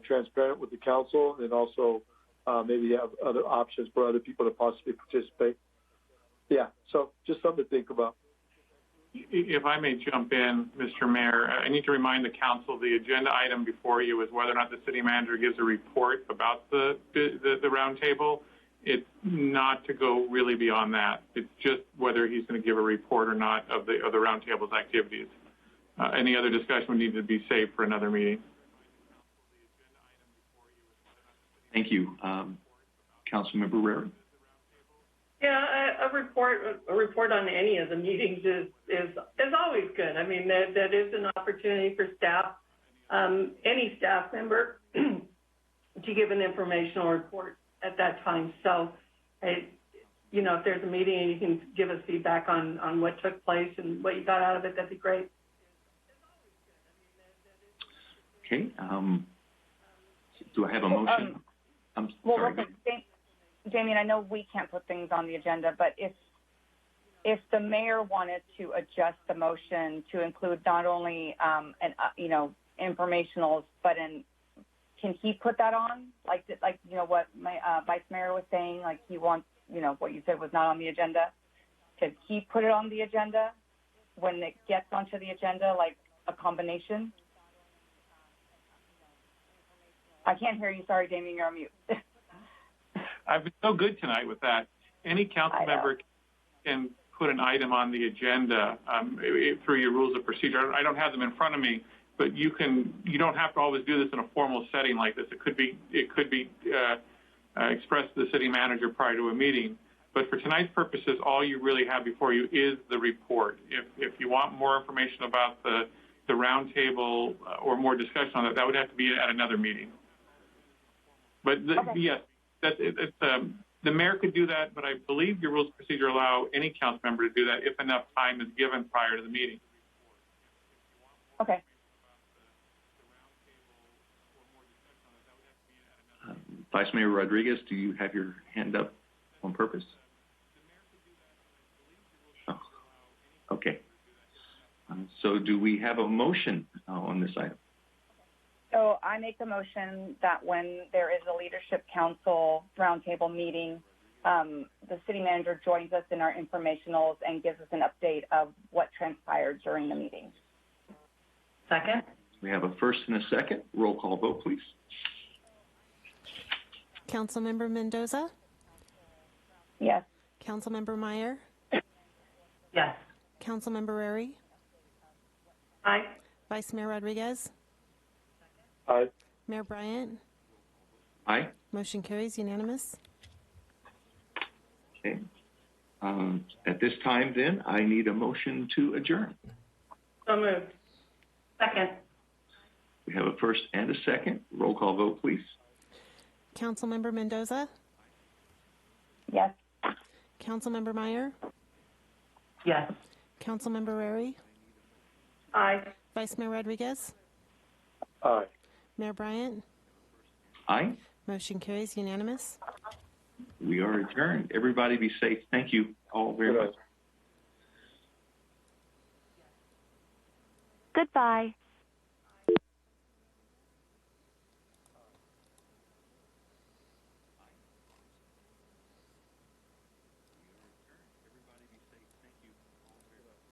transparent with the council, and also maybe have other options for other people to possibly participate. Yeah, so just something to think about. If I may jump in, Mr. Mayor, I need to remind the council the agenda item before you is whether or not the city manager gives a report about the roundtable. It's not to go really beyond that. It's just whether he's going to give a report or not of the roundtable's activities. Any other discussion would need to be saved for another meeting. Thank you. Councilmember Rarick. Yeah, a report on any of the meetings is always good. I mean, that is an opportunity for staff, any staff member, to give an informational report at that time. So, if there's a meeting and you can give us feedback on what took place and what you got out of it, that'd be great. Okay. Do I have a motion? I'm sorry. Jamie, I know we can't put things on the agenda, but if the mayor wanted to adjust the motion to include not only informationals, but can he put that on? Like what my vice mayor was saying, like he wants, what you said was not on the agenda. Could he put it on the agenda when it gets onto the agenda, like a combination? I can't hear you. Sorry, Damien, you're on mute. I've been so good tonight with that. Any council member can put an item on the agenda through your rules of procedure. I don't have them in front of me, but you don't have to always do this in a formal setting like this. It could be expressed to the city manager prior to a meeting. But for tonight's purposes, all you really have before you is the report. If you want more information about the roundtable or more discussion on that would have to be at another meeting. But yes, the mayor could do that, but I believe your rules of procedure allow any council member to do that if enough time is given prior to the meeting. Okay. Vice Mayor Rodriguez, do you have your hand up on purpose? Oh, okay. So do we have a motion on this item? So I make the motion that when there is a leadership council roundtable meeting, the city manager joins us in our informationals and gives us an update of what transpired during the meeting. Second. We have a first and a second. Roll call vote, please. Councilmember Mendoza? Yes. Councilmember Meyer? Yes. Councilmember Rary? Aye. Vice Mayor Rodriguez? Aye. Mayor Bryant? Aye. Motion carries unanimous. Okay. At this time, then, I need a motion to adjourn. So moved. Second. We have a first and a second. Roll call vote, please. Councilmember Mendoza? Yes. Councilmember Meyer? Yes. Councilmember Rary? Aye. Vice Mayor Rodriguez? Aye. Mayor Bryant? Aye. Motion carries unanimous. We are adjourned. Everybody be safe. Thank you all very much. Goodbye.